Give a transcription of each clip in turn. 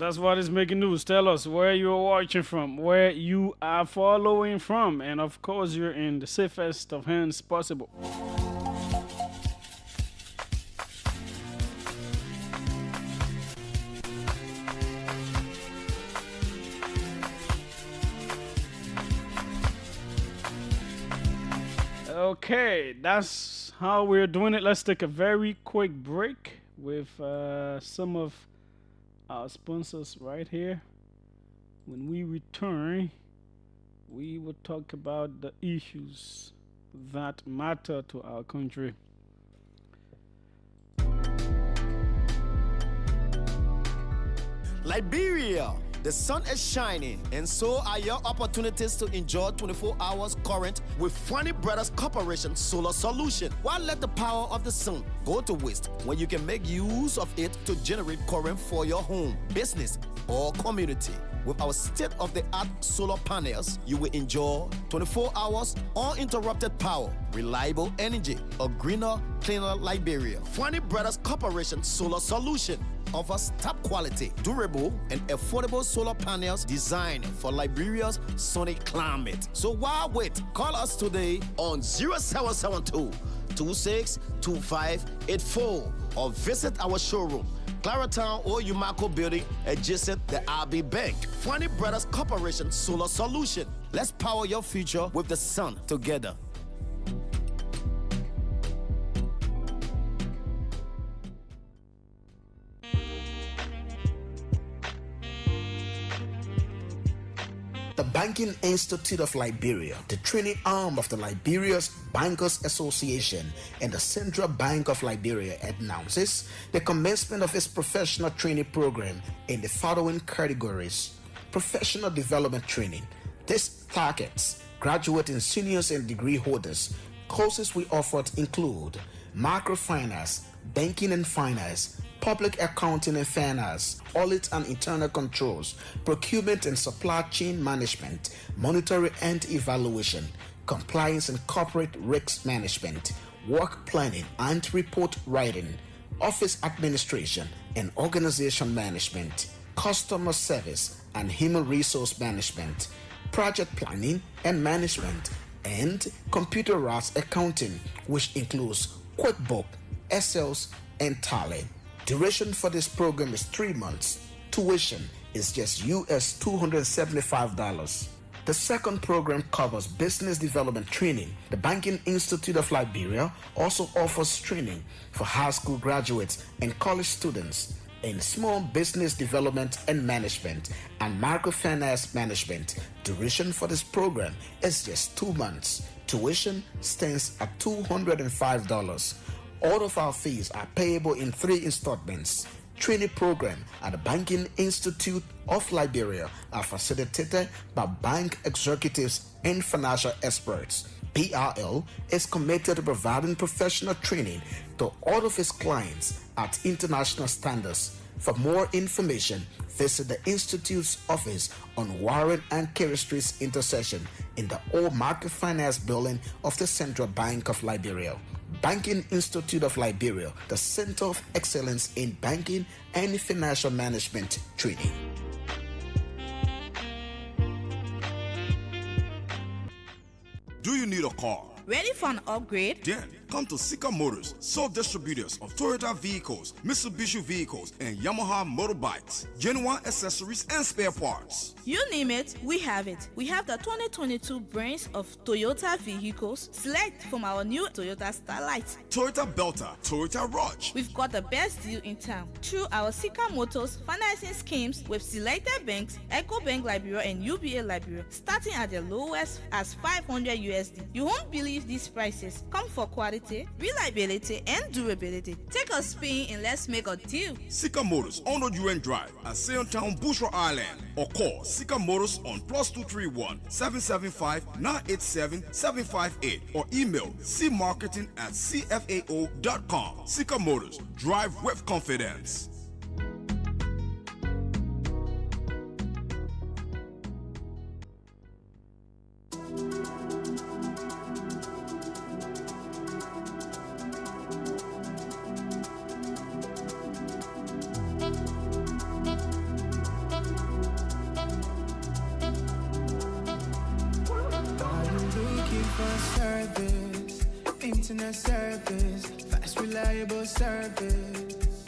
That's what is making news. Tell us where you are watching from, where you are following from, and of course, you're in the safest of hands possible. Okay, that's how we're doing it. Let's take a very quick break with some of our sponsors right here. When we return, we will talk about the issues that matter to our country. Liberia. The sun is shining, and so are your opportunities to enjoy 24 hours current with Funny Brothers Corporation Solar Solution. Why let the power of the sun go to waste when you can make use of it to generate current for your home, business, or community? With our state-of-the-art solar panels, you will enjoy 24 hours uninterrupted power, reliable energy, a greener, cleaner Liberia. Funny Brothers Corporation Solar Solution offers top quality, durable, and affordable solar panels designed for Liberia's sunny climate. So why wait? Call us today on 0772 262584 or visit our showroom, Claratown or Umako building adjacent the RB Bank. Funny Brothers Corporation Solar Solution. Let's power your future with the sun together. The Banking Institute of Liberia, the training arm of the Liberia's Bankers Association and the Central Bank of Liberia, announces the commencement of its professional training program in the following categories. Professional development training. This targets graduate and seniors and degree holders. Courses we offered include microfinance, banking and finance, public accounting and finance, audit and internal controls, procurement and supply chain management, monitoring and evaluation, compliance and corporate risk management, work planning and report writing, office administration and organization management, customer service and human resource management, project planning and management, and computerized accounting, which includes QuickBooks, Excels, and Tally. Duration for this program is 3 months. Tuition is just US $275. The second program covers business development training. The Banking Institute of Liberia also offers training for high school graduates and college students in small business development and management and microfinance management. Duration for this program is just 2 months. Tuition stands at $205. All of our fees are payable in 3 installments. Training program at the Banking Institute of Liberia are facilitated by bank executives and financial experts. BRL is committed to providing professional training to all of its clients at international standards. For more information, visit the Institute's office on Warren and Kerry Street's intersection in the old Microfinance building of the Central Bank of Liberia. Banking Institute of Liberia, the Center of Excellence in Banking and Financial Management Training. Do you need a car? Ready for an upgrade? Then come to Sika Motors, sole distributors of Toyota vehicles, Mitsubishi vehicles, and Yamaha motorbikes, genuine accessories and spare parts. You name it, we have it. We have the 2022 brands of Toyota vehicles. Select from our new Toyota Starlight, Toyota Belter, Toyota Rush. We've got the best deal in town through our Sika Motors financing schemes with selected banks, Eco Bank Liberia and UBA Liberia, starting at the lowest as 500 USD. You won't believe these prices. Come for quality, reliability, and durability. Take a spin and let's make a deal. Sika Motors on the UN Drive at Sayotown, Bushra Island, or call Sika Motors on +231 775 987 758 or email cmarketing@cfao.com. Sika Motors, drive with confidence. internet service, fast, reliable service.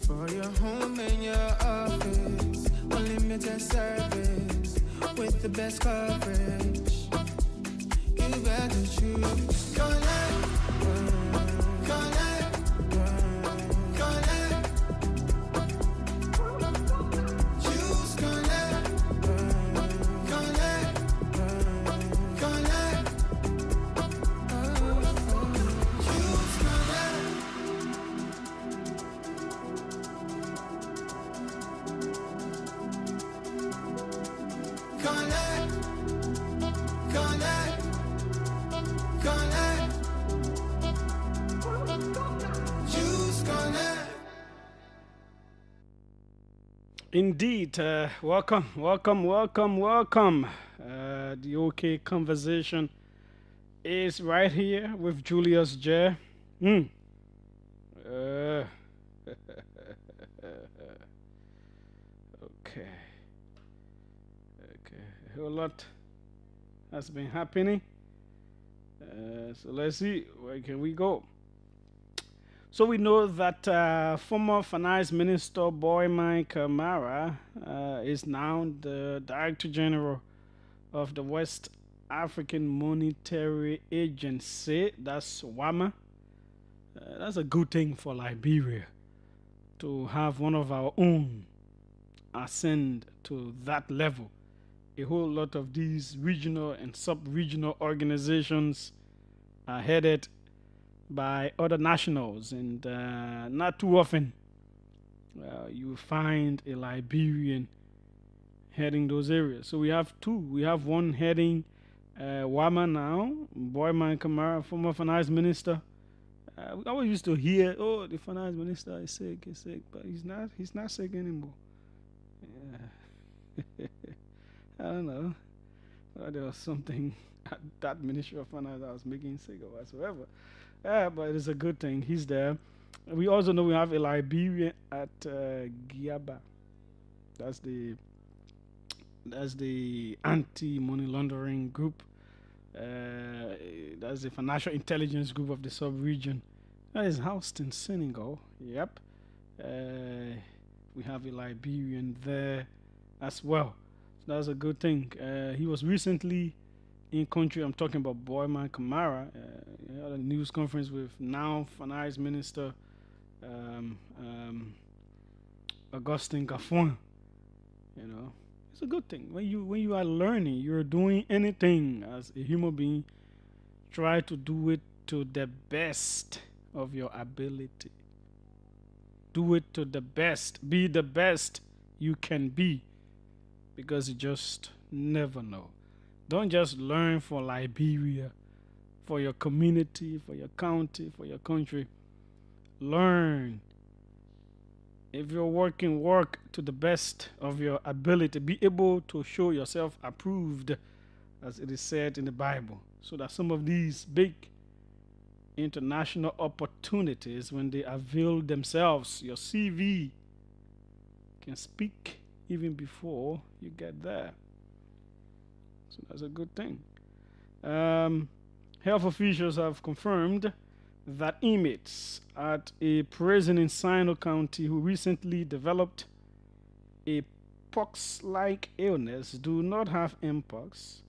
For your home and your office, unlimited service with the best coverage. You better choose Connect. Connect. Connect. Choose Connect. Connect. Connect. Choose Connect. Connect. Connect. Connect. Choose Connect. Indeed, welcome. The OK conversation is right here with Julius J. Uh, okay. A whole lot has been happening. So let's see, where can we go? So we know that former Finance Minister Boyman Kamara is now the Director General of the West African Monetary Agency. That's WAMA. That's a good thing for Liberia to have one of our own ascend to that level. A whole lot of these regional and sub-regional organizations are headed by other nationals, and not too often you find a Liberian heading those areas. So we have two. We have one heading WAMA now, Boyman Kamara, former finance minister. We always used to hear, "Oh, the finance minister is sick," but he's not. He's not sick anymore. Yeah. I don't know. There was something at that Ministry of Finance that was making sick or whatsoever. But it's a good thing. He's there. We also know we have a Liberian at Giaba. That's the anti-money laundering group. That's the financial intelligence group of the sub-region. That is housed in Senegal. Yep. We have a Liberian there as well. So that's a good thing. He was recently in country. I'm talking about Boyman Kamara. He had a news conference with now Finance Minister Augustine Gaffon. You know, it's a good thing when you are learning, you're doing anything as a human being. Try to do it to the best of your ability. Do it to the best. Be the best you can be, because you just never know. Don't just learn for Liberia, for your community, for your county, for your country. Learn. If you're working, work to the best of your ability. Be able to show yourself approved, as it is said in the Bible, so that some of these big international opportunities, when they avail themselves, your CV can speak even before you get there. So that's a good thing. Health officials have confirmed that inmates at a prison in Sino County who recently developed a pox-like illness do not have mpox.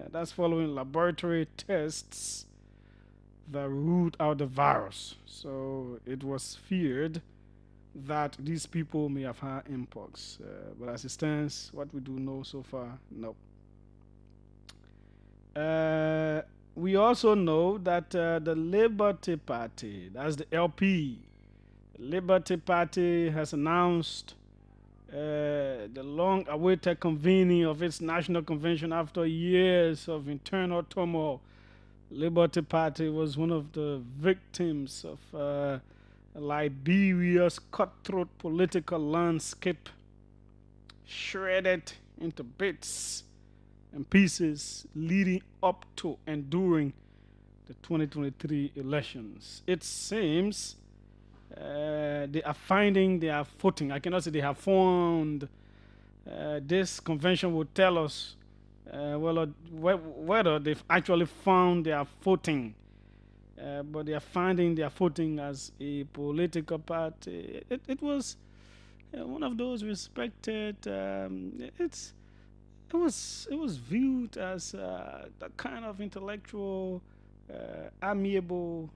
That's following laboratory tests that ruled out the virus. So it was feared that these people may have had mpox. But as it stands, what we do know so far, no. We also know that the Liberty Party, that's the LP, Liberty Party has announced the long-awaited convening of its national convention after years of internal turmoil. Liberty Party was one of the victims of Liberia's cutthroat political landscape, shredded into bits and pieces leading up to and during the 2023 elections. It seems they are finding their footing. I cannot say they have found. This convention will tell us whether they've actually found their footing but they are finding their footing as a political party. It was one of those respected. It was viewed as the kind of intellectual, amiable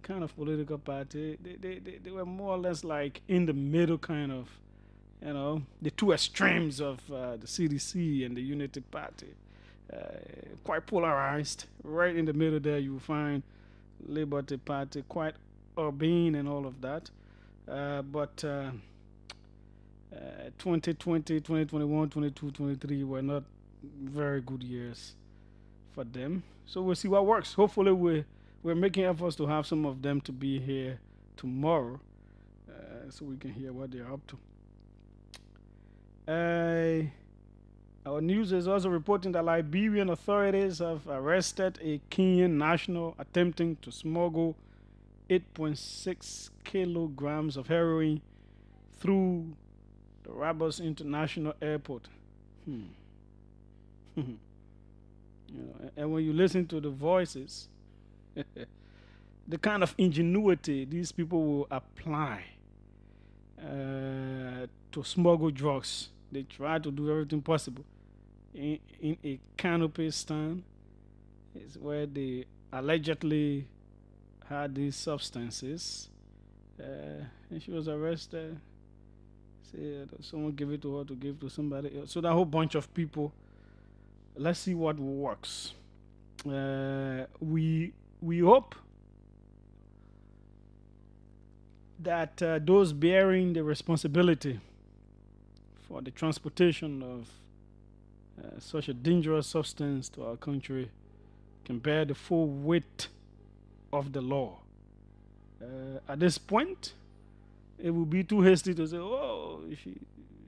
kind of political party. They were more or less like in the middle kind of, the two extremes of the CDC and the Unity Party. Quite polarized. Right in the middle there, you will find Liberty Party, quite urbane and all of that. But 2020, 2021, 22, 23 were not very good years for them. So we'll see what works. Hopefully, we're making efforts to have some of them to be here tomorrow, so we can hear what they're up to. Our news is also reporting that Liberian authorities have arrested a Kenyan national attempting to smuggle 8.6 kilograms of heroin through the Rabos International Airport. And when you listen to the voices, the kind of ingenuity these people will apply to smuggle drugs, they try to do everything possible. In a canopy stand is where they allegedly had these substances, and she was arrested. Said someone gave it to her to give to somebody else. So that whole bunch of people. Let's see what works. We hope that those bearing the responsibility for the transportation of such a dangerous substance to our country can bear the full weight of the law. At this point, it would be too hasty to say, "Oh,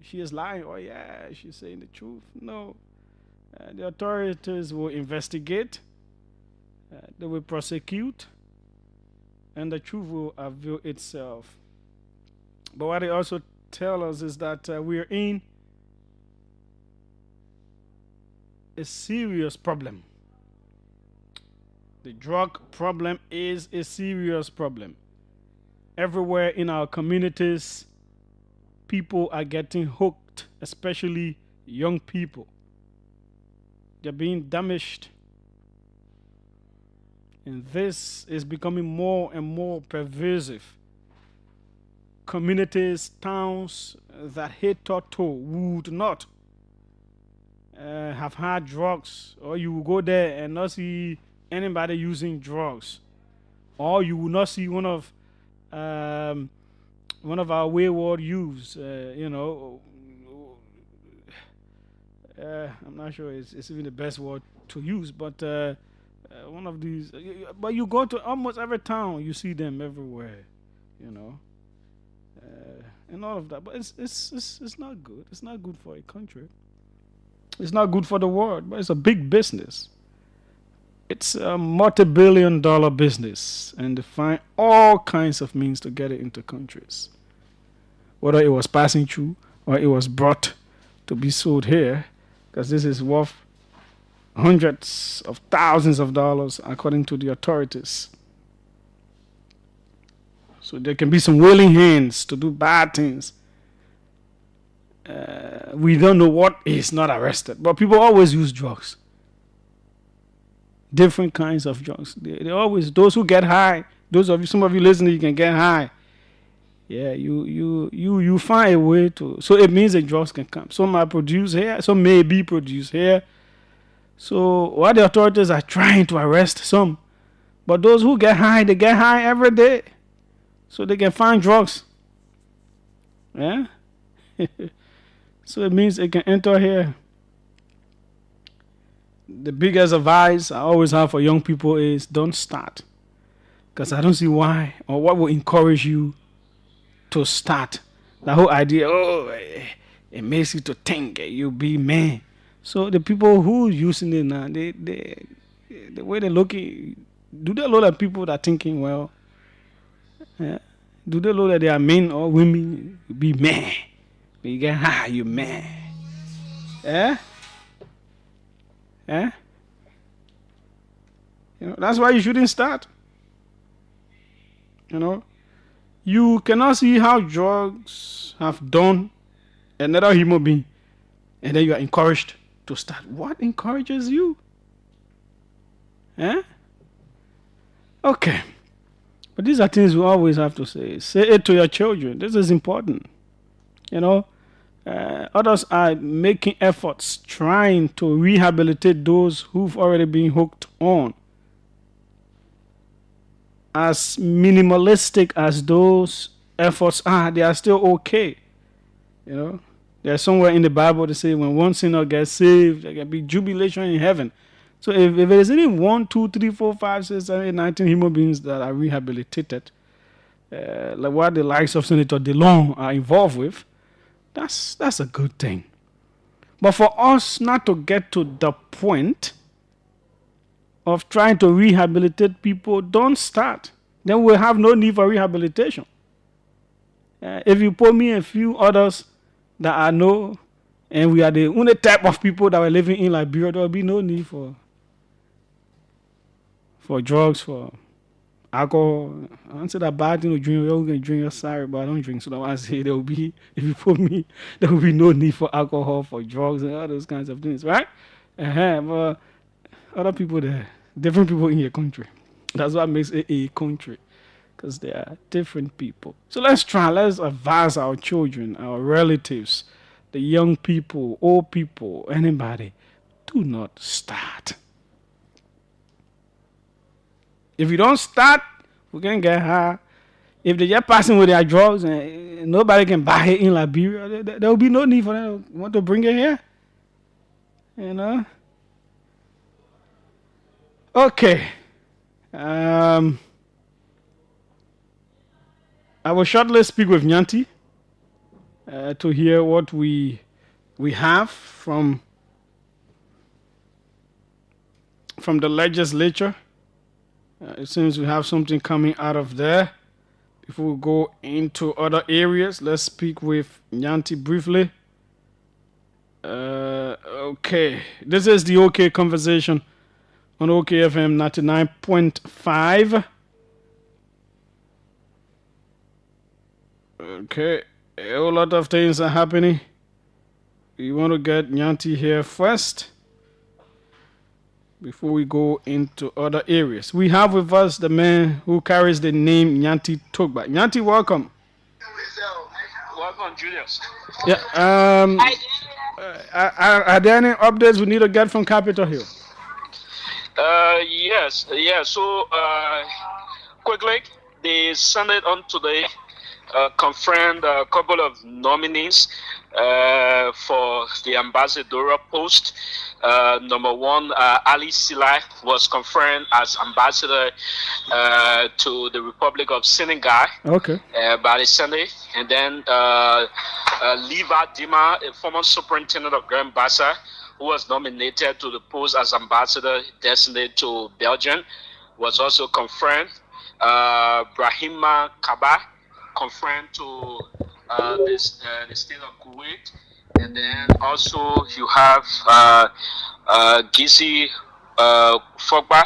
she is lying," or "Yeah, she's saying the truth." No, the authorities will investigate, they will prosecute, and the truth will reveal itself. But what they also tell us is that we are in a serious problem. The drug problem is a serious problem. Everywhere in our communities, people are getting hooked, especially young people. They're being damaged. And this is becoming more and more pervasive. Communities, towns that hitherto would not have had drugs, or you will go there and not see anybody using drugs, or you will not see one of our wayward youths. I'm not sure it's even the best word to use, but one of these. But you go to almost every town, you see them everywhere, and all of that. But it's not good. It's not good for a country. It's not good for the world. But it's a big business. It's a multi-billion-dollar business, and they find all kinds of means to get it into countries. Whether it was passing through or it was brought to be sold here, because this is worth hundreds of thousands of dollars according to the authorities. So there can be some willing hands to do bad things. We don't know what is not arrested, but people always use drugs. Different kinds of drugs. They always, those who get high, some of you listening, you can get high. Yeah, you find a way to. So it means the drugs can come. Some are produced here, some may be produced here. So what the authorities are trying to arrest some, but those who get high, they get high every day, so they can find drugs. Yeah. So it means it can enter here. The biggest advice I always have for young people is don't start, because I don't see why or what will encourage you to start. The whole idea, it makes you to think you'll be man. So the people who using it now, the way they looking, do they know that people that are thinking well? Yeah. Do they know that they are men or women? Be man. When you get high, you man. Yeah. Yeah. That's why you shouldn't start. You know, you cannot see how drugs have done another human being, and then you are encouraged to start. What encourages you? Eh? Okay. But these are things we always have to say. Say it to your children. This is important. You know, others are making efforts trying to rehabilitate those who've already been hooked on. As minimalistic as those efforts are, they are still okay. You know, there's somewhere in the Bible to say when one sinner gets saved, there can be jubilation in heaven. So if there's any 1, 2, 3, 4, 5, 6, 7, 8, 19 human beings that are rehabilitated, like what the likes of Senator DeLong are involved with, that's a good thing. But for us not to get to the point of trying to rehabilitate people, don't start. Then we'll have no need for rehabilitation. If you put me a few others that I know, and we are the only type of people that are living in Liberia, there will be no need for drugs, for alcohol. I don't say that bad thing to drink. You're going to drink, you're sorry, but I don't drink. So I say there will be, if you put me, there will be no need for alcohol, for drugs, and all those kinds of things, right? But other people there, different people in your country. That's what makes it a country, because they are different people. So let's advise our children, our relatives, the young people, old people, anybody. Do not start. If you don't start, we can get high. If they're just passing with their drugs and nobody can buy it in Liberia, there will be no need for them to want to bring it here. You know? Okay. I will shortly speak with Nyanti to hear what we have from the legislature. It seems we have something coming out of there. Before we go into other areas, let's speak with Nyanti briefly. Okay. This is the OK Conversation on OKFM 99.5. Okay. A whole lot of things are happening. We want to get Nyanti here first before we go into other areas. We have with us the man who carries the name Nyanti Togba. Nyanti, welcome. Welcome, Julius. Yeah. Are there any updates we need to get from Capitol Hill? Yes. Yeah. So, quickly, the Senate on today confirmed a couple of nominees for the ambassadorial post. Number one, Ali Silai was confirmed as ambassador to the Republic of Senegal by the Senate. And then Liva Dima, a former superintendent of Grand Bassa, who was nominated to the post as ambassador designated to Belgium, was also confirmed. Brahima Kaba confirmed to the state of Kuwait. And then also you have Gizi Fogba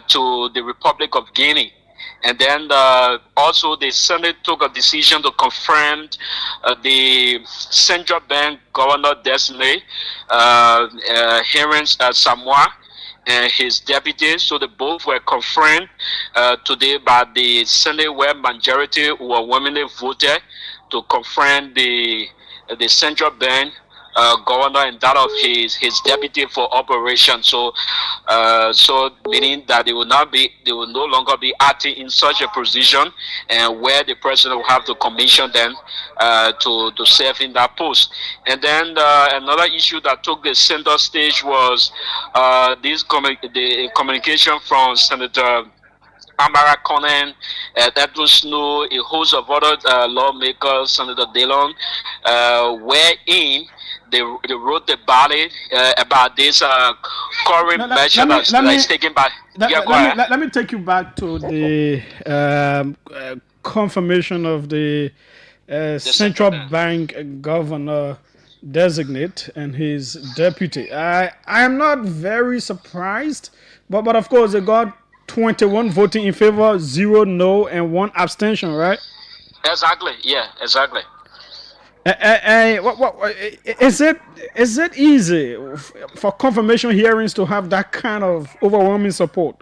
to the Republic of Guinea. And then also the Senate took a decision to confirm the central bank governor designate Herens Samoa and his deputy. So they both were confirmed today by the Senate, where majority overwhelmingly voted to confirm the central bank governor and that of his deputy for operation. So meaning that they will no longer be acting in such a position, and where the president will have to commission them to serve in that post. And then another issue that took the center stage was the communication from Senator Amara Conan, Edwin Snow, a host of other lawmakers, Senator Dillon, wherein they wrote the ballot about this current measure that's taken by. Let me take you back to the confirmation of the central bank governor designate and his deputy. I am not very surprised, but of course they got 21 voting in favor, 0 no, and 1 abstention, right? Exactly. Yeah. Exactly. Is it easy for confirmation hearings to have that kind of overwhelming support?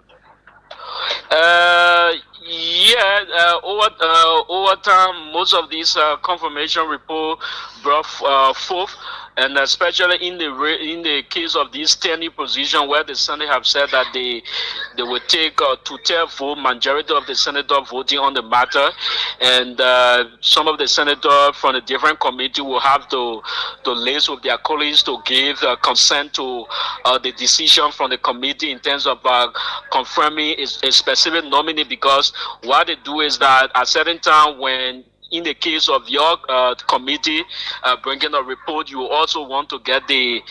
Yeah, over time, most of these confirmation report brought forth, and especially in the case of this standing position where the Senate have said that they will take two-third vote, majority of the senator voting on the matter, and some of the senators from the different committee will have to liaise with their colleagues to give consent to the decision from the committee in terms of confirming a specific nominee, because what they do is that at certain time when in the case of your committee bringing a report, you also want to get the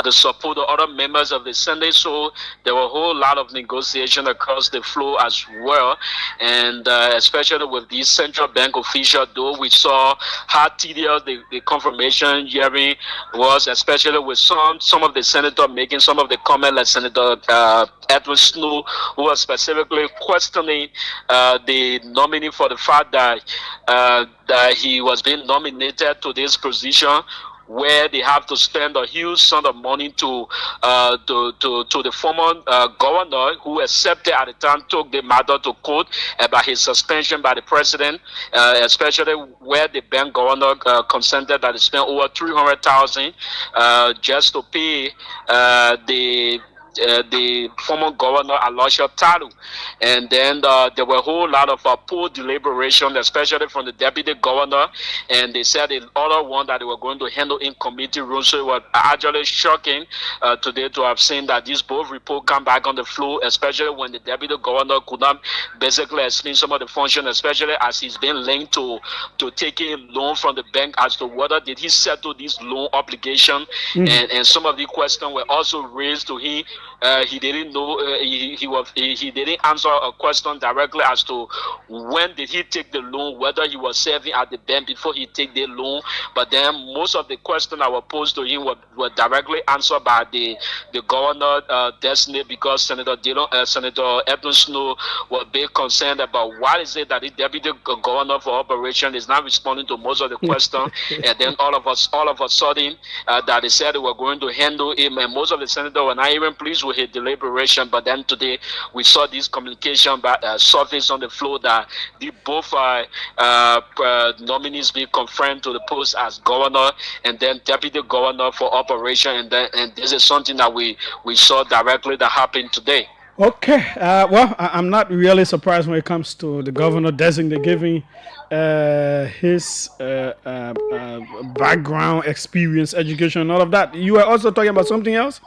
support of other members of the Senate. So there were a whole lot of negotiation across the floor as well, and especially with these central bank officials, though we saw how tedious the confirmation hearing was, especially with some of the senators making some of the comments, like Senator Edwin Snow, who was specifically questioning the nominee for the fact that he was being nominated to this position, where they have to spend a huge sum of money to the former governor, who accepted at the time, took the matter to court about his suspension by the president, especially where the bank governor consented that he spent over 300,000 just to pay the former governor Alosha Talu. And then there were a whole lot of poor deliberation, especially from the deputy governor, and they said the other one that they were going to handle in committee room. So it was actually shocking today to have seen that these both reports come back on the floor, especially when the deputy governor could not basically explain some of the function, especially as he's been linked to taking a loan from the bank, as to whether did he settle this loan obligation. And some of the questions were also raised to him. He didn't know. He didn't answer a question directly as to when did he take the loan, whether he was serving at the bank before he take the loan. But then most of the questions that were posed to him were directly answered by the governor designate, because Senator Edwin Snow was big concerned about what is it that the deputy governor for operation is not responding to most of the questions. And then all of a sudden that they said they were going to handle him, and most of the senators were not even pleased with his deliberation. But then today we saw this communication surface on the floor that the both nominees be confirmed to the post as governor and then deputy governor for operation, and this is something that we saw directly that happened today. Okay. Well, I'm not really surprised when it comes to the governor designate giving his background, experience, education, and all of that. You were also talking about something else?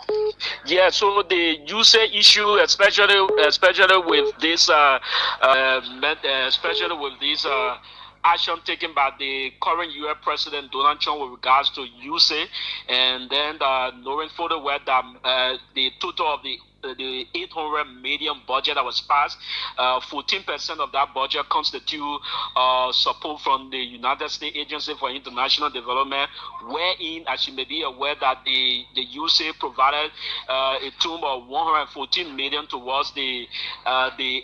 Yeah, so the usage issue, especially with this, especially with this action taken by the current U.S. President Donald Trump with regards to usage, and then knowing further well that the total of the 800 million budget that was passed, 14% of that budget constitute support from the United States Agency for International Development, wherein, as you may be aware, that the USA provided a total of 114 million towards the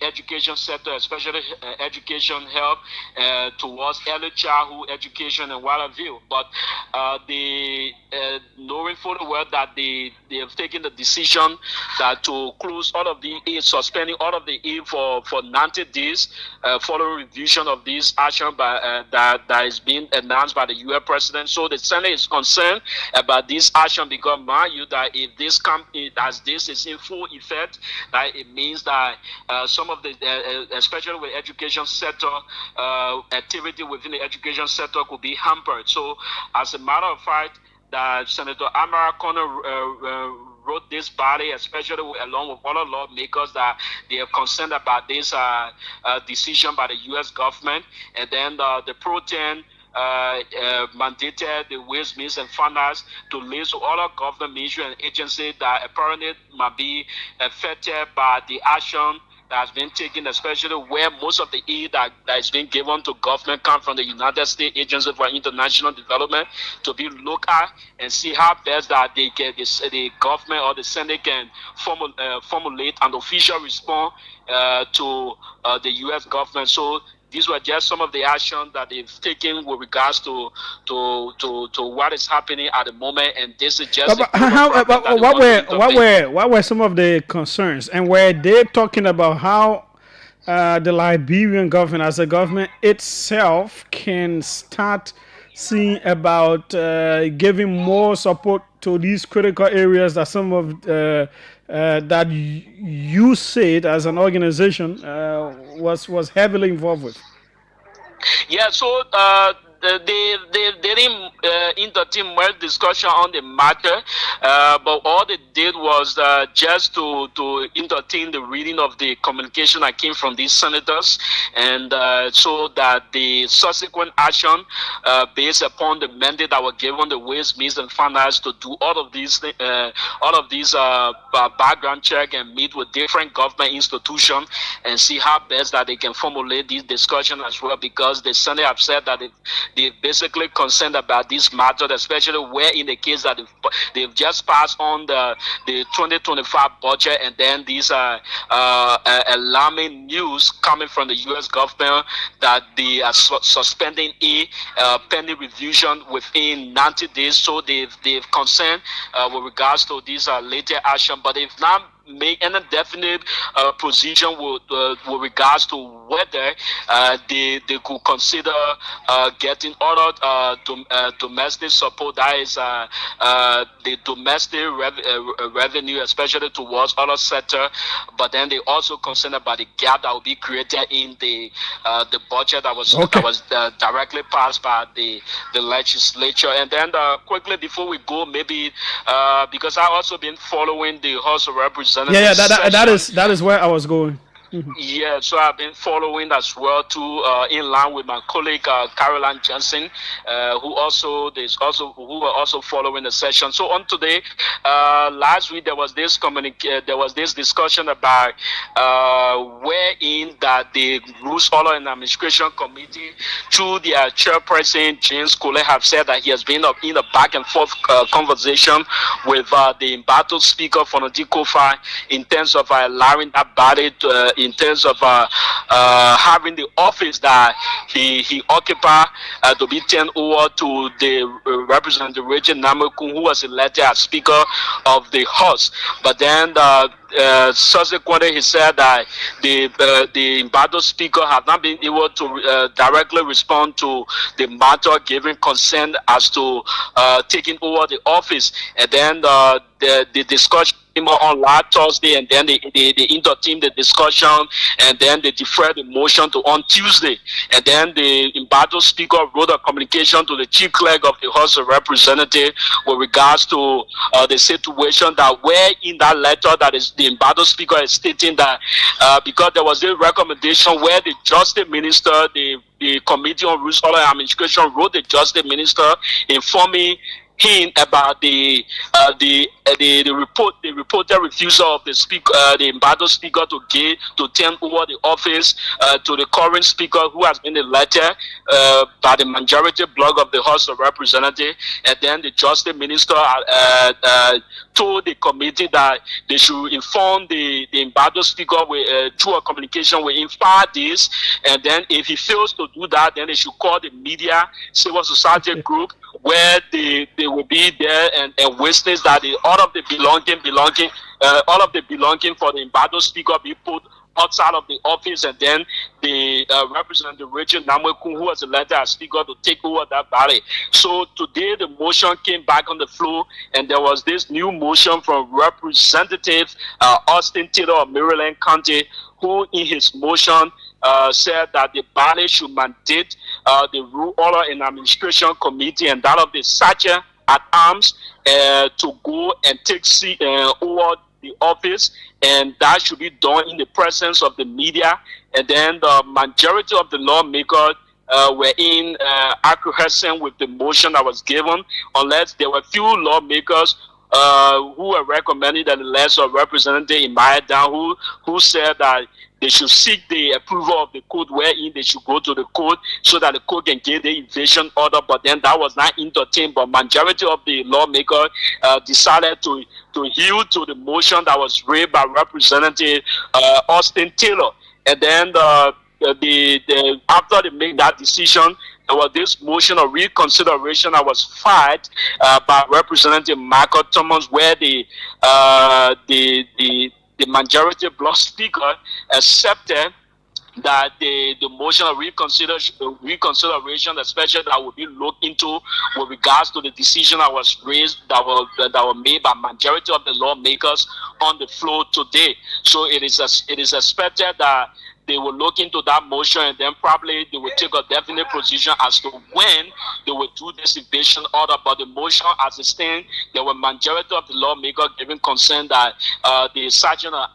education sector, especially education help towards early childhood education and what have you. But knowing fully well that they have taken the decision that to close all of the aid, suspending all of the aid for 90 days, following revision of this action that is being announced by the U.S. President. So the Senate is concerned about this action, because mind you that if this as this is in full effect, that it means that some of the, especially with education sector, activity within the education sector could be hampered. So as a matter of fact, that Senator Amara Connor wrote this body, especially along with other lawmakers, that they are concerned about this decision by the U.S. government. And then the Pro-10 mandated the Ways, Means, and Finance to list all government ministries and agencies that apparently might be affected by the action that has been taken, especially where most of the aid that is being given to government come from the United States Agency for International Development, to be looked at and see how best that they can, the government or the Senate can formulate an official response to the U.S. government. So these were just some of the actions that they've taken with regards to what is happening at the moment, and this is just a global problem that they want to intervene. what were some of the concerns, and were they talking about how the Liberian government, as a government itself, can start seeing about giving more support to these critical areas that some of that you said as an organization was heavily involved with? Yeah, so they didn't entertain much discussion on the matter, but all they did was just to entertain the reading of the communication that came from these senators, and so that the subsequent action based upon the mandate that were given the Ways, Means, and Finance to do all of these background check and meet with different government institutions and see how best that they can formulate these discussions as well, because the Senate have said that they basically concerned about this matter, especially where in the case that they've just passed on the 2025 budget, and then these alarming news coming from the U.S. government that they are suspending pending revision within 90 days. So they've concerned with regards to this later action, but they've not make any definite position with regards to whether they could consider getting other domestic support, that is the domestic revenue, especially towards other sector. But then they also concerned about the gap that will be created in the budget that was directly passed by the legislature. And then quickly before we go, maybe because I also been following the House of Representatives. That is where I was going. Yeah, so I've been following as well too, in line with my colleague Caroline Johnson, who were also following the session. So on today, last week there was this discussion about wherein that the Rules Order and Administration Committee, through their chairperson James Cole, have said that he has been in a back and forth conversation with the embattled speaker for the Kofi in terms of allowing that body to, in terms of having the office that he occupied to be turned over to the Representative Reggie Namakun, who was elected as Speaker of the House. But then subsequently he said that the embattled speaker have not been able to directly respond to the matter, giving consent as to taking over the office. And then the discussion on last Thursday, and then they inter-team the discussion, and then they deferred the motion to on Tuesday. And then the embattled speaker wrote a communication to the chief clerk of the House of Representatives with regards to the situation, that where in that letter that is the embattled speaker is stating that because there was a recommendation where the Justice Minister, the Committee on Rules, Order and Administration wrote the Justice Minister informing him about the reported refusal of the speaker, the embattled speaker, to turn over the office to the current speaker, who has been elected by the majority bloc of the House of Representatives. And then the Justice Minister told the committee that they should inform the embattled speaker through a communication within 5 days. And then if he fails to do that, then they should call the media, civil society group, where they will be there and witness that all of the belonging for the embattled speaker be put outside of the office, and then the Representative Richard Namwekun, who was elected as speaker, to take over that body. So today the motion came back on the floor, and there was this new motion from Representative Austin Taylor of Maryland County, who in his motion said that the body should mandate the Rule, Order and Administration Committee and that of the Sergeant at Arms to go and take over the office, and that should be done in the presence of the media. And then the majority of the lawmakers were in acquiescence with the motion that was given, unless there were few lawmakers who were recommended that the list of representatives in Mayadan who said that they should seek the approval of the court, wherein they should go to the court so that the court can give the evasion order. But then that was not entertained. But majority of the lawmakers decided to yield to the motion that was raised by Representative Austin Taylor. And then after they made that decision, there was this motion of reconsideration that was filed by Representative Michael Thomas, where the majority bloc speaker accepted that the motion of reconsideration, especially that will be looked into with regards to the decision that was raised, that were made by majority of the lawmakers on the floor today. So it is expected that they will look into that motion, and then probably they will take a definite position as to when they will do this evasion order. But the motion as it stands, there were majority of the lawmakers giving consent that the sergeant at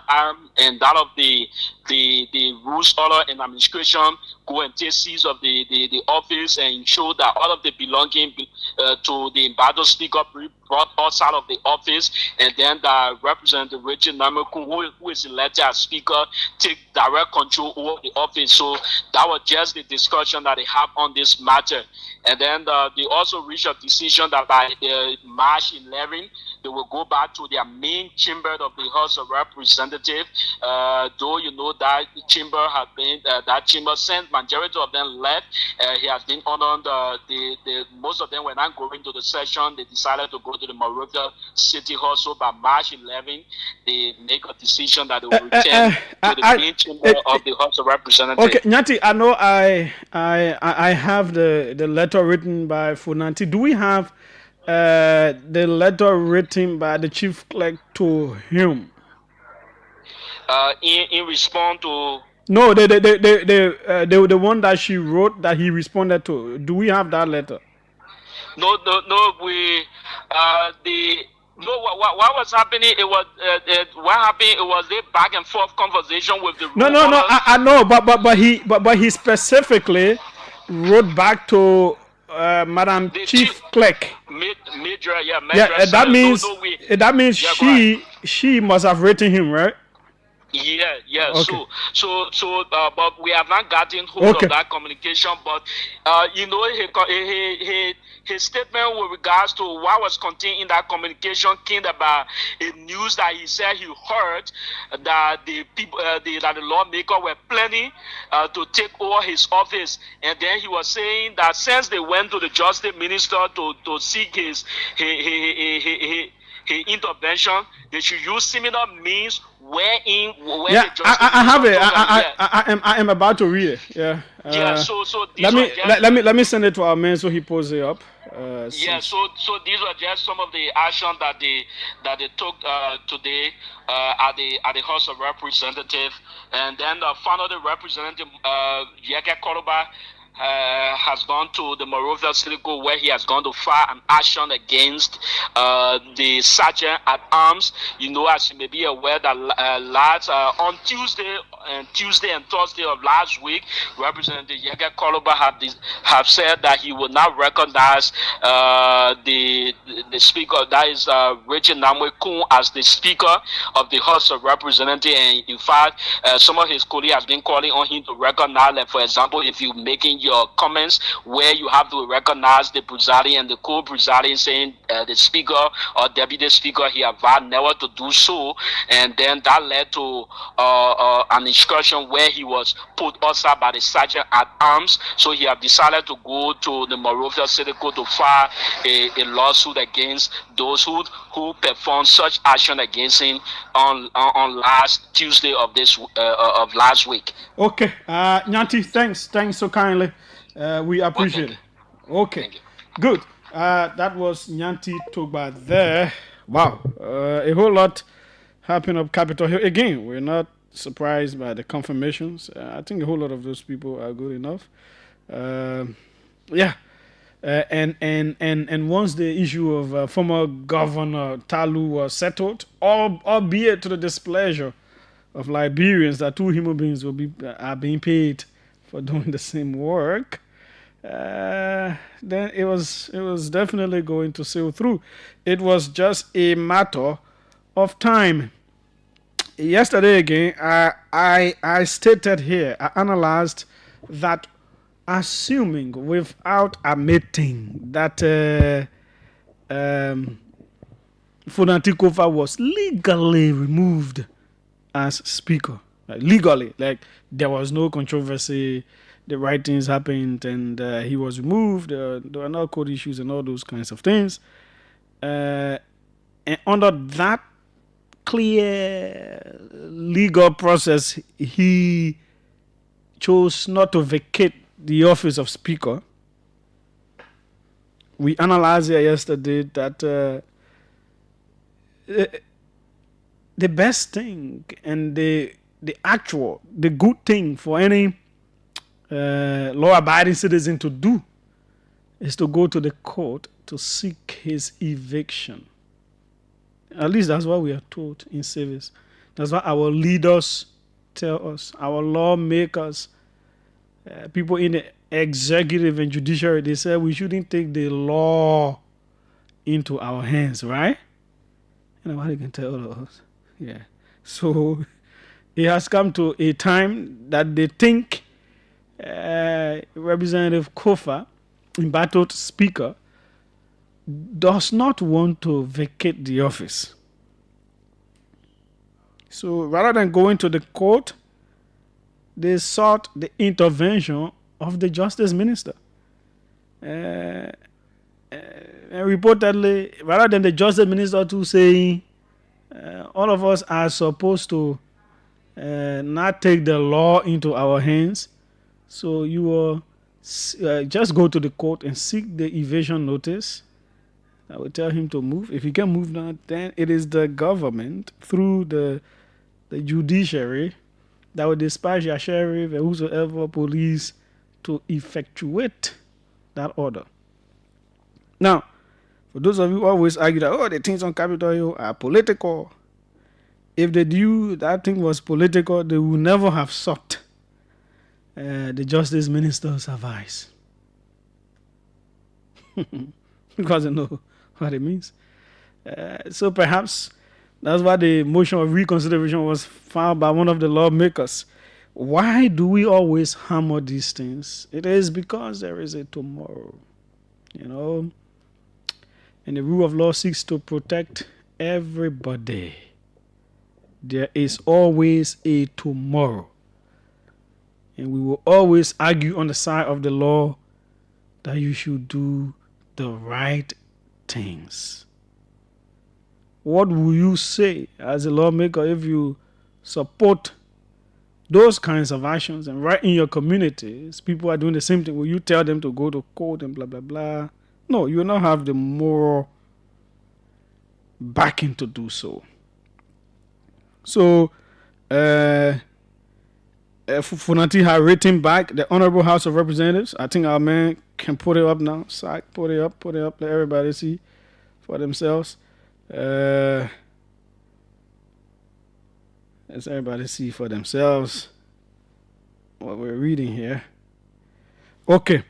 arms and that of the rules order and administration go and take seize of the office and ensure that all of the belonging to the embattled speaker be brought outside of the office, and then the Representative Richard Namakun, who is elected as speaker, take direct control over the office. So that was just the discussion that they have on this matter. And then they also reached a decision that by March 11, they will go back to their main chamber of the House of Representatives. Though you know that chamber has been that chamber since majority of them left. He has been honored. The most of them were not going to the session. They decided to go to the Monrovia City Hall. So by March 11, they make a decision that they will return to the main chamber of the House of Representatives. Okay, Nyanti, I know I have the letter written by Funanti. Do we have the letter written by the chief clerk to him? In response to no, the one that she wrote that he responded to. Do we have that letter? No. We what was happening? It was what happened. It was a back and forth conversation with the no. I know, but he specifically wrote back to Madam Chief Clerk. Major. That means she must have written him, right? Yeah. Okay. So, but we have not gotten hold of that communication. But you know, his statement with regards to what was contained in that communication came about a news that he said he heard that the people, that the lawmaker were planning to take over his office, and then he was saying that since they went to the justice minister to seek his intervention, they should use similar means I have it. I am about to read it. Yeah. So let me send it to our man so he pulls it up. So these were just some of the actions that they took today at the House of Representatives, and then finally Representative Yeke Koroba has gone to the Monrovia City Court, where he has gone to file an action against the sergeant at arms. You know, as you may be aware, that on Tuesday and Thursday of last week, Representative Yeke Koloba have said that he will not recognize the speaker, that is Richard Namwe-Kun, as the speaker of the House of Representatives. And in fact, some of his colleagues has been calling on him to recognize that, for example, if you making your comments where you have to recognize the presiding and the co-presiding, saying the speaker or deputy speaker, he have vowed never to do so, and then that led to an excursion where he was put outside by the sergeant at arms. So he have decided to go to the Monrovia City Court to file a lawsuit against those who performed such action against him on last Tuesday of last week. Okay, Nyanti, thanks so kindly. We appreciate it. Okay, good. That was Nyanti Togba there. Wow, a whole lot happened up Capitol Hill. Again, we're not surprised by the confirmations. I think a whole lot of those people are good enough. And once the issue of former Governor Talu was settled, albeit to the displeasure of Liberians, that two human beings are being paid for doing the same work, then it was definitely going to sail through. It was just a matter of time. Yesterday again, I stated here, I analyzed that, assuming without admitting that Funatikova was legally removed as speaker, like legally, like there was no controversy, the right things happened, and he was removed. There were no code issues and all those kinds of things. And under that clear legal process, he chose not to vacate the office of speaker. We analyzed here yesterday that the best thing and the good thing for any law-abiding citizen to do is to go to the court to seek his eviction. At least that's what we are taught in service. That's what our leaders tell us. Our lawmakers, people in the executive and judiciary, they say we shouldn't take the law into our hands, right? You know what they can tell us. Yeah. So it has come to a time that they think Representative Kofa, embattled speaker, does not want to vacate the office. So rather than going to the court, they sought the intervention of the justice minister. And reportedly, rather than the justice minister to saying, all of us are supposed to not take the law into our hands, so you will just go to the court and seek the evasion notice. I will tell him to move. If he can move now, then it is the government through the judiciary that will dispatch your sheriff and whosoever police to effectuate that order. Now, for those of you who always argue that, the things on Capitol Hill are political, if they knew that thing was political, they would never have sought the justice minister's advice. Because they know what it means. So perhaps that's why the motion of reconsideration was filed by one of the lawmakers. Why do we always hammer these things? It is because there is a tomorrow, and the rule of law seeks to protect everybody. There is always a tomorrow. And we will always argue on the side of the law that you should do the right things. What will you say as a lawmaker if you support those kinds of actions and right in your communities, people are doing the same thing? Will you tell them to go to court and blah, blah, blah? No, you will not have the moral backing to do so. So, Funati had written back the Honorable House of Representatives. I think our man can put it up now. Sack, put it up, let everybody see for themselves. Let's everybody see for themselves what we're reading here. Okay.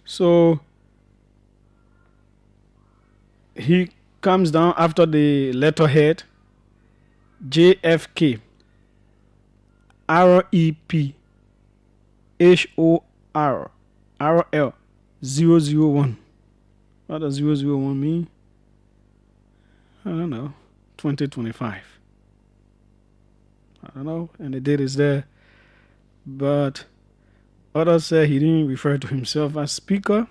So he comes down after the letterhead JFK REP HOR RL 001. What does 001 mean? I don't know. 2025. I don't know. And the date is there. But others say he didn't refer to himself as speaker.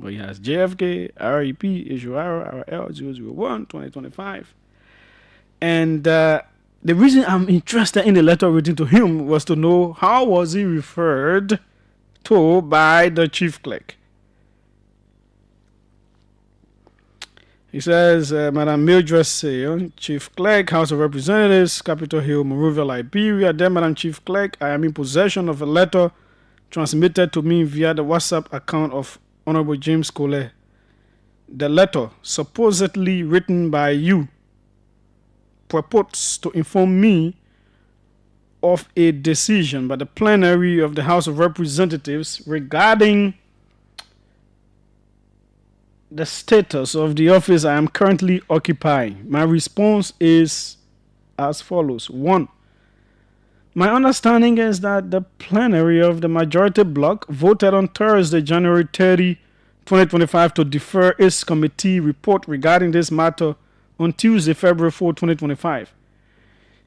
But he has JFK, REP, HOR, RL 001, 2025. And the reason I'm interested in the letter written to him was to know how was he referred to by the chief clerk. He says, Madam Mildred Sale, Chief Clerk, House of Representatives, Capitol Hill, Monrovia, Liberia. Dear Madam Chief Clerk, I am in possession of a letter transmitted to me via the WhatsApp account of Honorable James Cole. The letter, supposedly written by you, purports to inform me of a decision by the plenary of the House of Representatives regarding the status of the office I am currently occupying. My response is as follows. 1. My understanding is that the plenary of the majority bloc voted on Thursday, January 30, 2025 to defer its committee report regarding this matter on Tuesday, February 4, 2025.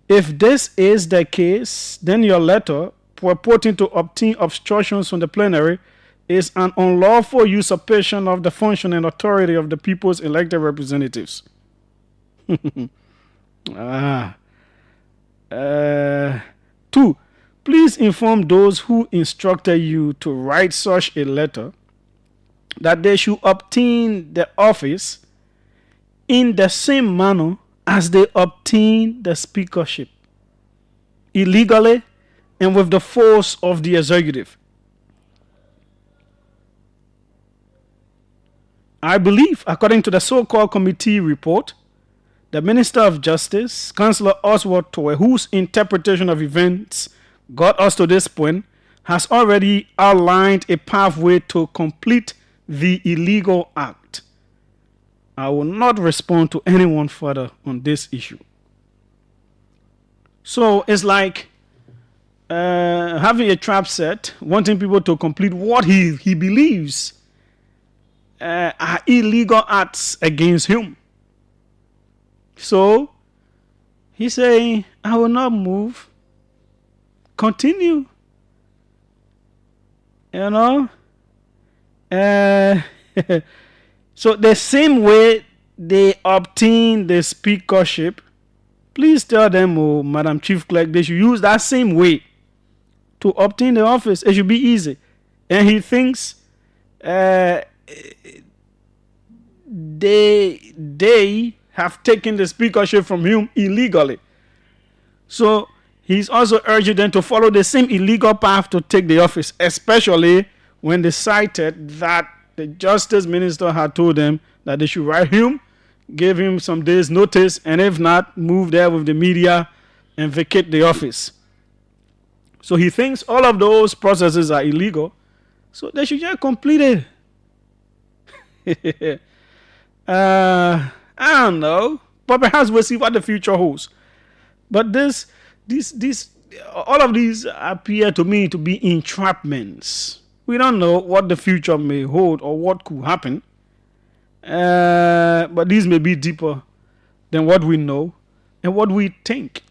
If this is the case, then your letter purporting to obtain obstructions from the plenary is an unlawful usurpation of the function and authority of the people's elected representatives. ah. 2. Please inform those who instructed you to write such a letter that they should obtain the office in the same manner as they obtain the speakership, illegally and with the force of the executive. I believe, according to the so-called committee report, the Minister of Justice, Councillor Oswald Toye, whose interpretation of events got us to this point, has already outlined a pathway to complete the illegal act. I will not respond to anyone further on this issue. So it's like having a trap set, wanting people to complete what he believes are illegal acts against him. So he's saying, I will not move. Continue. You know? So the same way they obtain the speakership, please tell them, oh, Madam Chief Clerk, they should use that same way to obtain the office. It should be easy. And he thinks they have taken the speakership from him illegally. So he's also urging them to follow the same illegal path to take the office, especially when they cited that the Justice Minister had told them that they should write him, give him some days' notice, and if not, move there with the media and vacate the office. So he thinks all of those processes are illegal, so they should just complete it. I don't know, but perhaps we'll see what the future holds. But all of these appear to me to be entrapments. We don't know what the future may hold or what could happen. But these may be deeper than what we know and what we think.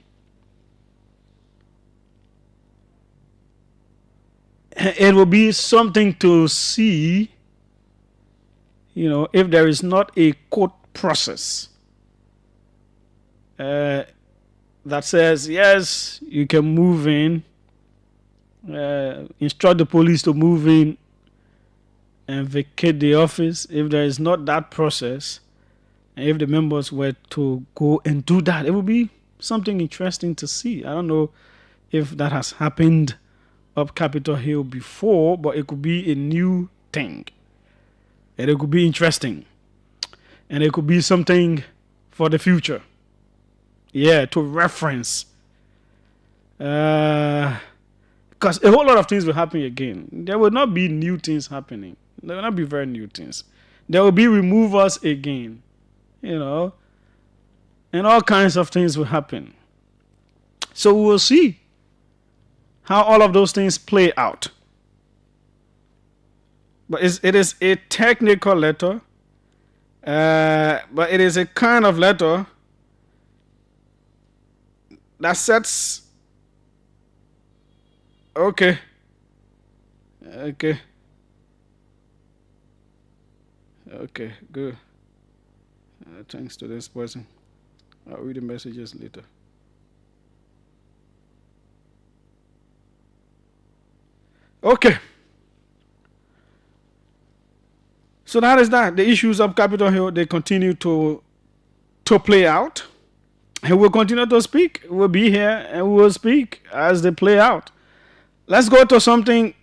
It will be something to see, if there is not a court process that says, yes, you can move in, instruct the police to move in and vacate the office. If there is not that process, and if the members were to go and do that, it would be something interesting to see. I don't know if that has happened up Capitol Hill before, but it could be a new thing. And it could be interesting. And it could be something for the future. Yeah, to reference. Because a whole lot of things will happen again. There will not be new things happening. There will not be very new things. There will be removals again. And all kinds of things will happen. So we will see how all of those things play out. But it is a technical letter. But it is a kind of letter that sets... Okay, good. Thanks to this person. I'll read the messages later. Okay. So that is that. The issues of Capitol Hill, they continue to play out. And we'll continue to speak. We'll be here and we will speak as they play out. Let's go to something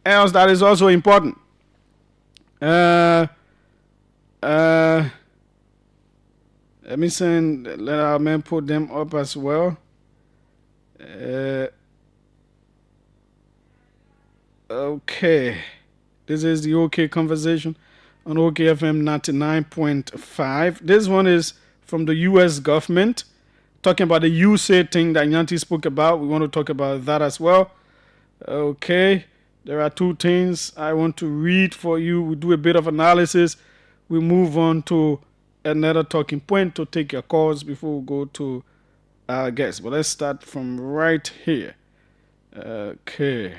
else that is also important. Let me let our men put them up as well. Uh, okay. This is the OK Conversation on OKFM 99.5. This one is from the U.S. government, talking about the USAID thing that Yanti spoke about. We want to talk about that as well. Okay. There are two things I want to read for you. We do a bit of analysis. We move on to another talking point to take your calls before we go to our guests. But let's start from right here. Okay.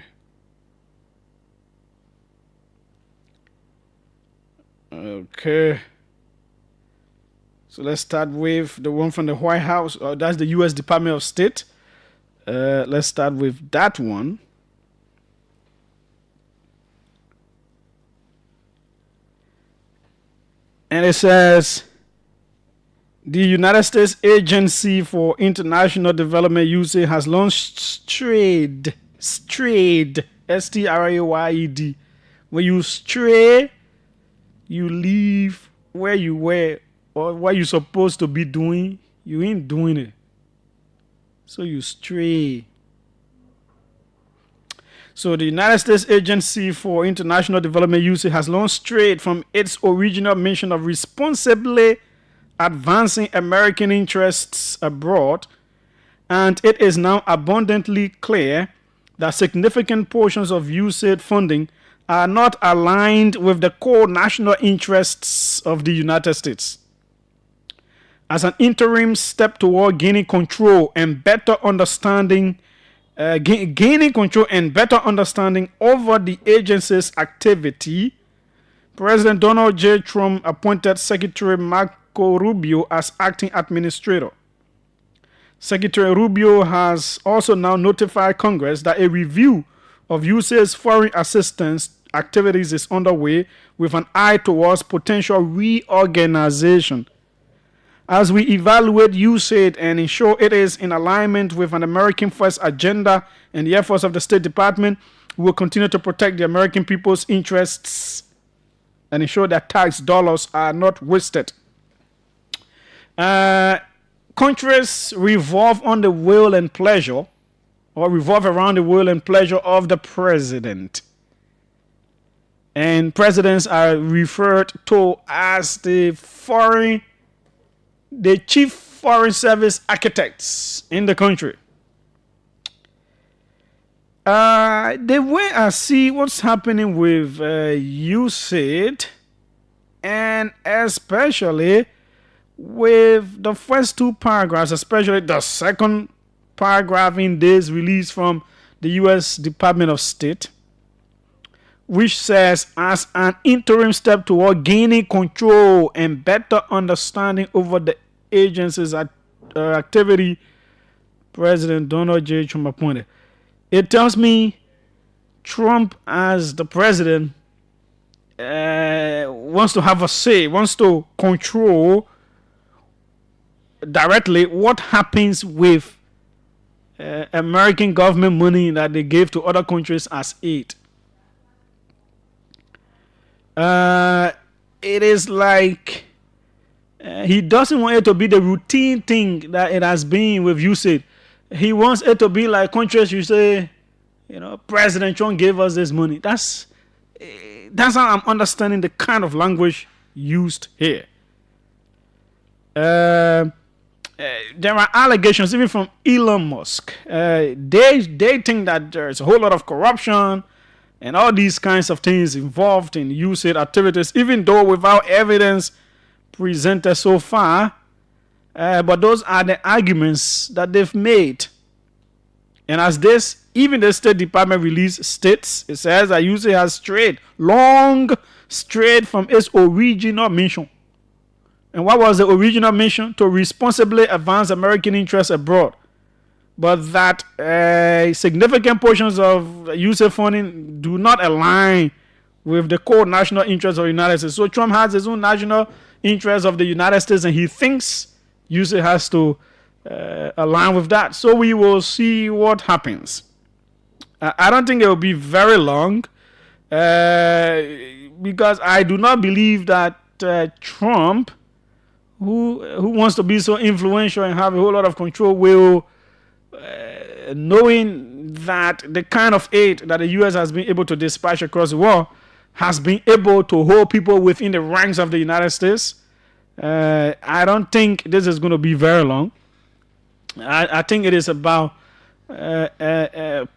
Okay. So let's start with the one from the White House. That's the U.S. Department of State. Let's start with that one. And it says, the United States Agency for International Development USAID has launched STRAYED, STRAYED. When you stray, you leave where you were or what you're supposed to be doing. You ain't doing it. So you stray. So the United States Agency for International Development USAID has launched strayed from its original mission of responsibly advancing American interests abroad, and it is now abundantly clear that significant portions of USAID funding are not aligned with the core national interests of the United States. As an interim step toward gaining control and better understanding gaining control and better understanding over the agency's activity, President Donald J. Trump appointed Secretary Marco Rubio as acting administrator. Secretary Rubio has also now notified Congress that a review of USAID's foreign assistance activities is underway with an eye towards potential reorganization. As we evaluate USAID and ensure it is in alignment with an American First agenda and the efforts of the State Department, we will continue to protect the American people's interests and ensure that tax dollars are not wasted. Countries revolve around the will and pleasure of the president. And presidents are referred to as the chief foreign service architects in the country. The way I see what's happening with USAID, and especially with the first two paragraphs, especially the second paragraph in this release from the U.S. Department of State, which says, as an interim step toward gaining control and better understanding over the agency's activity, President Donald J. Trump appointed. It tells me Trump, as the president, wants to have a say, wants to control directly what happens with American government money that they gave to other countries as aid. It is like he doesn't want it to be the routine thing that it has been with USAID. He wants it to be like countries you say, President Trump gave us this money. That's how I'm understanding the kind of language used here. There are allegations even from Elon Musk. They think that there's a whole lot of corruption and all these kinds of things involved in USAID activities, even though without evidence presented so far. But those are the arguments that they've made. And as even the State Department release states, it says that USAID has long strayed from its original mission. And what was the original mission? To responsibly advance American interests abroad. But that significant portions of USAID funding do not align with the core national interests of the United States. So Trump has his own national interests of the United States, and he thinks USAID has to align with that. So we will see what happens. I don't think it will be very long because I do not believe that Trump, who wants to be so influential and have a whole lot of control, will knowing that the kind of aid that the U.S. has been able to dispatch across the world has been able to hold people within the ranks of the United States, I don't think this is going to be very long. I think it is about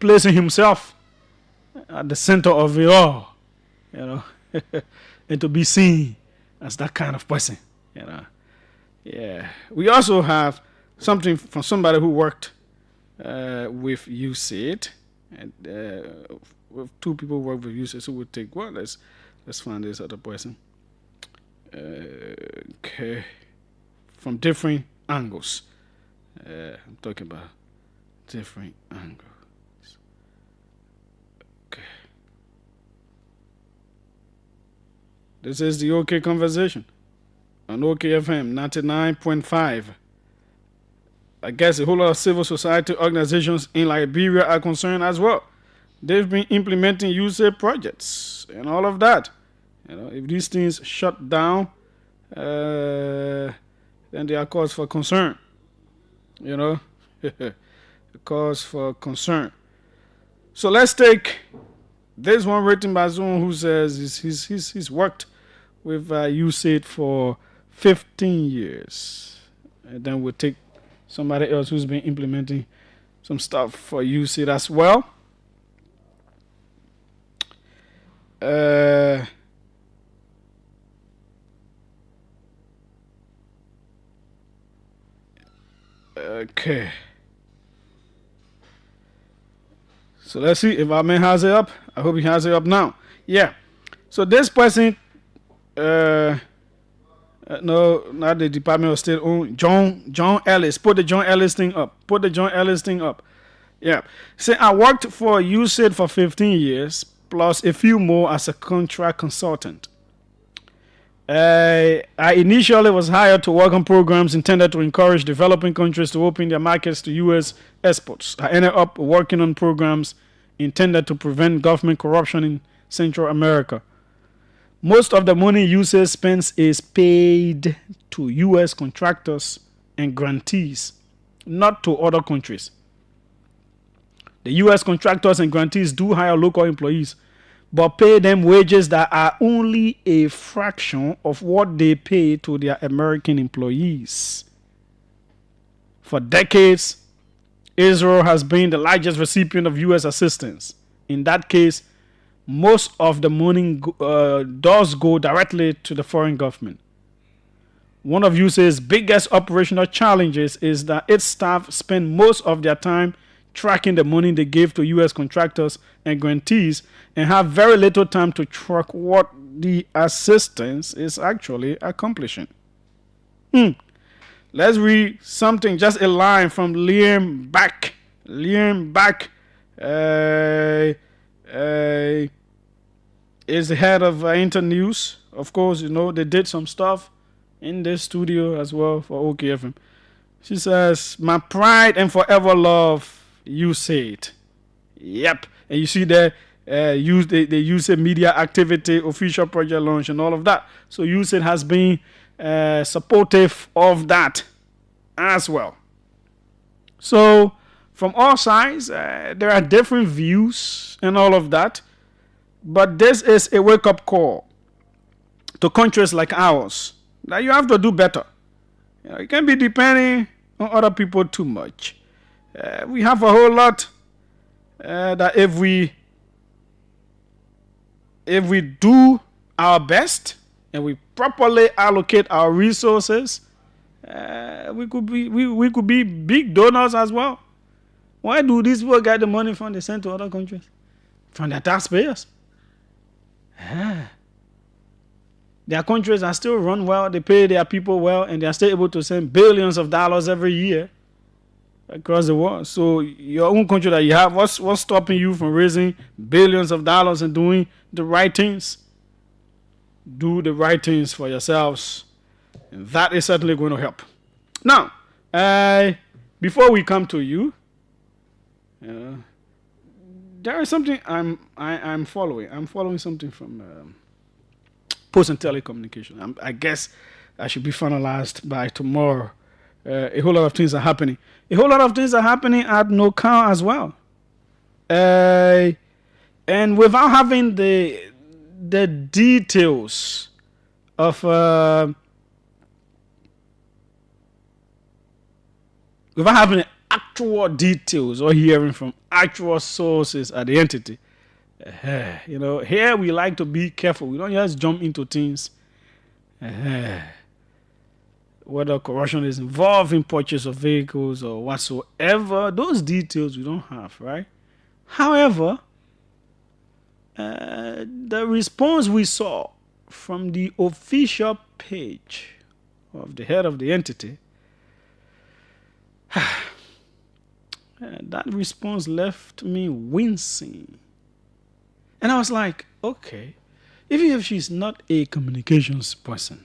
placing himself at the center of it all, you know, and to be seen as that kind of person, you know. Yeah. We also have something from somebody who worked with USAID, and with two people who work with USAID, so we'll take one. Let's find this other person. Okay, from different angles. I'm talking about different angles. Okay. This is the OK Conversation on OKFM 99.5. I guess a whole lot of civil society organizations in Liberia are concerned as well. They've been implementing USAID projects and all of that. You know, if these things shut down, then they are cause for concern. You know, cause for concern. So let's take this one written by someone who says he's worked with USAID for 15 years. And then we'll take somebody else who's been implementing some stuff for USAID as well. Okay. So let's see if our man has it up. I hope he has it up now. Yeah. So this person, no, not the Department of State owned, John Ellis. Put the John Ellis thing up. Put the John Ellis thing up. Yeah. Say I worked for USAID for 15 years, plus a few more as a contract consultant. I initially was hired to work on programs intended to encourage developing countries to open their markets to U.S. exports. I ended up working on programs intended to prevent government corruption in Central America. Most of the money USAID spends is paid to U.S. contractors and grantees, not to other countries. The U.S. contractors and grantees do hire local employees, but pay them wages that are only a fraction of what they pay to their American employees. For decades, Israel has been the largest recipient of U.S. assistance. In that case, most of the money does go directly to the foreign government. One of USAID's biggest operational challenges is that its staff spend most of their time tracking the money they give to U.S. contractors and grantees and have very little time to track what the assistance is actually accomplishing. Let's read something, just a line from Liam Back. Liam Back is the head of Internews. Of course, you know, they did some stuff in this studio as well for OKFM. She says, my pride and forever love, USAID. Yep. And you see there, they use a media activity, official project launch, and all of that. So USAID has been supportive of that as well. So from all sides, there are different views and all of that. But this is a wake-up call to countries like ours that you have to do better. You can't be depending on other people too much. We have a whole lot that if we do our best and we properly allocate our resources, we could be big donors as well. Why do these people get the money from they send to other countries? From their taxpayers. Their countries are still run well, they pay their people well, and they are still able to send billions of dollars every year across the world. So your own country that you have, what's stopping you from raising billions of dollars and doing the right things? Do the right things for yourselves, and that is certainly going to help. Now, before we come to you, there is something I'm following. I'm following something from Post and Telecommunication. I guess I should be finalized by tomorrow. A whole lot of things are happening. A whole lot of things are happening at NOCAL as well. And without having the details of without having the actual details or hearing from actual sources at the entity, here we like to be careful. We don't just jump into things. Whether corruption is involved in purchase of vehicles or whatsoever, those details we don't have, right? However, the response we saw from the official page of the head of the entity, that response left me wincing. And I was like, okay, even if she's not a communications person,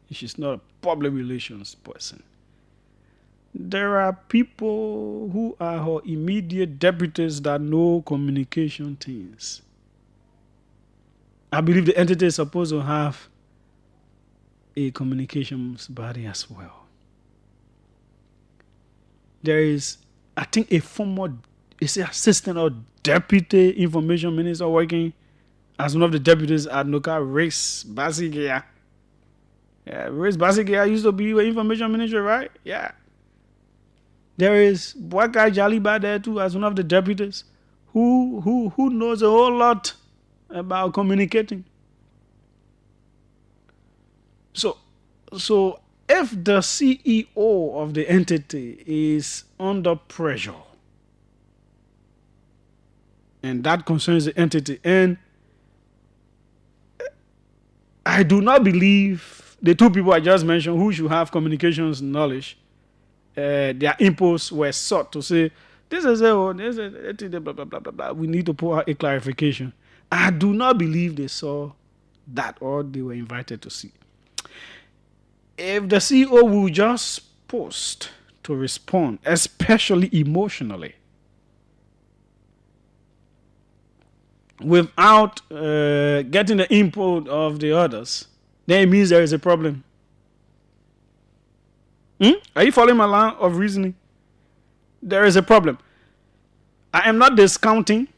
if she's not a public relations person, there are people who are her immediate deputies that know communication things. I believe the entity is supposed to have a communications body as well. There is, I think, a former assistant or deputy information minister working as one of the deputies at NOCAL, Rex Basigia. Yeah, Rex Basigia used to be the information minister, right? Yeah. There is white guy Jaliba there too as one of the deputies who knows a whole lot about communicating. So if the CEO of the entity is under pressure, and that concerns the entity, and I do not believe the two people I just mentioned who should have communications knowledge, their inputs were sought to say, this is blah, blah, blah, blah, blah. We need to put out a clarification. I do not believe they saw that or they were invited to see. If the CEO will just post to respond, especially emotionally, without getting the input of the others, then it means there is a problem. Are you following my line of reasoning? There is a problem. I am not discounting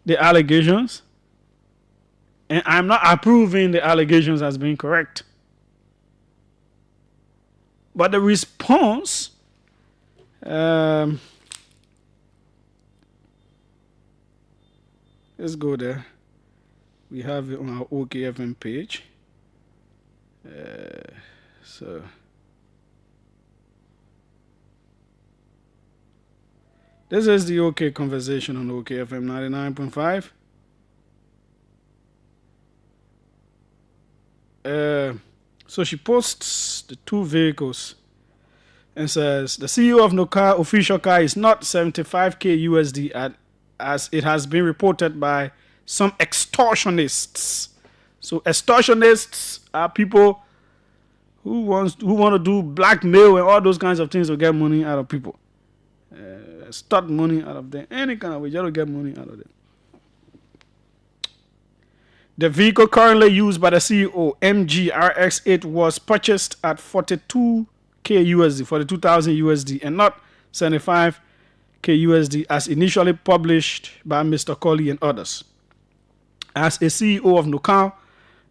the allegations, and I'm not approving the allegations as being correct. But the response, let's go there. We have it on our OKFM page. So this is the OK conversation on OKFM 99.5. So she posts the two vehicles and says the CEO of NOCAL official car is not 75k USD as it has been reported by some extortionists. So extortionists are people who want to do blackmail and all those kinds of things to get money out of people. Start money out of them. Any kind of way, just to get money out of them. The vehicle currently used by the CEO, MGRX8, was purchased at 42k USD, 42,000 USD, and not 75k USD as initially published by Mr. Colley and others. As a CEO of NOCAL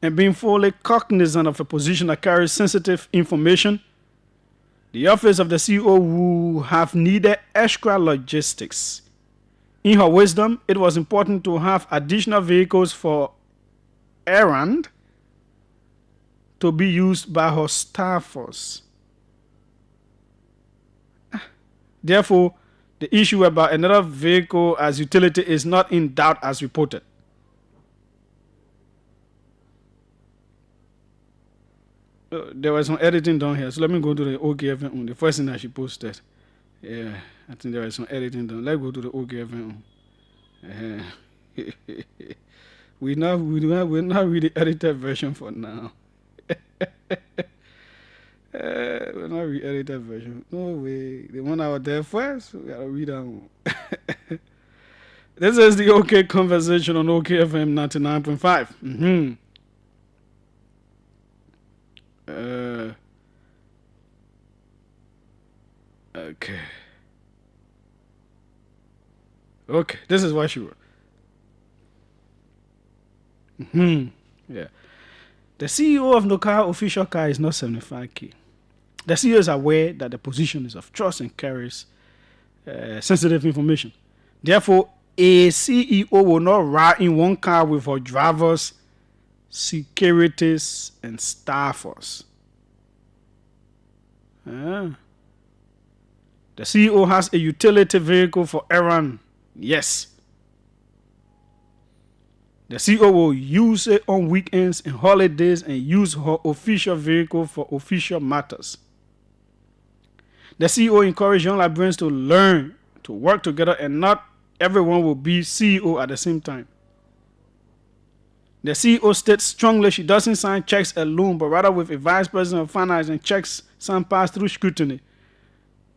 and being fully cognizant of a position that carries sensitive information, the office of the CEO will have needed extra logistics. In her wisdom, it was important to have additional vehicles for errand to be used by her staffers. Therefore, the issue about another vehicle as utility is not in doubt as reported. There was some editing done here, so let me go to the OKFM, the first thing that she posted. Yeah, I think there was some editing done. Let's go to the OKFM. We're not read the edited version for now. We're not read edited version. No way. The one out there first, we gotta read that one. This is the OK conversation on OKFM 99.5. Okay. Okay, this is what she wrote. Yeah. The CEO of Noka official car is not 75K. The CEO is aware that the position is of trust and carries sensitive information. Therefore, a CEO will not ride in one car with her drivers, securities, and staffers. The CEO has a utility vehicle for errand. Yes. The CEO will use it on weekends and holidays and use her official vehicle for official matters. The CEO encourages young Liberians to learn to work together, and not everyone will be CEO at the same time. The CEO states strongly she doesn't sign checks alone, but rather with a vice president of finance, and checks some pass through scrutiny.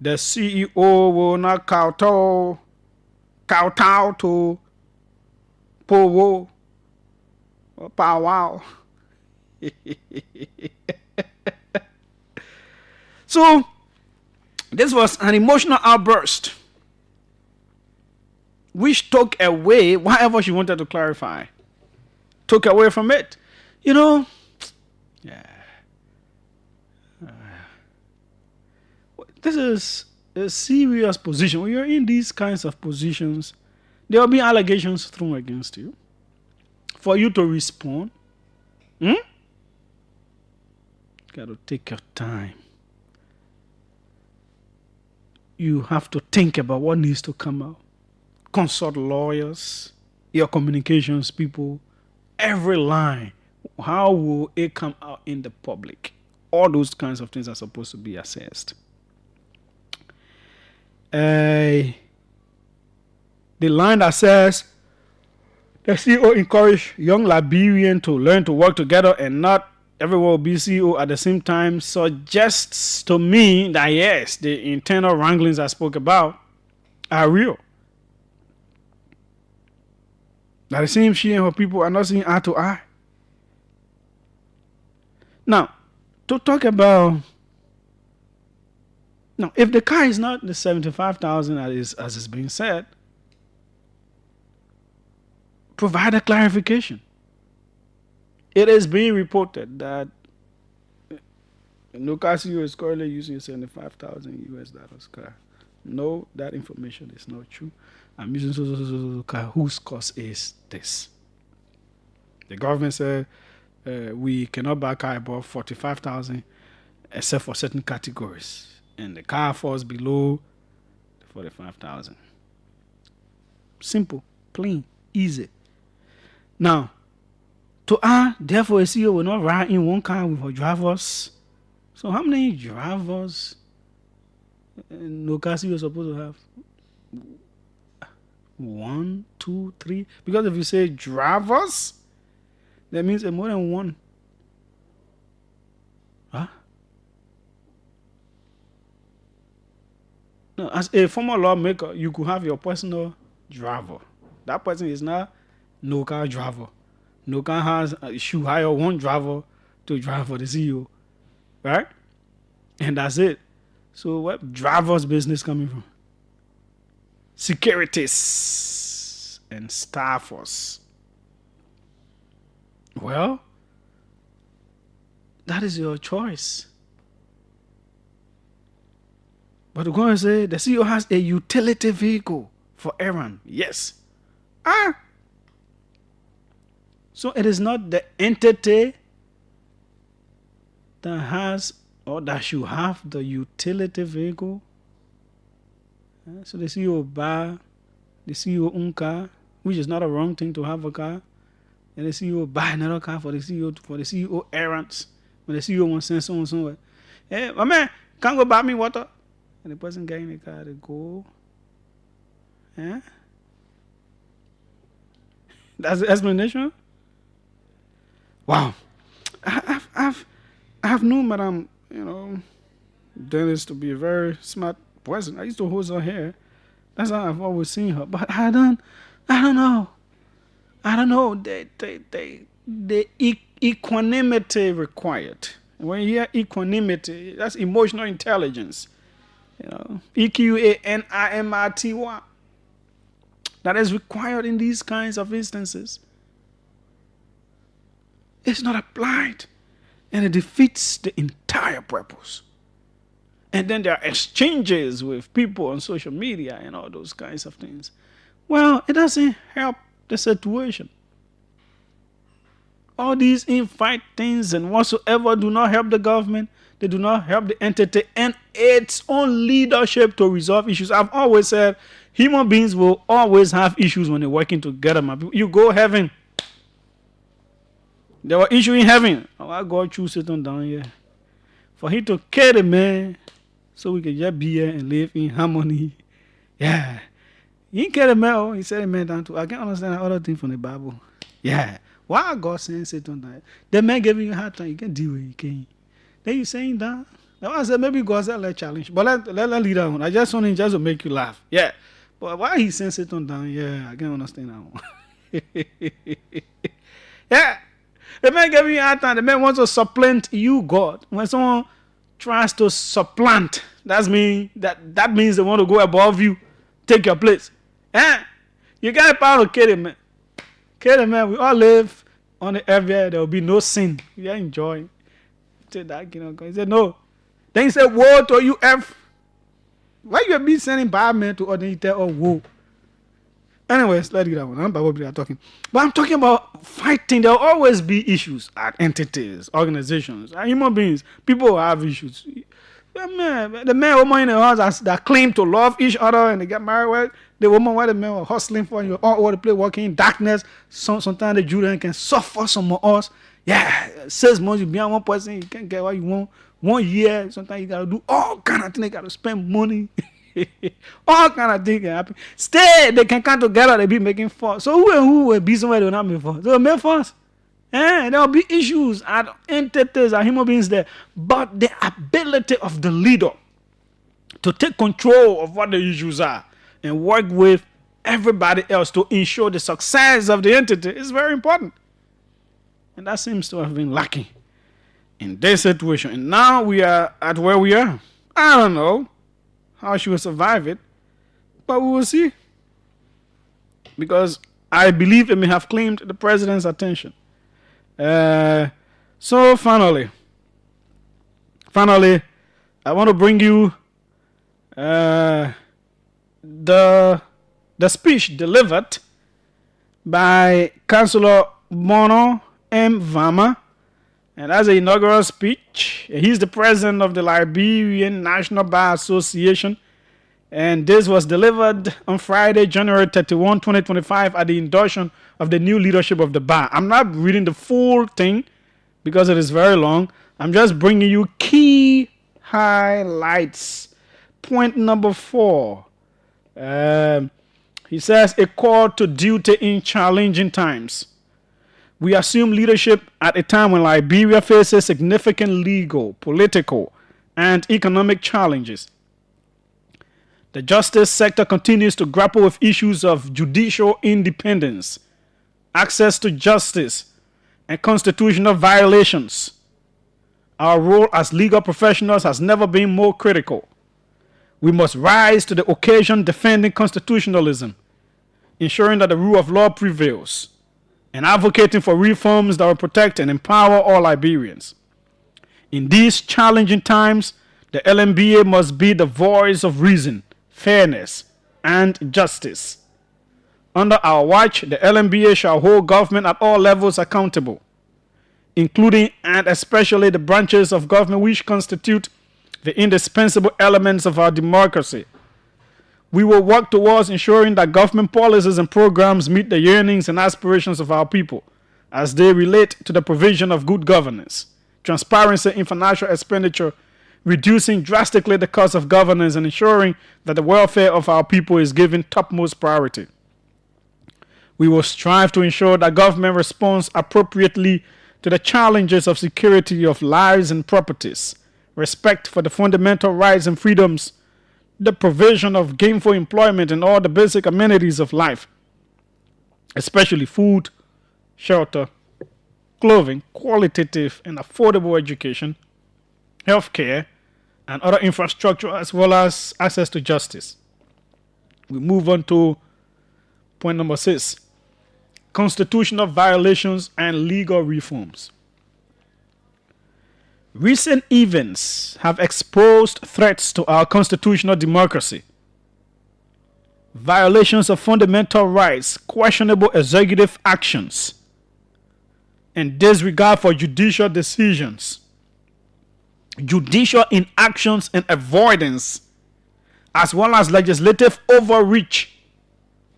The CEO will not kowtow to powo or powwow. So, this was an emotional outburst which took away whatever she wanted to clarify. Took away from it. You know, yeah. This is a serious position. When you're in these kinds of positions, there will be allegations thrown against you. For you to respond, got to take your time. You have to think about what needs to come out. Consult lawyers, your communications people, every line. How will it come out in the public? All those kinds of things are supposed to be assessed. The line that says the CEO encourage young Liberians to learn to work together and not everyone will be CEO at the same time suggests to me that yes, the internal wranglings I spoke about are real. That it seems she and her people are not seeing eye to eye. Now, to talk about now, if the car is not the 75,000 as is being said, provide a clarification. It is being reported that Nocasio is currently using a 75,000 US dollars car. No, that information is not true. I'm using so car. Whose cost is this? The government said we cannot buy car above 45,000 except for certain categories, and the car falls below 45,000. Simple, plain, easy. Now, to add, therefore, a CEO will not ride in one car with her drivers. So, how many drivers Nocasio is supposed to have? 1, 2, 3. Because if you say drivers, that means more than one. Huh? No, as a former lawmaker, you could have your personal driver. That person is not no car driver. No car has should hire one driver to drive for the CEO, right? And that's it. So what driver's business coming from? Securities and staffers. Well, that is your choice. But we're going to say the CEO has a utility vehicle for errand. Yes. So it is not the entity that has or that should have the utility vehicle. So the CEO buy the CEO own car, which is not a wrong thing to have a car. And the CEO buy another car for the CEO errands. When the CEO wants to send someone somewhere. Hey, my man, can't go buy me water. And the person get in the car to go. Yeah? That's the explanation? Wow. I've known Madam, Dennis to be a very smart person. I used to hold her hair. That's how I've always seen her. But I don't know. The equanimity required. When you hear equanimity, that's emotional intelligence. EQUANIMITY. That is required in these kinds of instances. It's not applied, and it defeats the entire purpose. And then there are exchanges with people on social media and all those kinds of things. Well, it doesn't help the situation. All these in-fight things and whatsoever do not help the government. They do not help the entity and its own leadership to resolve issues. I've always said human beings will always have issues when they're working together. My people. You go heaven. There were issues in heaven. Oh, I God choose Satan down here. For him to kill the man so we can just be here and live in harmony. Yeah. He didn't kill the man. Oh, he said the man down too. I can't understand other things from the Bible. Yeah. Why God sent Satan down? The man gave you a hard time. You can't deal with it. You can't. Then you saying that. Now I said maybe God said let challenge. But let lead that one. I just want him just to make you laugh. Yeah. But why he sent Satan down? Yeah, I can't understand that one. Yeah. The man gave you a hard time. The man wants to supplant you, God. When someone tries to supplant, that means they want to go above you, take your place. Eh? You got power to kill him, man. Kill him, man. We all live on the earth where there will be no sin. We enjoy. Said that, he said no. Then he said, woe to you, earth. Why you be sending bad men to order you tell, oh, woe? Anyways, let's get that one. I'm probably talking. But I'm talking about fighting. There will always be issues at entities, organizations, human beings. People have issues. The man, woman in the house that claim to love each other and they get married. Well, the woman, where the men were hustling for you, all over the place, working in darkness. Sometimes the children can suffer some of us. Yeah, 6 months you be on one person, you can't get what you want. 1 year, sometimes you gotta do all kind of things. They gotta spend money. All kind of things can happen. Stay, they can come together, they be making fuss. So who will be somewhere they will not make fuss? They will make fuss. There will be issues at entities, at human beings there. But the ability of the leader to take control of what the issues are and work with everybody else to ensure the success of the entity is very important. And that seems to have been lacking in this situation. And now we are at where we are. I don't know how she will survive it, but we will see. Because I believe it may have claimed the president's attention. So finally, I want to bring you the speech delivered by Councillor Mono M. Vama, and that's the inaugural speech. He's the president of the Liberian National Bar Association, and this was delivered on Friday, January 31, 2025, at the induction of the new leadership of the bar. I'm not reading the full thing because it is very long. I'm just bringing you key highlights. Point number 4. He says, a call to duty in challenging times. We assume leadership at a time when Liberia faces significant legal, political, and economic challenges. The justice sector continues to grapple with issues of judicial independence, access to justice, and constitutional violations. Our role as legal professionals has never been more critical. We must rise to the occasion defending constitutionalism, ensuring that the rule of law prevails, and advocating for reforms that will protect and empower all Liberians. In these challenging times, the LMBA must be the voice of reason, fairness, and justice. Under our watch, the LMBA shall hold government at all levels accountable, including and especially the branches of government which constitute the indispensable elements of our democracy. We will work towards ensuring that government policies and programs meet the yearnings and aspirations of our people as they relate to the provision of good governance, transparency in financial expenditure, reducing drastically the cost of governance, and ensuring that the welfare of our people is given topmost priority. We will strive to ensure that government responds appropriately to the challenges of security of lives and properties, respect for the fundamental rights and freedoms, the provision of gainful employment and all the basic amenities of life, especially food, shelter, clothing, qualitative and affordable education, healthcare, and other infrastructure, as well as access to justice. We move on to point number 6. Constitutional violations and legal reforms. Recent events have exposed threats to our constitutional democracy, violations of fundamental rights, questionable executive actions, and disregard for judicial decisions, judicial inactions and avoidance, as well as legislative overreach,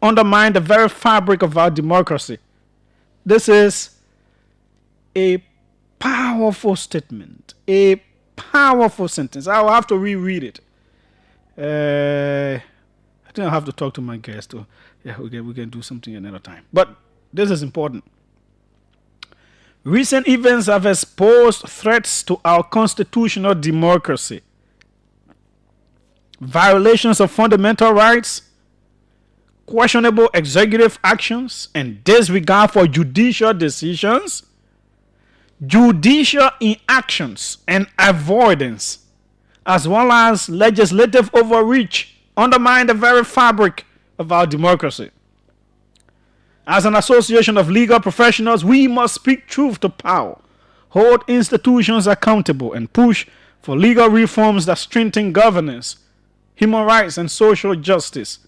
undermine the very fabric of our democracy. This is a powerful statement, a powerful sentence. I will have to reread it. I think I'll have to talk to my guest. Yeah, we can do something another time. But this is important. Recent events have exposed threats to our constitutional democracy, violations of fundamental rights, questionable executive actions, and disregard for judicial decisions, judicial inactions and avoidance, as well as legislative overreach, undermine the very fabric of our democracy. As an association of legal professionals, we must speak truth to power, hold institutions accountable, and push for legal reforms that strengthen governance, human rights, and social justice.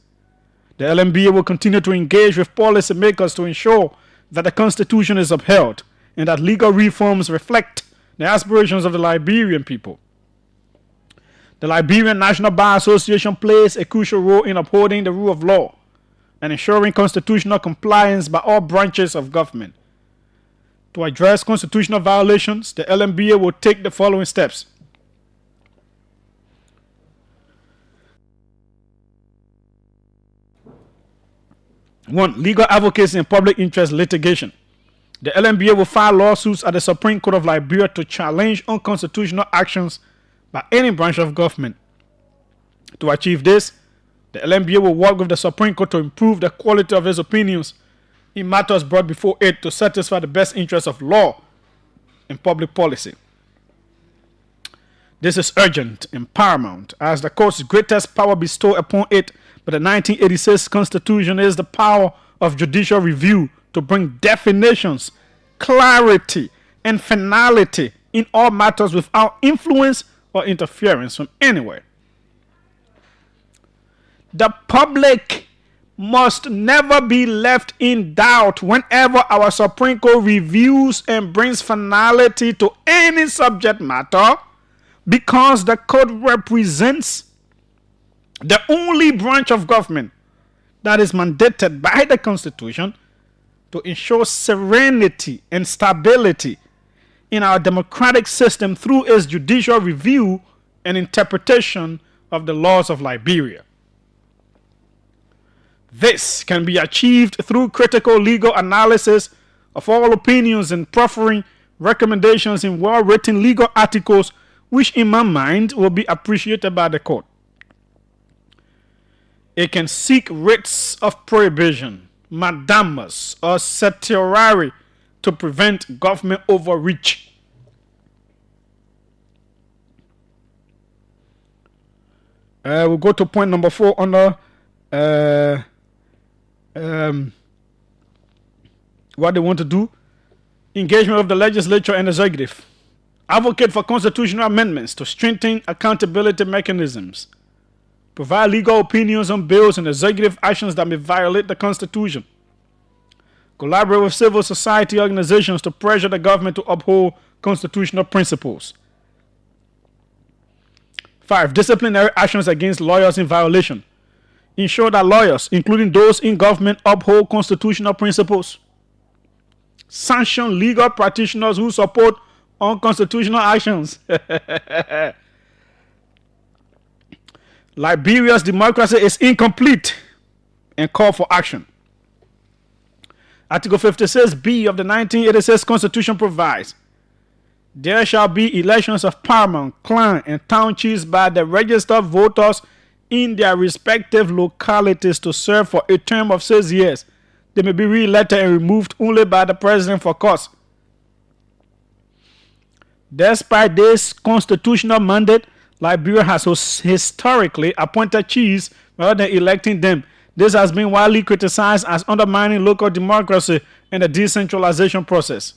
The LMBA will continue to engage with policymakers to ensure that the Constitution is upheld and that legal reforms reflect the aspirations of the Liberian people. The Liberian National Bar Association plays a crucial role in upholding the rule of law and ensuring constitutional compliance by all branches of government. To address constitutional violations, the LMBA will take the following steps. One, legal advocacy and public interest litigation. The LMBA will file lawsuits at the Supreme Court of Liberia to challenge unconstitutional actions by any branch of government. To achieve this, the LMBA will work with the Supreme Court to improve the quality of its opinions in matters brought before it to satisfy the best interests of law and public policy. This is urgent and paramount, as the court's greatest power bestowed upon it by the 1986 Constitution is the power of judicial review to bring definitions, clarity, and finality in all matters without influence or interference from anywhere. The public must never be left in doubt whenever our Supreme Court reviews and brings finality to any subject matter, because the court represents the only branch of government that is mandated by the Constitution to ensure serenity and stability in our democratic system through its judicial review and interpretation of the laws of Liberia. This can be achieved through critical legal analysis of all opinions and proffering recommendations in well-written legal articles, which in my mind will be appreciated by the court. It can seek writs of prohibition, mandamus, or certiorari to prevent government overreach. We'll go to point number 4 under what they want to do. Engagement of the legislature and executive. Advocate for constitutional amendments to strengthen accountability mechanisms. Provide legal opinions on bills and executive actions that may violate the Constitution. Collaborate with civil society organizations to pressure the government to uphold constitutional principles. 5. Disciplinary actions against lawyers in violation. Ensure that lawyers, including those in government, uphold constitutional principles. Sanction legal practitioners who support unconstitutional actions. Liberia's democracy is incomplete and call for action. Article 56B of the 1986 Constitution provides, there shall be elections of paramount, clan, and town chiefs by the registered voters in their respective localities to serve for a term of 6 years. They may be re-elected and removed only by the president for cause. Despite this constitutional mandate, Liberia has historically appointed chiefs rather than electing them. This has been widely criticized as undermining local democracy and the decentralization process.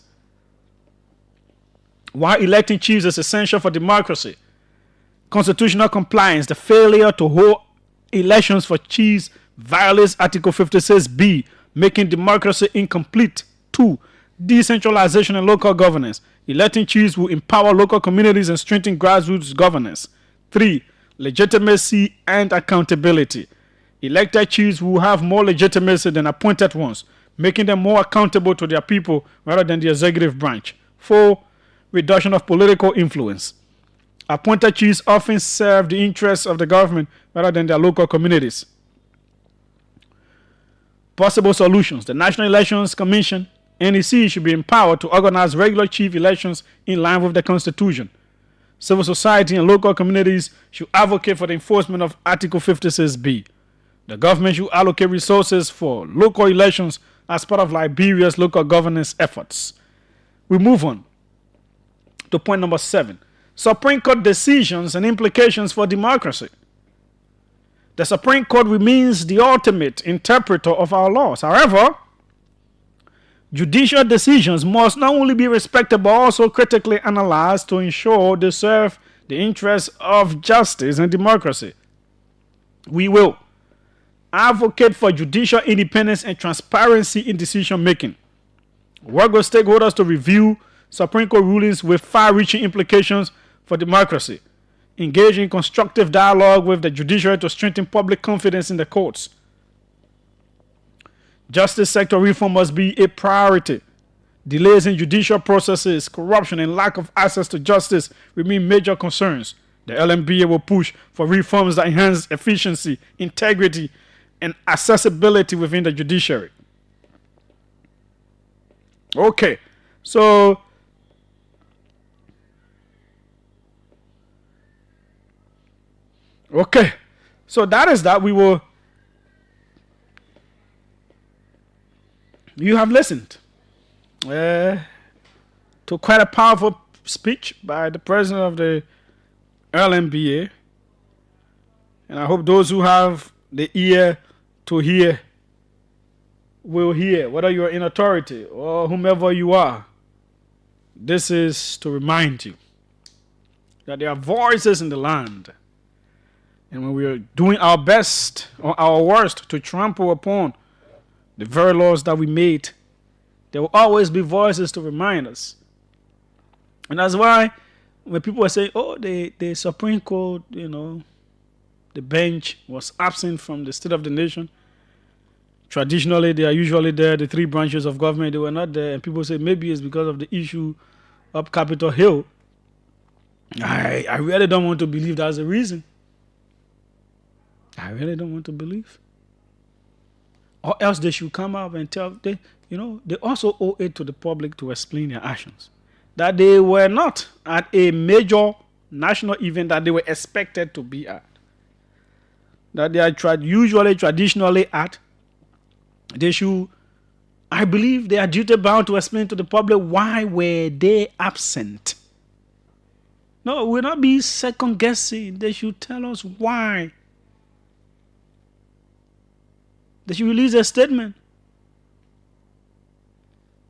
While electing chiefs is essential for democracy, constitutional compliance, the failure to hold elections for chiefs violates Article 56B, making democracy incomplete. 2. Decentralization and local governance. Electing chiefs will empower local communities and strengthen grassroots governance. 3. Legitimacy and accountability. Elected chiefs will have more legitimacy than appointed ones, making them more accountable to their people rather than the executive branch. 4. Reduction of political influence. Appointed chiefs often serve the interests of the government rather than their local communities. Possible solutions. The National Elections Commission, NEC, should be empowered to organize regular chief elections in line with the Constitution. Civil society and local communities should advocate for the enforcement of Article 56B. The government should allocate resources for local elections as part of Liberia's local governance efforts. We move on to point number 7. Supreme Court decisions and implications for democracy. The Supreme Court remains the ultimate interpreter of our laws. However, judicial decisions must not only be respected but also critically analyzed to ensure they serve the interests of justice and democracy. We will advocate for judicial independence and transparency in decision making. Work with stakeholders to review Supreme Court rulings with far-reaching implications for democracy. Engage in constructive dialogue with the judiciary to strengthen public confidence in the courts. Justice sector reform must be a priority. Delays in judicial processes, corruption, and lack of access to justice remain major concerns. The LMBA will push for reforms that enhance efficiency, integrity, and accessibility within the judiciary. Okay, so that is that. You have listened to quite a powerful speech by the president of the LMBA, and I hope those who have the ear to hear will hear, whether you are in authority or whomever you are. This is to remind you that there are voices in the land, and when we are doing our best or our worst to trample upon the very laws that we made, there will always be voices to remind us. And that's why when people say, oh, the Supreme Court, the bench was absent from the state of the nation. Traditionally, they are usually there, the three branches of government, they were not there. And people say maybe it's because of the issue up Capitol Hill. I really don't want to believe that's the reason. I really don't want to believe. Or else they should come up and tell, they also owe it to the public to explain their actions. That they were not at a major national event that they were expected to be at. That they are traditionally at. They should, I believe they are duty bound to explain to the public why were they absent. No, we'll not be second guessing. They should tell us why. They should release a statement.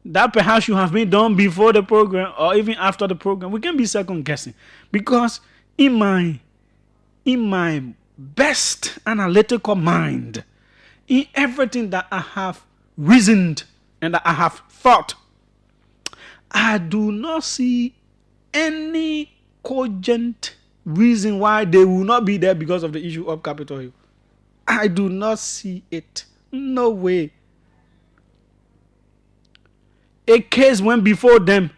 That perhaps should have been done before the program or even after the program. We can't be second guessing. Because in my best analytical mind, in everything that I have reasoned and that I have thought, I do not see any cogent reason why they will not be there because of the issue of Capitol Hill. I do not see it. No way. A case went before them.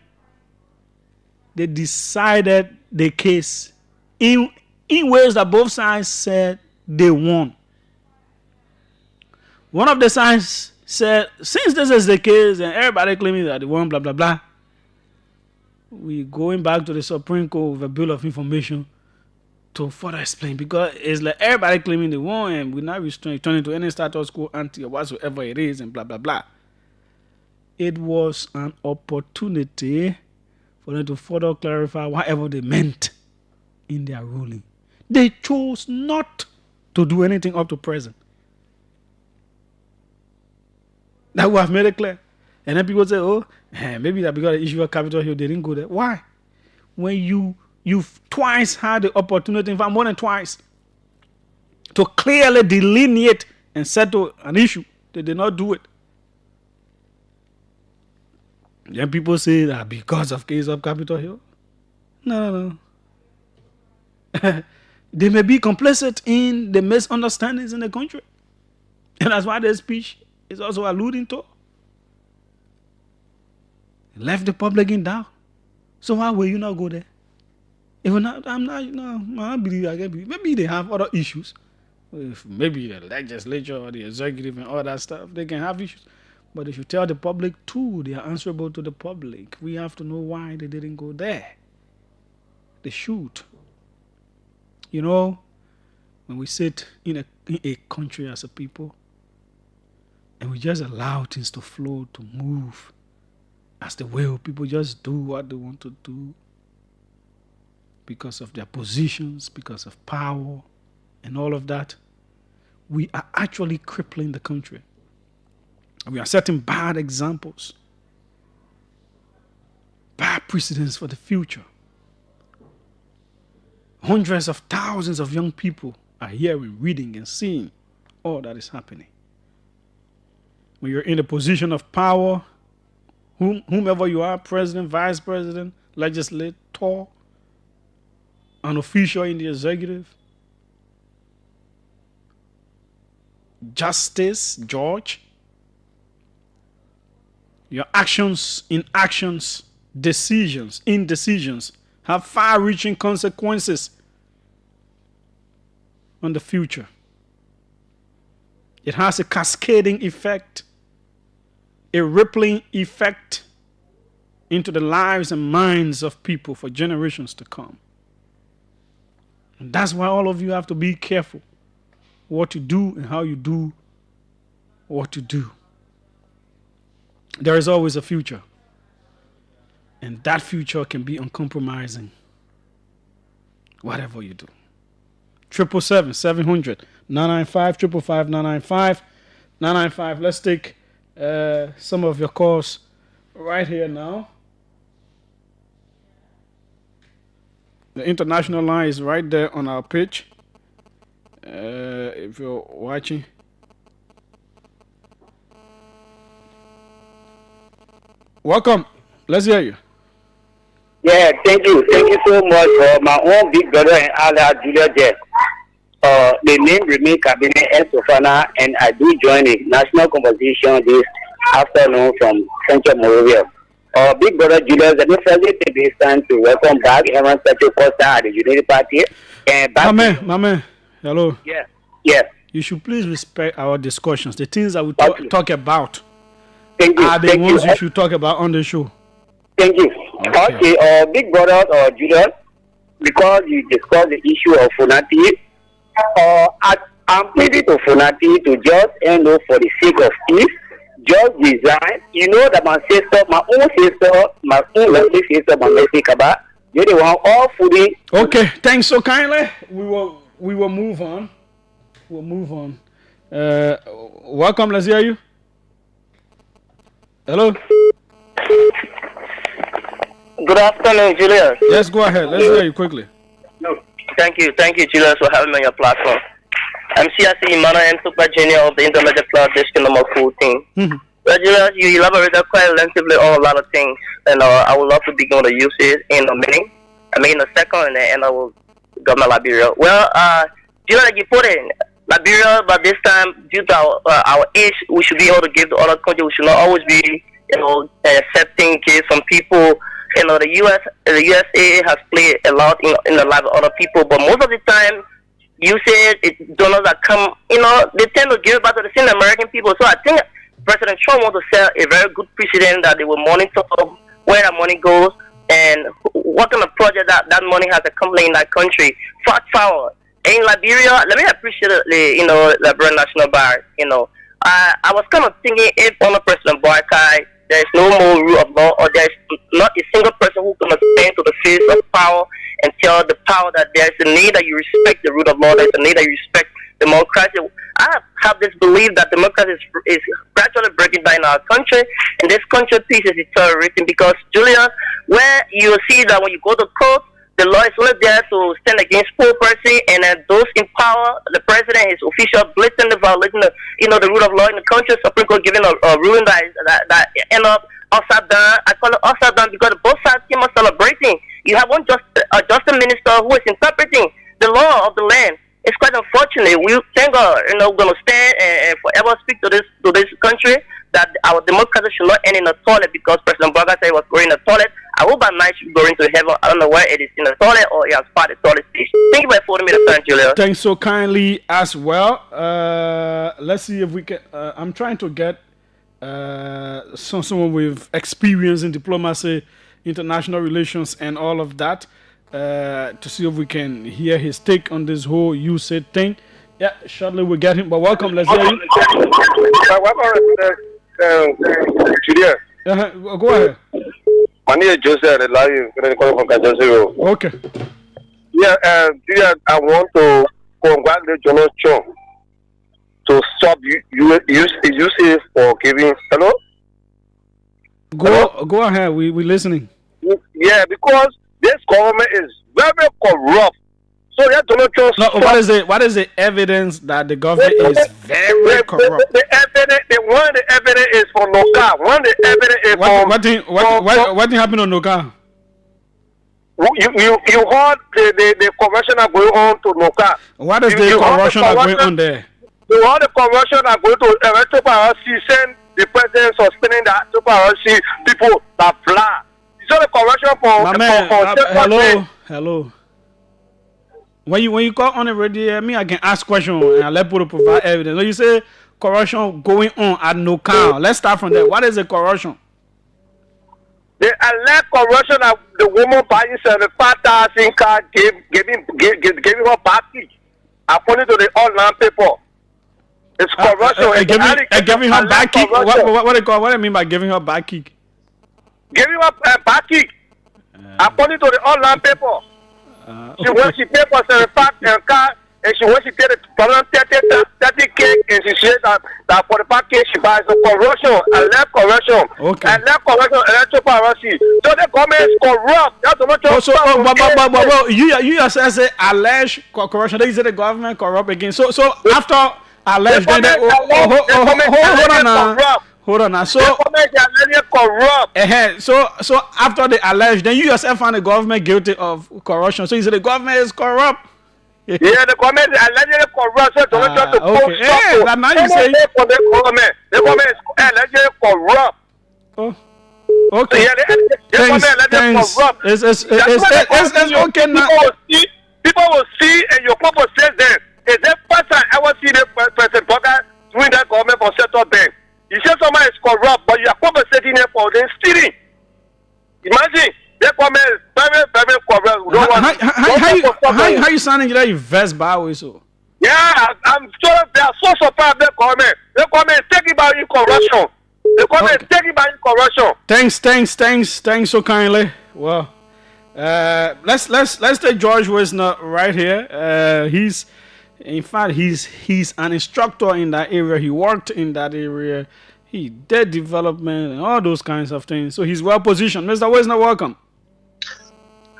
They decided the case in ways that both sides said they won. One of the sides said, since this is the case and everybody claiming that they won, blah, blah, blah, we're going back to the Supreme Court with a bill of information to further explain, because it's like everybody claiming they won and we're not returning to any status quo ante or whatsoever it is and blah, blah, blah. It was an opportunity for them to further clarify whatever they meant in their ruling. They chose not to do anything up to present. That we have made it clear. And then people say, oh, maybe that because the issue of Capitol Hill, they didn't go there. Why? When you've twice had the opportunity, in fact more than twice, to clearly delineate and settle an issue, they did not do it. Then people say that because of case of Capitol Hill. No. They may be complicit in the misunderstandings in the country. And that's why their speech is also alluding to. It left the public in doubt. So why will you not go there? If not, I believe I can believe. Maybe they have other issues. If maybe the legislature or the executive and all that stuff, they can have issues. But if you tell the public too, they are answerable to the public. We have to know why they didn't go there. They should. You know, when we sit in a country as a people and we just allow things to flow, to move as the will, people just do what they want to do because of their positions, because of power and all of that, we are actually crippling the country. We are setting bad examples, bad precedents for the future. Hundreds of thousands of young people are hearing, reading, and seeing all that is happening. When you're in a position of power, whomever you are, president, vice president, legislator, an official in the executive, justice, judge, your actions, inactions, decisions, indecisions have far-reaching consequences on the future. It has a cascading effect, a rippling effect into the lives and minds of people for generations to come. And that's why all of you have to be careful what you do and how you do what you do. There is always a future. And that future can be uncompromising. Whatever you do. 777-700-995, 555-995. Let's take some of your calls right here now. The international line is right there on our page. If you're watching. Welcome. Let's hear you. Yeah, thank you. Thank you so much for my own big brother and Allah, Julius there. The name remain Cabinet El Sofana, and I do join a national conversation this afternoon from Central Moravia. Big brother Julius, let me first take this time to welcome back Evan Petro Costa at the Unity Party. And back my man, hello. Yeah. You should please respect our discussions. The things that we talk about thank you. are the ones you should talk about on the show. Thank you. Okay, big brother Julius, because you discussed the issue of Funati, I'm pleading to Funati to just end up for the sake of peace, just resign. You know that my own lovely sister, my Messi Kaba, they want all fully. Okay, thanks so kindly. We will move on. We'll move on. Welcome, let's hear you. Hello. Good afternoon, Julius. Yes, go ahead. Let's hear you quickly. Thank you, Julius, for having me on your platform. I'm CRC Emmanuel and Super Junior of the Intermediate Class District number 14. Mm-hmm. Well, Julius, you elaborated quite extensively on a lot of things, and I would love to begin with the uses in a minute. In a second, and then I will go to Liberia. Well, Julius, like you put it, Liberia, but this time, due to our age, we should be able to give the other country. We should not always be, accepting case from people. The USA has played a lot in the life of other people, but most of the time, you said donors that come, they tend to give it back to the same American people. So I think President Trump wants to set a very good precedent that they will monitor where that money goes and what kind of project that money has accomplished in that country. Fast forward. In Liberia, let me appreciate the Liberian National Bar. I was kind of thinking if under President Boakai, there's no more rule of law, or there's not a single person who can stand to the face of power and tell the power that there's a need that you respect the rule of law, there's a need that you respect democracy. I have this belief that democracy is gradually breaking down in our country, and this country piece is deteriorating because, Julius, where you see that when you go to court, the law is only there to stand against poor person, and those in power, the president, his official, blatantly violating the rule of law in the country. Supreme Court giving a ruling that end up upside down. I call it upside down because both sides came out celebrating. You have one justice minister who is interpreting the law of the land. It's quite unfortunate. We thank God, we're going to stand and forever speak to this country that our democracy should not end in a toilet because President Boga said he was going in a toilet. I hope by night should be going to heaven. I don't know where it is, in the toilet or it has part of the toilet station. Thank you for affording me the time, Julius. Thanks so kindly as well. Let's see if we can. I'm trying to get someone with experience in diplomacy, international relations, and all of that to see if we can hear his take on this whole you said thing. Yeah, shortly we'll get him. But welcome. Let's hear you. Julius. Go ahead. My name is Joseph. I love you. From Kansas. Okay. Yeah, Julius, I want to congratulate Donald Trump to stop you for giving. Hello? Go ahead. We listening. Yeah, because this government is very corrupt. So yeah, Donald Trump. No, what is the evidence that the government is very corrupt? The evidence, one of the evidence is for Noka. One of the evidence is what happened on Noka? You heard the conversion are going on to Noka. What is the conversion going on there? You heard the conversion are going to electoral send the president suspending the electoral people that fly. You saw the conversion for hello. When you call on the radio, I can ask questions and I let people provide evidence. So you say corruption going on at no count. Let's start from there. What is the corruption? The alleged corruption of the woman buying 75,000 cars giving her package according to the online paper. It's corruption. Giving her back kick? What do you mean by giving her back kick? Giving her a back kick according to the online paper. When she paid for 75 car, and when she paid the 30K, and she said that for the package she buys a corruption, alleged corruption, alleged corruption, electoral piracy. So the government is corrupt. That's but you yourself say alleged corruption. They say the government corrupt again. So after alleged, hold on now. So so after the alleged, then you yourself found the government guilty of corruption. So you say the government is corrupt. Yeah, the government is allegedly corrupt. So now you say the government is allegedly corrupt. Oh, okay. Thanks. It's okay now. People will see, and your purpose says that. Is the first time I ever see the President Boga doing that government for central bank? You say someone is corrupt, but you are compensating them for them stealing. Imagine the government is very, very corrupt. How you sounding like you vest by so? Yeah, I'm sure they are so surprised of the government. The government is taking by you corruption. The government is taking by you corruption. Thanks so kindly. Well, let's take George Wisner right here. He's an instructor in that area. He worked in that area. He did development and all those kinds of things. So he's well positioned. Mr. Wisner, welcome.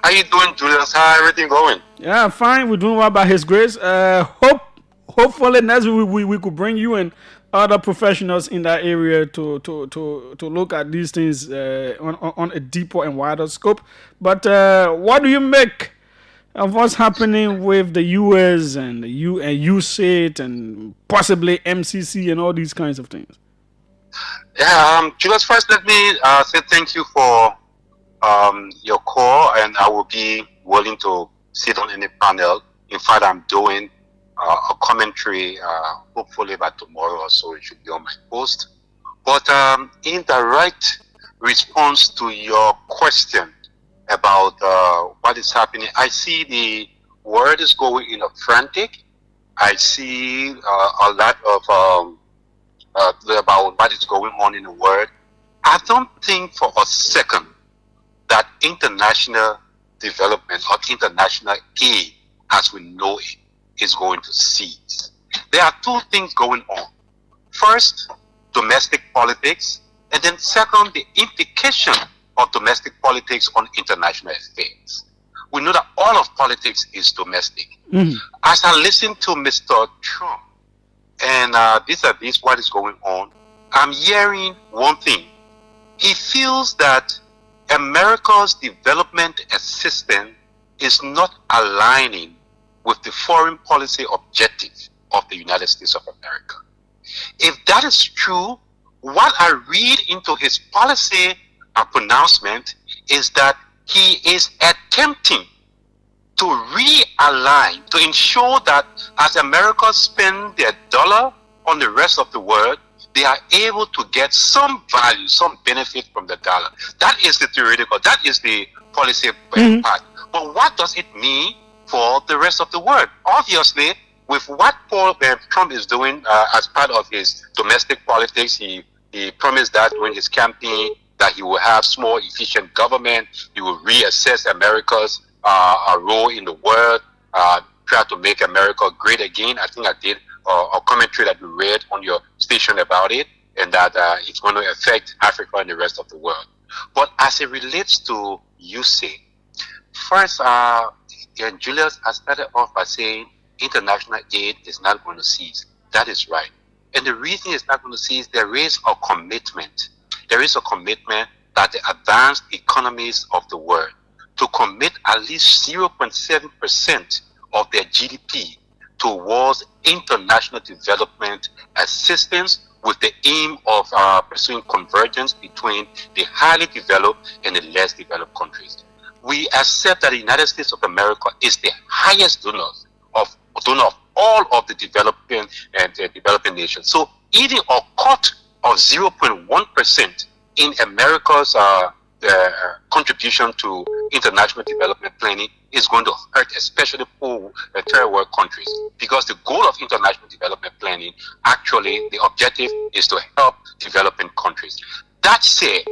How you doing, Julius? How everything going? Yeah, fine. We're doing well by His grace. Hopefully next week we could bring you and other professionals in that area to look at these things on a deeper and wider scope. But what do you make of what's happening with the US and the USAID and possibly MCC and all these kinds of things? Yeah, Julius, first let me say thank you for your call, and I will be willing to sit on any panel. In fact, I'm doing a commentary, hopefully by tomorrow or so it should be on my post. But in direct response to your question about what is happening, I see the world is going in a frantic. I see a lot of about what is going on in the world. I don't think for a second that international development or international aid as we know it is going to cease. There are two things going on. First, domestic politics, and then second, the implication of domestic politics on international affairs. We know that all of politics is domestic. As I listen to Mr. Trump, and this what is going on, I'm hearing one thing. He feels that America's development assistance is not aligning with the foreign policy objective of the United States of America. If that is true, what I read into his policy pronouncement is that he is attempting to realign, to ensure that as America spends their dollar on the rest of the world, they are able to get some value, some benefit from the dollar. That is the theoretical, that is the policy part. But what does it mean for the rest of the world? Obviously, with what Trump is doing as part of his domestic politics, he promised that during his campaign that he will have small, efficient government. He will reassess America's role in the world, try to make America great again. I think I did a commentary that we read on your station about it, and that it's going to affect Africa and the rest of the world. But as it relates to USAID, first, Julius has started off by saying international aid is not going to cease. That is right. And the reason it's not going to cease, there is a commitment. There is a commitment that the advanced economies of the world to commit at least 0.7% of their GDP towards international development assistance with the aim of pursuing convergence between the highly developed and the less developed countries. We accept that the United States of America is the highest donor of all of the developing nations. So even a cut of 0.1% in America's contribution to international development planning is going to hurt especially poor third world countries, because the goal of international development planning, actually the objective is to help developing countries. That said,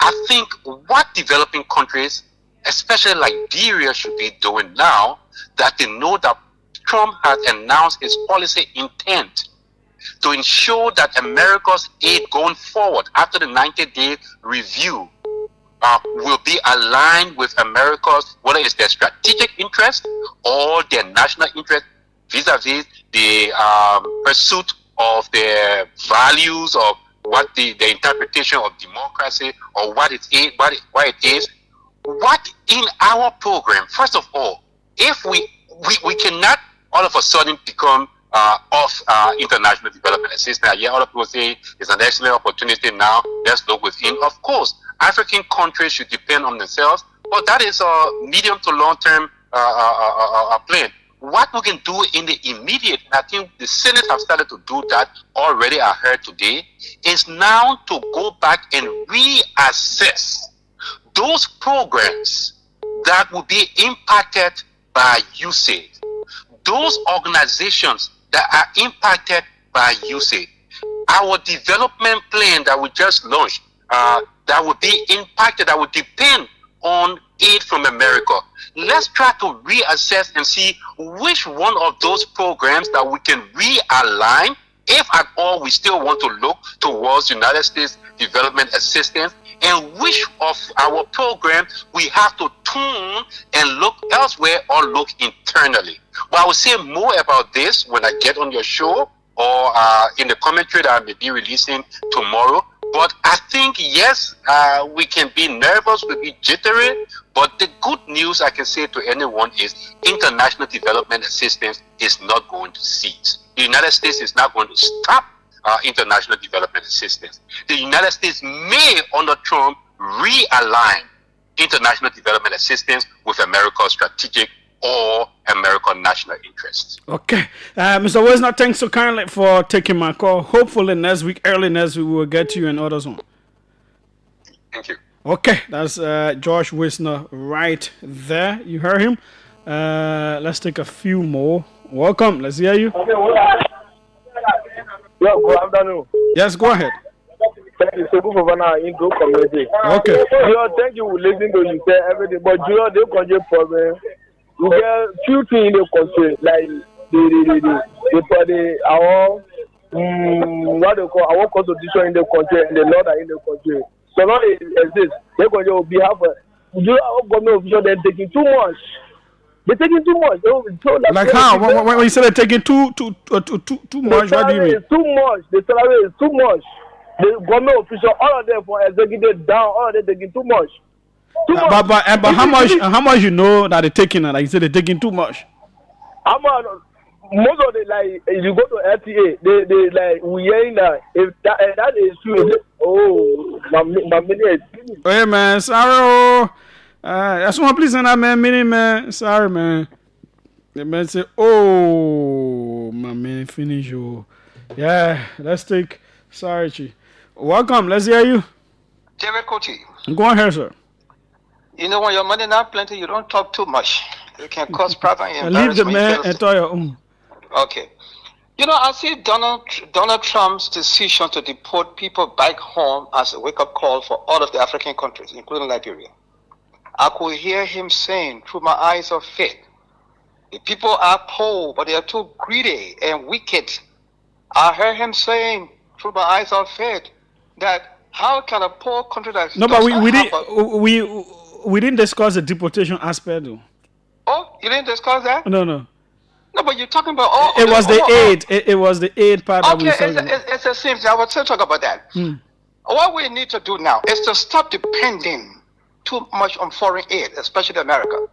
I think what developing countries, especially Liberia, should be doing now, that they know that Trump has announced his policy intent to ensure that America's aid going forward after the 90-day review will be aligned with America's, whether it's their strategic interest or their national interest vis-a-vis the pursuit of their values, of what the interpretation of democracy, or what it is. What in our program, first of all, if we cannot all of a sudden become off international development assistance. I hear other people say it's an excellent opportunity now, let's look within. Of course, African countries should depend on themselves, but that is a medium to long-term plan. What we can do in the immediate, and I think the Senate have started to do that already, I heard today, is now to go back and reassess those programs that will be impacted by USAID. Those organizations that are impacted by USAID. Our development plan that we just launched, that will be impacted, that will depend on aid from America. Let's try to reassess and see which one of those programs that we can realign, if at all we still want to look towards United States development assistance, and which of our programs we have to tune and look elsewhere or look internally. But I will say more about this when I get on your show, or in the commentary that I may be releasing tomorrow. But I think, yes, we can be nervous, we'll be jittery, but the good news I can say to anyone is international development assistance is not going to cease. The United States is not going to stop international development assistance. The United States may, under Trump, realign international development assistance with America's strategic or American national interests. Okay. Mr. Wisner, thanks so kindly for taking my call. Hopefully next week, early next week, we will get to you and others on. Thank you. Okay, that's George Wisner right there. You heard him. Let's take a few more. Welcome. Let's hear you. Yo, good afternoon. Yes, go ahead. Thank you. So good for now in good community. Okay. Julio, thank you for listening to you say everything. But Julio, they conjure problem. You get few things in the country like our what they call our constitution in the country and the law that in the country. So now it exists. They conjure on behalf of our government official. They're taking too much. They're taking too much. Like how? When you say they're taking too much, what do you mean? It's too much. The salary is too much. The government official, all of them for executive down, all of them taking too much. But how much you know that they're taking? Like you said, they're taking too much. Most of the like, if you go to LTA, they like we hearing that if that is true. Oh, my minute. Hey man, sorry. That's one please that man, minute man. Sorry man. The man say, oh my man, finish you. Yeah, let's take. Sorry, Chi. Welcome. Let's hear you. David Coty. Go on here, sir. You know, when your money not plenty, you don't talk too much. You can cause problem and leave the man and tell your own. Okay. You know, I see Donald Trump's decision to deport people back home as a wake-up call for all of the African countries, including Liberia. I could hear him saying, through my eyes of faith, the people are poor, but they are too greedy and wicked. I heard him saying, through my eyes of faith, that how can a poor country that no, but we didn't discuss the deportation aspect though. Oh, you didn't discuss that? No. No, but you're talking about it was the aid. It was the aid part that we saw. Okay, it's the same thing. I will still talk about that. What we need to do now is to stop depending too much on foreign aid, especially America.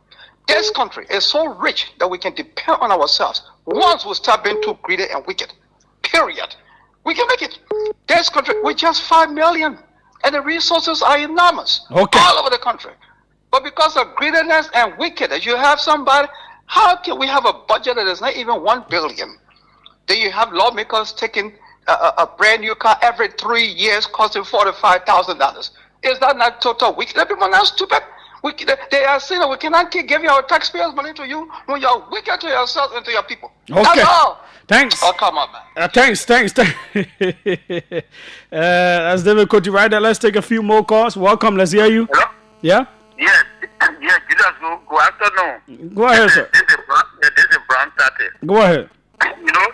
This country is so rich that we can depend on ourselves. Once we start being too greedy and wicked, period, we can make it. This country, we're just 5 million, and the resources are enormous all over the country. But because of greediness and wickedness, you have somebody. How can we have a budget that is not even 1 billion? Then you have lawmakers taking a brand new car every 3 years, costing $45,000. Is that not total wickedness? People are not stupid. They are saying that we cannot keep giving our taxpayers money to you when you are wicked to yourself and to your people. Okay. That's all. Thanks. Oh, come on, man. Thanks. That's David Coty right there. Let's take a few more calls. Welcome. Let's hear you. Hello? Yeah? Yes, Julius, good afternoon. Go ahead, sir. This is Brown Tate. Go ahead.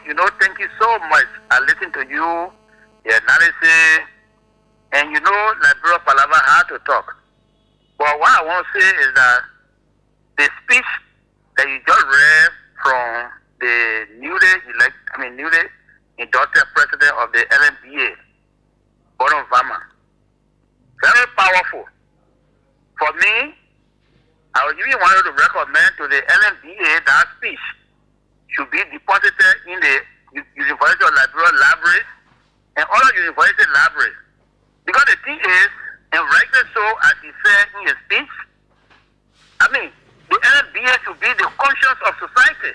You know, thank you so much. I listened to you, the analysis, and Liberia Palava had to talk. But what I want to say is that the speech that you just read from the newly inducted president of the LMBA, Bottom Vama, very powerful. For me, I would even want to recommend to the LMBA that speech should be deposited in the University of Liberia libraries and other university libraries. Because the thing is, and rightly so, as he said in his speech, the LMBA should be the conscience of society.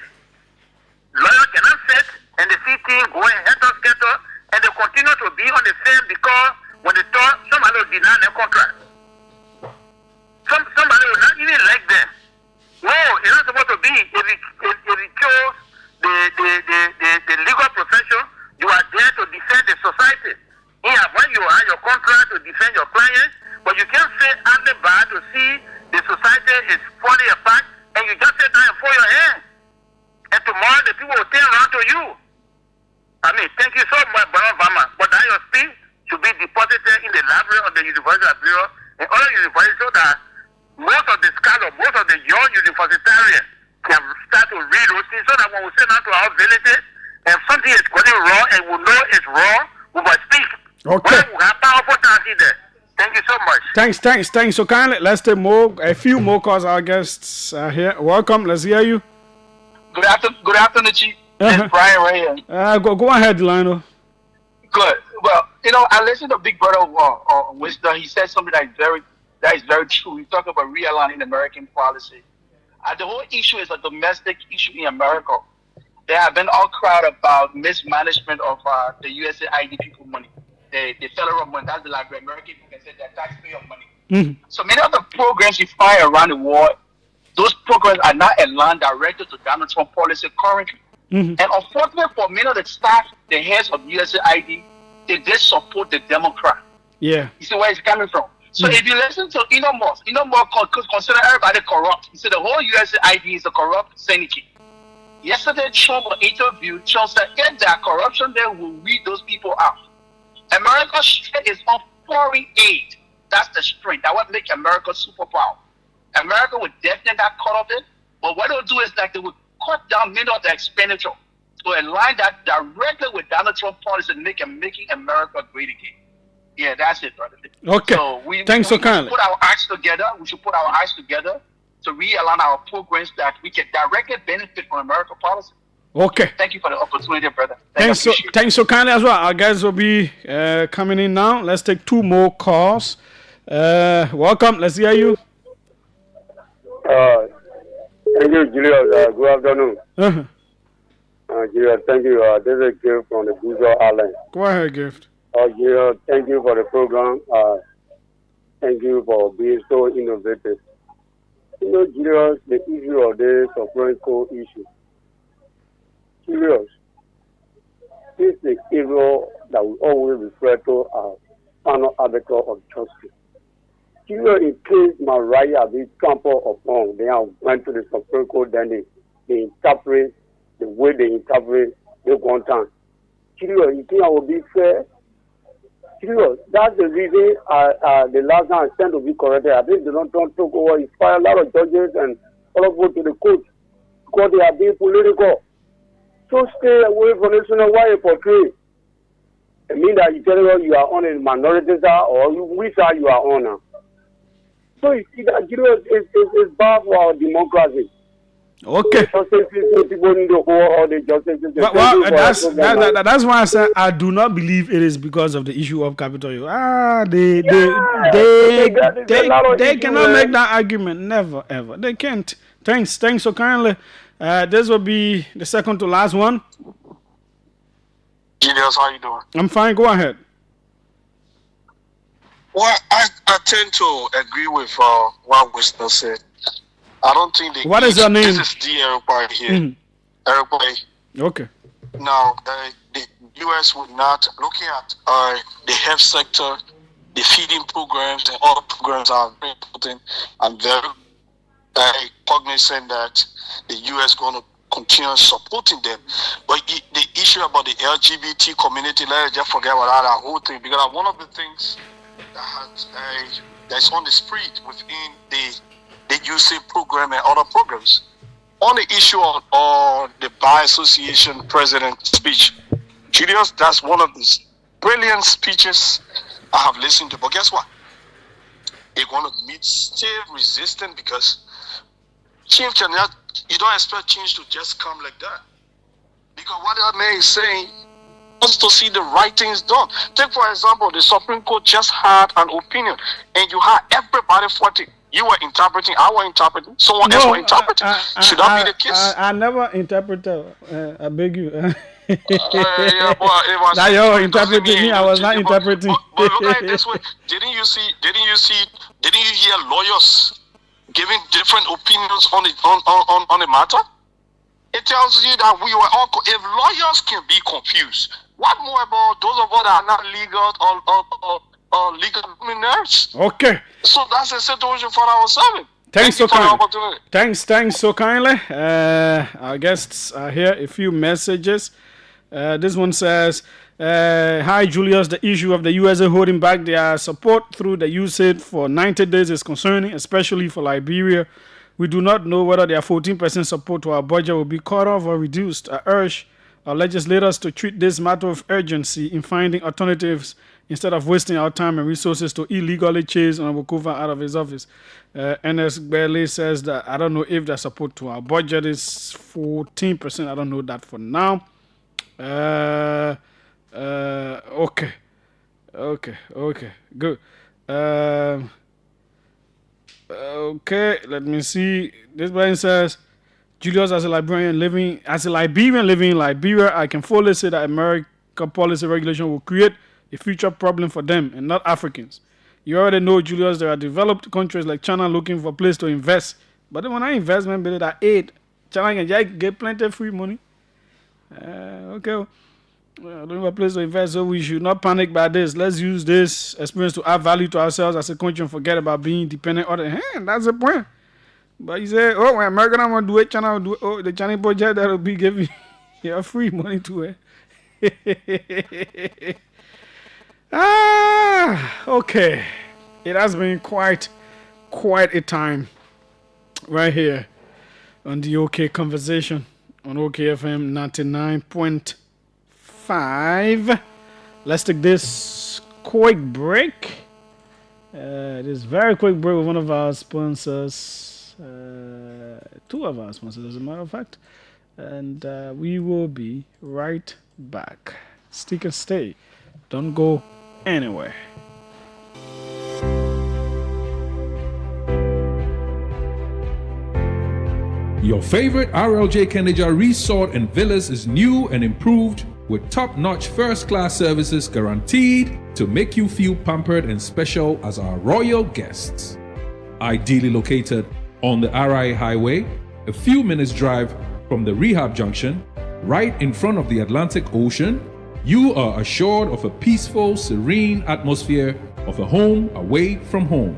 Lawyers cannot sit and they see things going head-to-scatter and they continue to be on the same because when they talk, somebody will deny their contract. Somebody will not even like them. No, it's not supposed to be. If you chose the legal profession, you are there to defend the society. Yeah, when you have your contract to defend your clients, but you can't say at the bar to see the society is falling apart and you just sit down and fold your hand. And tomorrow the people will turn around to you. Thank you so much, Brother Vama. But that your speech should be deposited in the library of the University of Bureau and other universities so that most of the scholars, most of the young universitarians can start to read those things so that when we sit down to our villages and something is going wrong and we know it's wrong, we must speak. Okay. Well, we have powerful talents there. Thank you so much. Thanks. So kindly, let's take a few more calls. Our guests are here. Welcome. Let's hear you. Good afternoon, Chief. It's Brian right here. Go ahead, Lionel. Good. Well, I listened to Big Brother on Wisdom. He said something that is very true. We talk about realigning American policy. The whole issue is a domestic issue in America. There have been all crowd about mismanagement of the USAID people money, the federal money. That's like the American people can say their taxpayer money. Mm-hmm. So many of the programs you find around the world, those programs are not aligned directly to Donald Trump policy currently. Mm-hmm. And unfortunately for many of the staff, the heads of USAID, they did support the Democrat. Yeah. You see where it's coming from. So if you listen to Elon Musk consider everybody corrupt. He said the whole US ID is a corrupt syndicate. Yesterday, Trump interviewed. Trump said, if there are corruption, then we'll weed those people out. America's strength is on foreign aid. That's the strength. That would make America superpower. America would definitely not cut off it, but what they'll do is like they would cut down many of the expenditure to align that directly with Donald Trump policy and making America great again. Yeah, that's it, brother. Okay. So Thanks so kindly. Put our acts together. We should put our acts together to realign our programs that we can directly benefit from American policy. Okay. Thank you for the opportunity, brother. Thanks so kindly as well. Our guys will be coming in now. Let's take 2 more calls. Welcome. Let's hear you. Thank you, Julius. Good afternoon. Julius, thank you. This is a gift from the Buzo Island. Go ahead, gift. Julius, thank you for the program. Thank you for being so innovative. You know, Julius, the issue of the Supreme Court issue. Julius, this is the area that we always refer to as final arbiter of justice. Julius, in case Mariah be trampled upon, they have went to the Supreme Court, then they interpret the way they interpret the content. Julius, you think I will be fair? Julius, that's the reason the last time I sent to be corrected. I think they don't talk over. He fired a lot of judges and all of them to the court because they are being political. So stay away from this. Why you portray? It means that you tell us you are on a minority side or which side you are on now. So you see that Julius is bad for our democracy. Okay. That's why I said I do not believe it is because of the issue of Capitol Hill. They cannot make that argument. Never ever. They can't. Thanks so kindly. This will be the second to last one. Julius, how you doing? I'm fine. Go ahead. Well, I tend to agree with what Winston said. I don't think they. What is your name? This is the Eric here. Eric. Okay. Now, the U.S. would not looking at the health sector, the feeding programs, and all programs are very important. I'm very cognizant that the U.S. going to continue supporting them. But the issue about the LGBT community, let's just forget about that whole thing, because one of the things that's on the street within the UC program and other programs. On the issue of the Bar Association president speech, Julius, that's one of the brilliant speeches I have listened to. But guess what? They're going to meet still resistant because change cannot, you don't expect change to just come like that. Because what that man is saying wants to see the right things done. Take, for example, the Supreme Court just had an opinion and you had everybody fighting. You were interpreting, I was interpreting, someone else was interpreting. Should that be the case? I never interpreted. I beg you. Yeah, but it was. Now you're interpreting me. I was not interpreting. But look at it this way: didn't you hear lawyers giving different opinions on the matter? It tells you that we were all. If lawyers can be confused, what more about those of us that are not legal or legal luminaries? Okay. So that's the situation for ourselves. Thanks so kindly. Thanks so kindly. Our guests are here. A few messages. This one says, "Hi Julius, the issue of the USA holding back their support through the USAID for 90 days is concerning, especially for Liberia. We do not know whether their 14% support to our budget will be cut off or reduced. I urge our legislators to treat this matter of urgency in finding alternatives instead of wasting our time and resources to illegally chase Onabukova out of his office." NS Bailey says that I don't know if the support to our budget is 14%. I don't know that for now. Okay, good. Okay, let me see. This one says, Julius, as a Liberian living in Liberia, I can fully say that American policy regulation will create a future problem for them and not Africans. You already know, Julius, there are developed countries like China looking for a place to invest. But then when I invest, that aid, China can get plenty of free money. Okay. Well, don't have a place to invest, so we should not panic by this. Let's use this experience to add value to ourselves as a country and forget about being dependent on the hand. That's the point. But you say, oh, when American I want to do it, China will do it. Oh, the Chinese project that will be giving you free money to it. Okay. It has been quite a time right here on the OK Conversation on OKFM 99.5. Let's take this quick break. This very quick break with one of our sponsors, two of our sponsors, as a matter of fact, and we will be right back. Stick and stay. Don't go anywhere. Your favorite RLJ Kandija Resort and Villas is new and improved with top-notch first-class services guaranteed to make you feel pampered and special as our royal guests. Ideally located on the RI Highway, a few minutes drive from the rehab junction, right in front of the Atlantic Ocean, you are assured of a peaceful, serene atmosphere of a home away from home.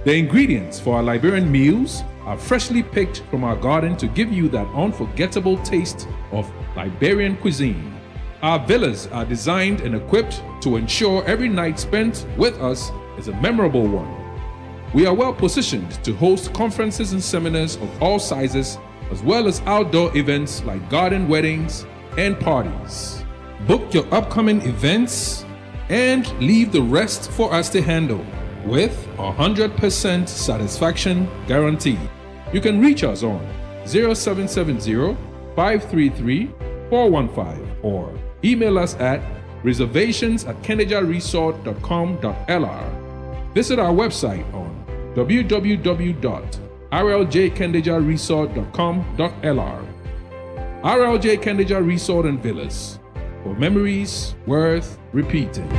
The ingredients for our Liberian meals are freshly picked from our garden to give you that unforgettable taste of Liberian cuisine. Our villas are designed and equipped to ensure every night spent with us is a memorable one. We are well positioned to host conferences and seminars of all sizes, as well as outdoor events like garden weddings and parties. Book your upcoming events and leave the rest for us to handle with 100% satisfaction guarantee. You can reach us on 0770-533-415 or email us at reservations@kendejaresort.com.lr. Visit our website on www.rljkendejaresort.com.lr. RLJ Kandija Resort and Villas, for memories worth repeating.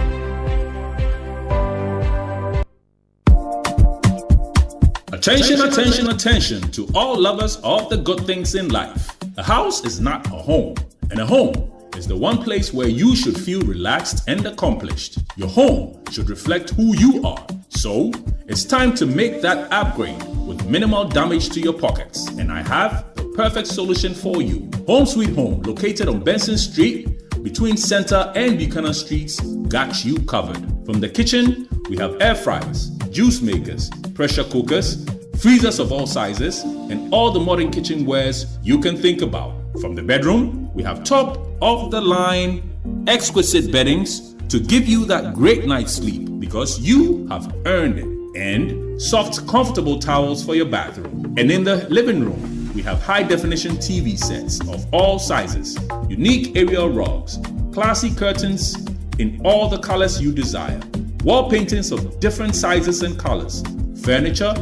Attention, attention, attention to all lovers of the good things in life. A house is not a home, and a home is the one place where you should feel relaxed and accomplished. Your home should reflect who you are. So, it's time to make that upgrade with minimal damage to your pockets. And I have the perfect solution for you. Home Sweet Home, located on Benson Street, between Center and Buchanan Streets, got you covered. From the kitchen, we have air fryers, juice makers, pressure cookers, freezers of all sizes, and all the modern kitchenwares you can think about. From the bedroom, we have top-of-the-line, exquisite beddings to give you that great night's sleep because you have earned it, and soft, comfortable towels for your bathroom. And in the living room, we have high-definition TV sets of all sizes, unique aerial rugs, classy curtains in all the colors you desire, wall paintings of different sizes and colors, furniture,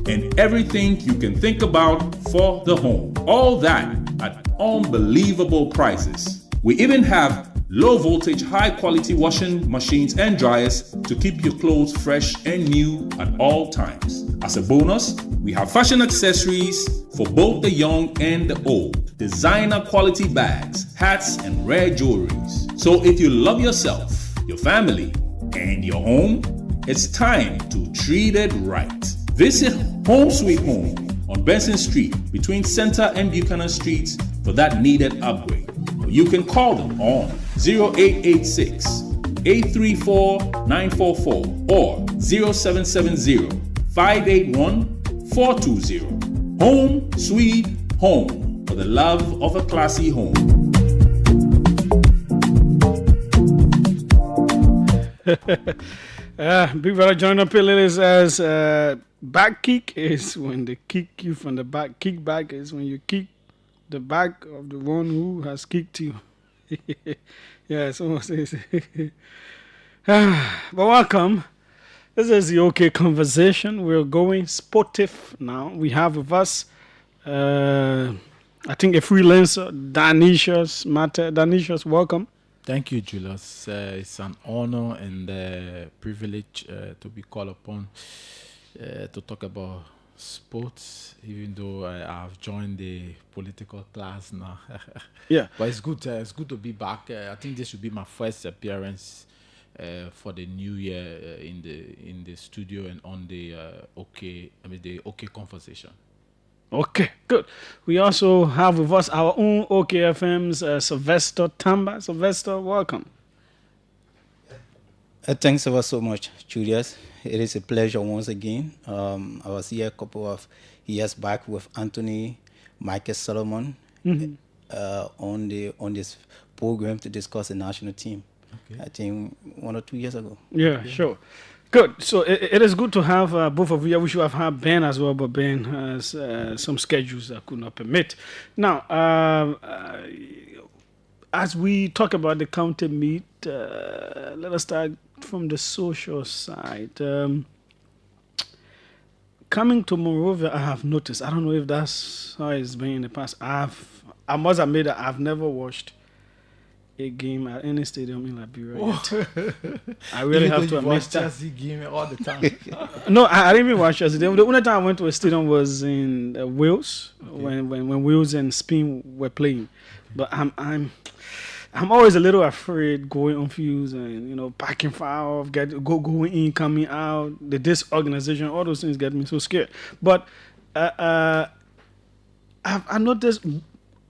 and everything you can think about for the home. All that at unbelievable prices. We even have low voltage, high quality washing machines and dryers to keep your clothes fresh and new at all times. As a bonus, we have fashion accessories for both the young and the old, designer quality bags, hats, and rare jewelries. So if you love yourself, your family, and your home, it's time to treat it right. Visit Home Sweet Home on Benson Street between Center and Buchanan Streets for that needed upgrade. Or you can call them on 0886-834-944 or 0770-581-420. Home Sweet Home, for the love of a classy home. Big brother join up here, ladies, as back kick is when they kick you from the back. Kick back is when you kick the back of the one who has kicked you. Yeah, someone says. But welcome. This is the OK Conversation. We're going sportive now. We have with us, I think, a freelancer, Danishus Matter. Danishus, welcome. Thank you, Julius. It's an honor and privilege to be called upon to talk about sports, even though I've joined the political class now. Yeah. But it's good. It's good to be back. I think this should be my first appearance for the new year in the studio and on the the OK conversation. Okay, good. We also have with us our own OKFM's Sylvester Tamba. Sylvester, welcome. Thanks ever so much, Julius. It is a pleasure once again. I was here a couple of years back with Anthony, Michael Solomon on this program to discuss the national team. Okay. I think 1 or 2 years ago. Yeah, sure. Good. So it is good to have both of you. I wish you have had Ben as well, but Ben has some schedules that could not permit. Now, as we talk about the county meet, let us start from the social side. Coming to Monrovia, I have noticed. I don't know if that's how it's been in the past. I must admit that I've never watched a game at any stadium in Liberia yet. I really have to admit that. Chelsea game all the time. No, I didn't even watch Chelsea. The only time I went to a stadium was in Wales when Wales and Spain were playing. But I'm always a little afraid going on fuse and packing fire off, going in, coming out. The disorganization, all those things get me so scared. But I noticed,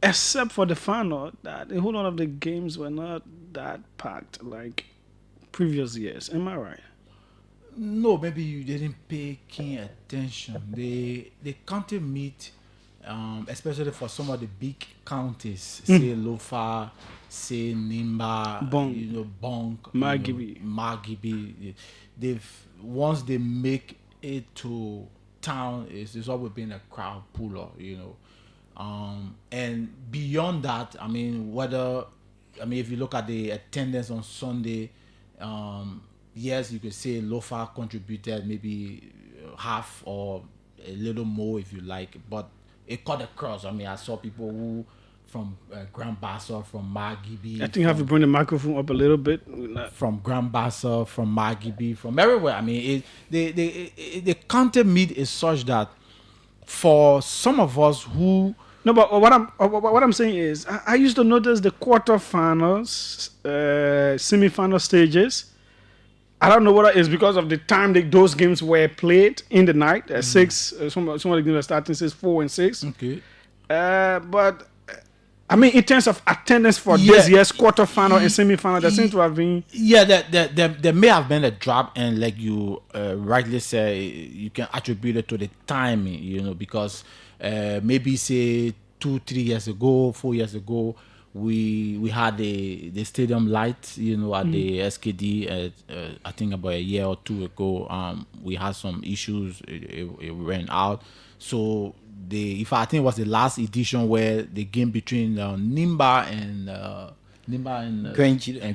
except for the final, that a whole lot of the games were not that packed like previous years. Am I right? No, maybe you didn't pay keen attention. The county meet, especially for some of the big counties, say Lofa, say Nimba, Bonk, Margibi, once they make it to town, it's always been a crowd puller, and beyond that, if you look at the attendance on Sunday, yes, you could say Lofa contributed maybe half or a little more if you like, but it cut across. I saw people who from Grand Bassa, from Margibi. I think you have to bring the microphone up a little bit. From Grand Bassa, from Margibi, from everywhere. The county meet is such that for some of us who... No, but what I'm saying is, I used to notice the quarterfinals, semi-final stages. I don't know whether it's because of the time those games were played in the night. Six, some of the games are starting 6, 4, and 6. Okay. But in terms of attendance for this year's quarterfinal and semi-final, there seems to have been. Yeah, there may have been a drop, and like you rightly say, you can attribute it to the timing, because maybe say 2-3 years ago, 4 years ago, we had the stadium light, at the SKD. I think about a year or two ago, we had some issues. It ran out. So I think it was the last edition where the game between Nimba and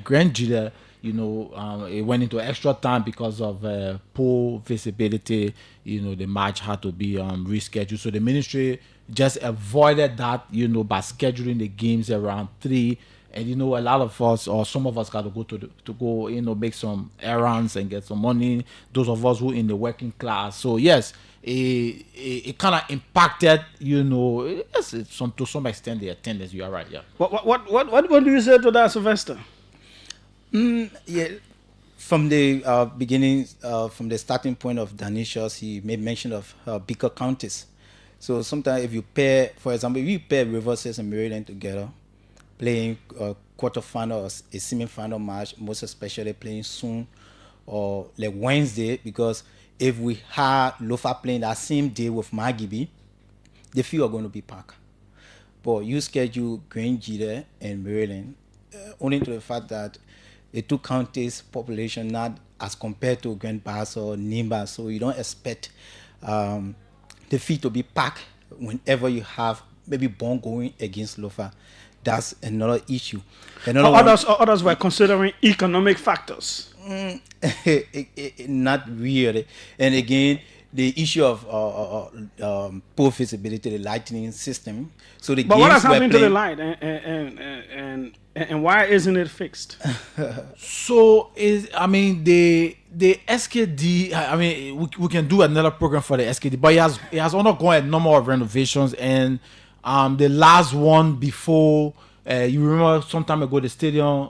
Grand Gila, it went into extra time because of poor visibility. The match had to be rescheduled. So the ministry just avoided that, by scheduling the games around 3. And a lot of us, or some of us, got to go make some errands and get some money. Those of us who in the working class. So yes, it kind of impacted, yes, to some extent the attendance. You are right, yeah. What do you say to that, Sylvester? Yeah, from the beginning, from the starting point of Danishos, he made mention of bigger counties. So sometimes if you pair, for example, if you pair Rivers and Maryland together, playing a quarterfinal or a semi-final match, most especially playing soon or like Wednesday, because if we had Lofa playing that same day with Margibi, the field are going to be packed. But you schedule Grand Gila and Maryland, only to the fact that the two counties' population not as compared to Grand Bass or Nimba, so you don't expect the field to be packed whenever you have maybe Bon going against Lofa. That's another issue. Others were considering economic factors. Not really. And again, the issue of poor visibility, the lighting system. So the But what has games were happened to the playing. light, and why isn't it fixed? So is I mean the SKD. I mean we can do another program for the SKD, but it has undergone a number of renovations, and the last one before. You remember some time ago the stadium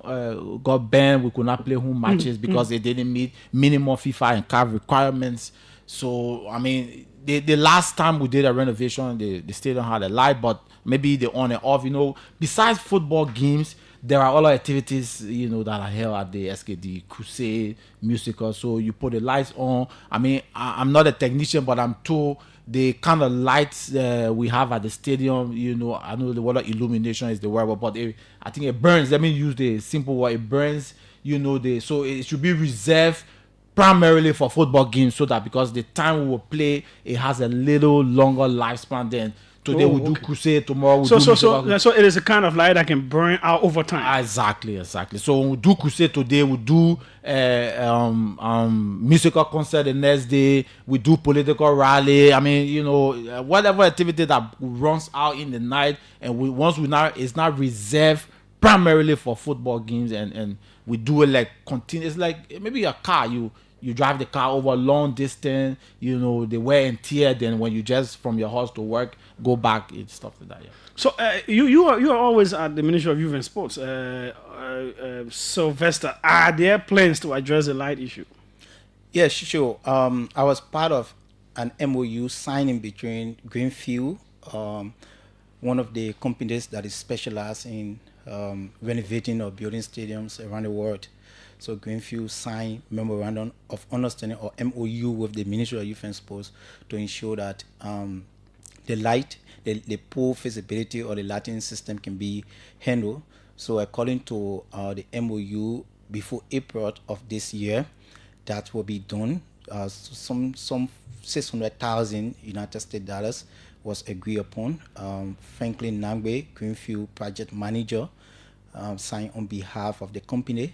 got banned. We could not play home matches because they didn't meet minimum FIFA and CAF requirements. So I mean, the last time we did a renovation, the stadium had a light, but maybe they on and off. Besides football games, there are other activities that are held at the SKD Crusade musical. So you put the lights on. I mean, I'm not a technician, but I'm told the kind of lights we have at the stadium, I know the water illumination is the word, but I think it burns. Let me use the simple word. It burns, so it should be reserved primarily for football games, so that because the time we will play, it has a little longer lifespan than today. We do Crusade, tomorrow we do musical. So it is a kind of light that can burn out over time. Exactly. So when we do Crusade today, we do musical concert the next day, we do political rally. I mean, whatever activity that runs out in the night, and it's not reserved primarily for football games, and we do it like continuous, like maybe a car. You drive the car over a long distance, the wear and tear. Then when you just from your house to work, go back, it's stuff like that. Yeah. So you are always at the Ministry of Youth and Sports, Sylvester. Are there plans to address the light issue? Yes, sure. I was part of an MOU signing between Greenfield, one of the companies that is specialized in renovating or building stadiums around the world. So Greenfield signed memorandum of understanding or MOU with the Ministry of Youth and Sports to ensure that the light, the poor visibility or the lighting system can be handled. So according to the MOU, before April of this year, that will be done. Some $600,000 United States dollars was agreed upon. Franklin Nangbe, Greenfield project manager, signed on behalf of the company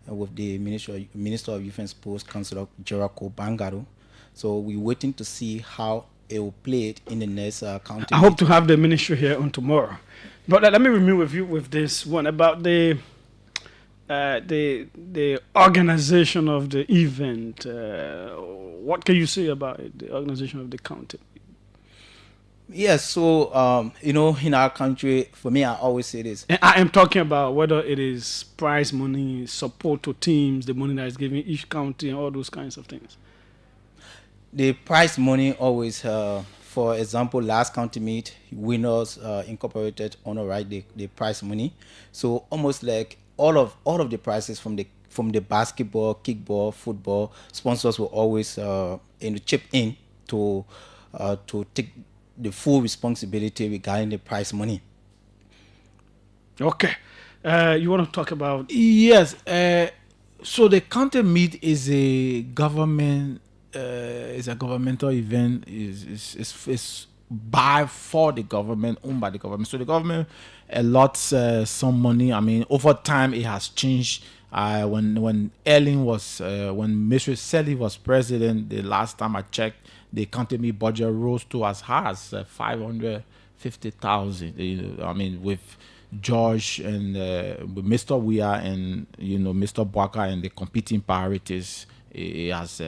with the Minister of Youth and Sports, Councillor Jericho Bangaro. So we're waiting to see how it will play it in the next county. I hope to have the ministry here on tomorrow. But let me remain with you with this one about the organization of the event. What can you say about it, the organization of the county? Yes, so in our country, for me, I always say this. And I am talking about whether it is prize money, support to teams, the money that is given each county, and all those kinds of things. The prize money always, for example, last county meet, winners incorporated honor right the prize money. So almost like all of the prizes from the basketball, kickball, football, sponsors will always chip in to take the full responsibility regarding the prize money. Okay. You want to talk about? Yes. So the county meet is a government, is a governmental event. Is for the government, owned by the government. So the government allots some money. I mean, over time it has changed. When Erling was, when Mr. Selly was president, the last time I checked, the county meet budget rose to as high as 550,000. I mean, with George and with Mr. Weir and Mr. Boaka and the competing priorities, it has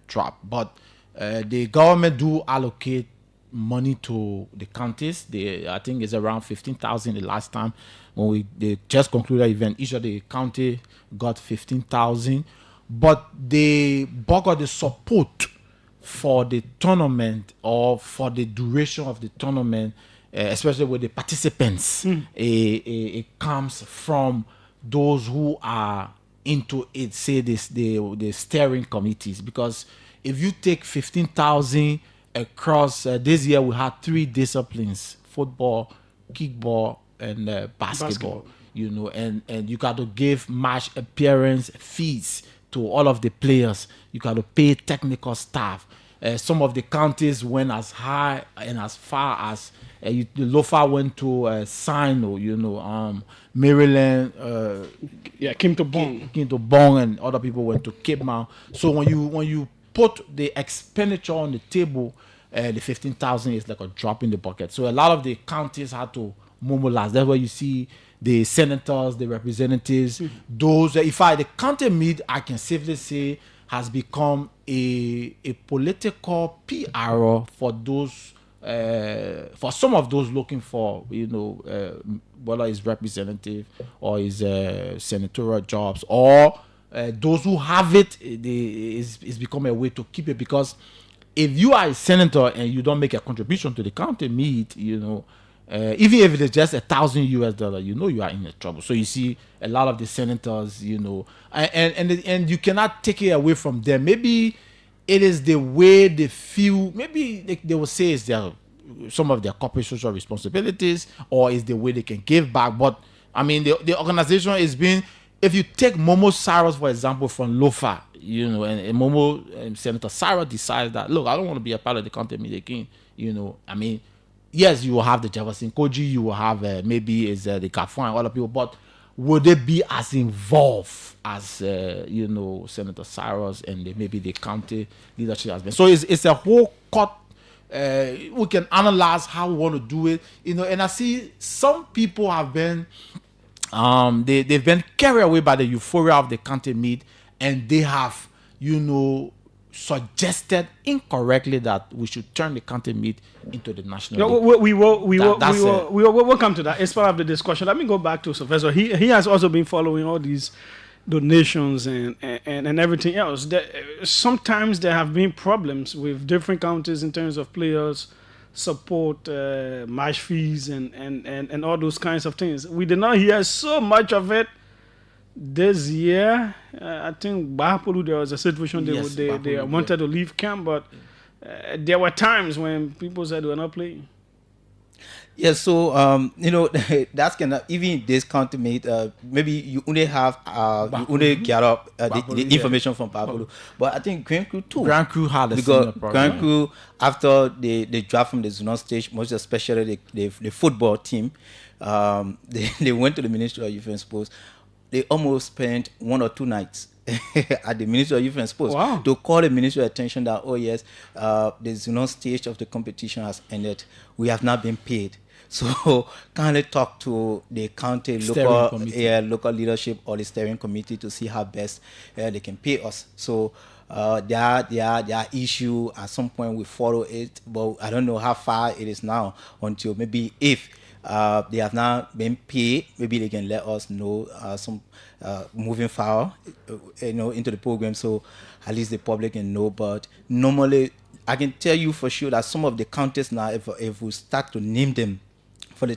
dropped. But the government do allocate money to the counties. I think it's around 15,000 the last time when they just concluded event. Each of the county got 15,000, but the bulk of the support for the tournament or for the duration of the tournament, especially with the participants, it comes from those who are into it, say the steering committees. Because if you take 15,000 across this year, we had 3 disciplines: football, kickball, and basketball. And you got to give match appearance fees to all of the players. You got to pay technical staff. Some of the counties went as high and as far as the Lofa went to Sino, Maryland. Came to Bong. Came to Bong, and other people went to Cape Mount. So when you put the expenditure on the table, the 15,000 is like a drop in the bucket. So a lot of the counties had to mobilize. That's where you see the senators, the representatives, those. If I the county meet, I can safely say has become a political PR for those. For some of those looking for, whether it's representative or is senatorial jobs, or those who have it, it's become a way to keep it. Because if you are a senator and you don't make a contribution to the county meet, even if it is just $1,000 you are in trouble. So you see a lot of the senators, and you cannot take it away from them. Maybe it is the way they feel. Maybe they will say it's some of their corporate social responsibilities, or is the way they can give back. But I mean, the organization is being. If you take Momo Cyrus, for example, from Lofa, and Momo Senator Cyrus decides that, look, I don't want to be a part of the county meeting again. I mean, yes, you will have the Jefferson Koji, you will have maybe is the Kafwan and other people, but would they be as involved as Senator Cyrus and maybe the county leadership has been? So it's a whole cut. We can analyze how we want to do it, and I see some people have been they've been carried away by the euphoria of the county meet, and they have suggested incorrectly that we should turn the county meet into the national. No, we'll come to that. It's part of the discussion. Let me go back to Sylvester. He has also been following all these donations and everything else. Sometimes there have been problems with different counties in terms of players support, match fees, and all those kinds of things. We did not hear so much of it this year. I think Bahapulu, there was a situation they wanted to leave camp, but there were times when people said they were not playing. Yeah, so that's kind of even this county mate. Maybe you only have you only get up the information from Bahapulu, but I think Grand Crew too. Grand Crew had a because Grand Crew, after they dropped from the zonal stage, most especially the football team, they went to the Ministry of Youth and Sports. They almost spent 1 or 2 nights at the Ministry of Youth and Sports to call the ministry attention that, oh yes, the zonal stage of the competition has ended. We have not been paid. So kindly talk to the county local leadership or the steering committee to see how best they can pay us. So their issue at some point we follow it, but I don't know how far it is now until maybe if they have not been paid, maybe they can let us know some moving forward, into the program, so at least the public can know. But normally, I can tell you for sure that some of the counties now, if we start to name them, for the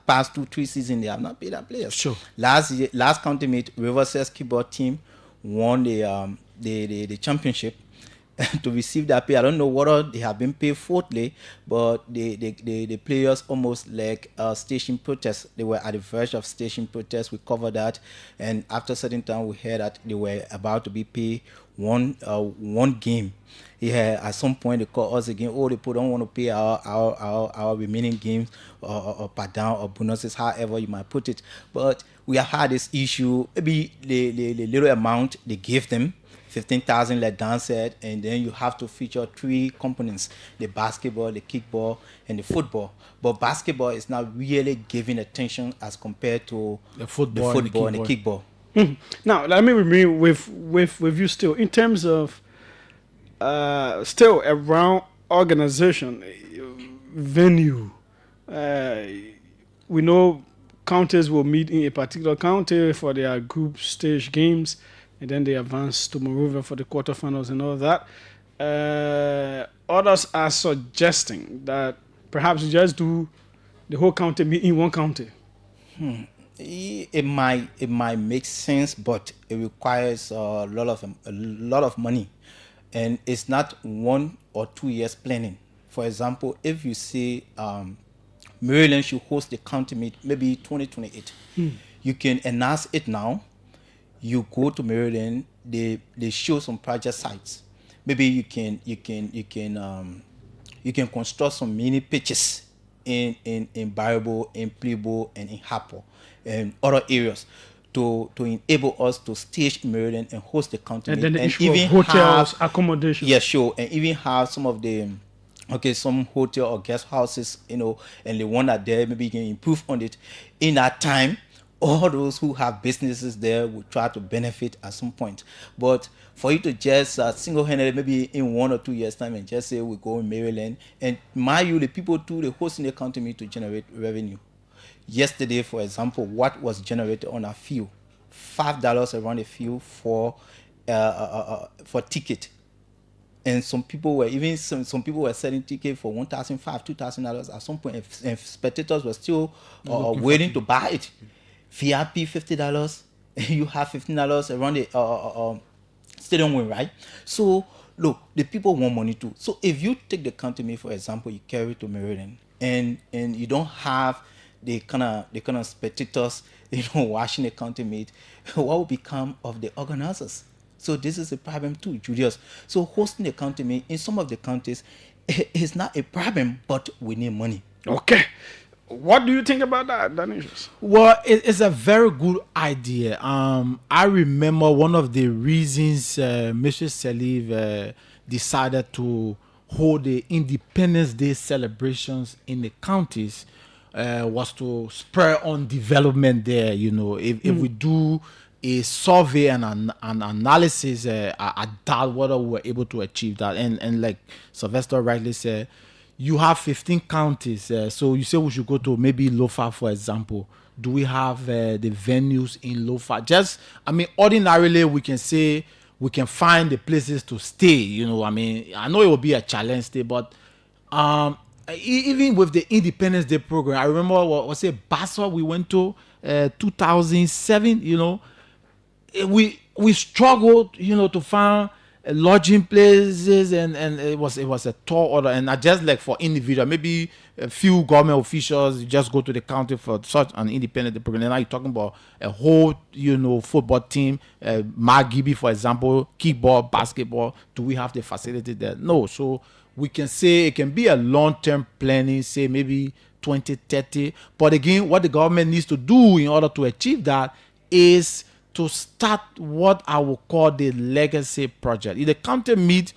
past 2-3 seasons, they have not paid their players. Sure. Last county meet, River's keyboard team won the championship. To receive that pay, I don't know whether they have been paid fourthly, but the players almost like station protest. They were at the verge of station protest. We covered that, and after a certain time, we heard that they were about to be paid one game. Yeah, at some point they call us again. Oh, they don't want to pay our remaining games or per down or bonuses, however you might put it. But we have had this issue. Maybe the little amount they give them, 15,000, like Dan said, and then you have to feature 3 components: the basketball, the kickball, and the football. But basketball is not really giving attention as compared to the football and the kickball. Now, let me remain with you still in terms of still around organization, venue. We know counties will meet in a particular county for their group stage games, and then they advance to Monrovia for the quarterfinals and all that. Others are suggesting that perhaps you just do the whole county meet in one county. It might make sense, but it requires a lot of money, and it's not 1 or 2 years planning. For example, if you say Maryland should host the county meet maybe 2028, you can announce it now. You go to Maryland, they show some project sites. Maybe you can construct some mini pitches in Barabo, in Plebo, and in Hapo, and other areas to enable us to stage Maryland and host the county And meet, then the and issue of even hotels, have accommodation. yeah, sure, and even have some of the some hotel or guest houses, and they want that there maybe you can improve on it in that time. All those who have businesses there will try to benefit at some point. But for you to just single-handedly, maybe in 1 or 2 years' time, and just say we go in Maryland, and mind you, the people too, they hosting the county meet to generate revenue. Yesterday, for example, what was generated on a field, $5 around a field for ticket. And some people were selling ticket for $1,500, $2,000 at some point, and spectators were still waiting to buy it. VIP $50, and you have $15 around the stadium win, right? So look, the people want money too. So if you take the county meet, for example, you carry it to Meriden, and you don't have the kind of spectators, watching the county meet, what will become of the organizers? So this is a problem too, Julius. So hosting the county meet in some of the counties is not a problem, but we need money. Okay. What do you think about that, Danishus? Well, it's a very good idea. I remember one of the reasons Mr. Saliv decided to hold the Independence Day celebrations in the counties was to spur on development there. If we do a survey and an analysis, I doubt whether we were able to achieve that. And like Sylvester rightly said, you have 15 counties. So you say we should go to maybe Lofa, for example. Do we have the venues in Lofa? Ordinarily we can say we can find the places to stay. I know it will be a challenge stay, but even with the Independence Day program, I remember was it Basel we went to 2007. We struggled, to find lodging places, and it was a tall order. And not just like for individual, maybe a few government officials just go to the county for such an independent program. And now you're talking about a whole, football team, Mark Gibby, for example, kickball, basketball. Do we have the facility there? No. So we can say it can be a long-term planning, say maybe 2030. But again, what the government needs to do in order to achieve that is to start what I will call the legacy project. In the county meet,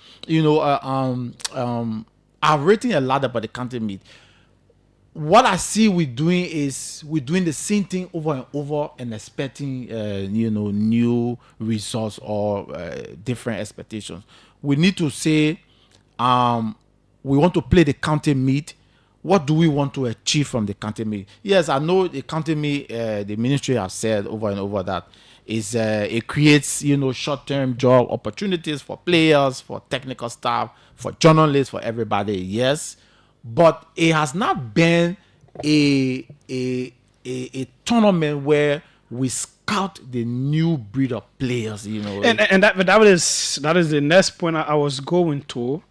I've written a lot about the county meet. What I see we're doing the same thing over and over and expecting, new results or different expectations. We need to say, we want to play the county meet. What do we want to achieve from the county meet? Yes, I know the county meet, the ministry have said over and over that it creates, short-term job opportunities for players, for technical staff, for journalists, for everybody. Yes, but it has not been a tournament where we scout the new breed of players. And that is the next point I was going to.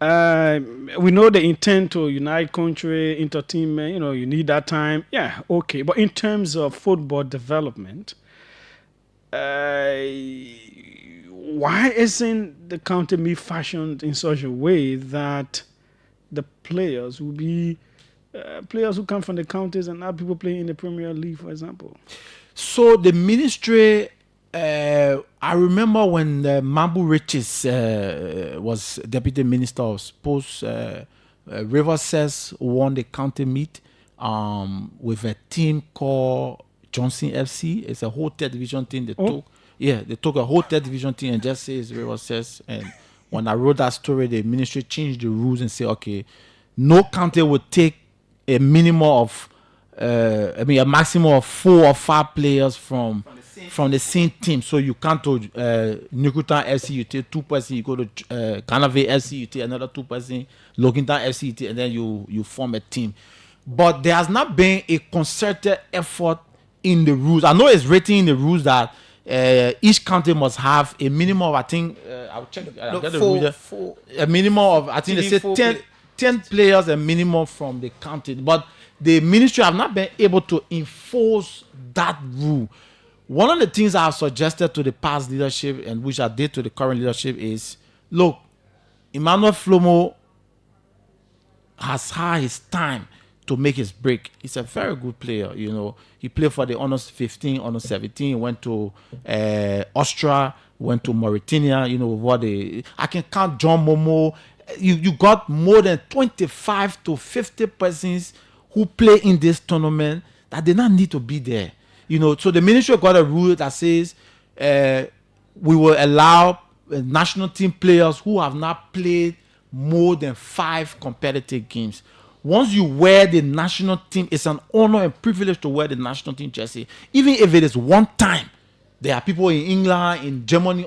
We know the intent to unite country, entertainment, you need that time. Yeah, okay. But in terms of football development, why isn't the county meet fashioned in such a way that the players will be players who come from the counties and not people playing in the Premier League, for example? So the ministry, I remember when Mambu Riches was Deputy Minister of Sports, River Says won the county meet with a team called Johnson FC. It's a whole third division team. They took a whole third division team and just says River Says. And when I wrote that story, the ministry changed the rules and said, okay, no county would take a minimum of a maximum of 4 or 5 players from the same team. So you come to Nukutan FC, you take 2 person, you go to Kanave FC, you take another 2 person, Logintan FC, you take, and then you form a team. But there has not been a concerted effort in the rules. I know it's written in the rules that each county must have a minimum of, I think, I'll check. A minimum of, I think they say 10 players, a minimum from the county. But the ministry have not been able to enforce that rule. One of the things I have suggested to the past leadership and which I did to the current leadership is, look, Emmanuel Flomo has had his time to make his break. He's a very good player, you know. He played for the under 15, under 17, went to Austria, went to Mauritania, you know, I can count John Momo. You got more than 25 to 50 persons who play in this tournament that did not need to be there. You know, so the ministry got a rule that says we will allow national team players who have not played more than 5 competitive games. Once you wear the national team, it's an honor and privilege to wear the national team jersey, even if it is one time. There are people in England, in Germany,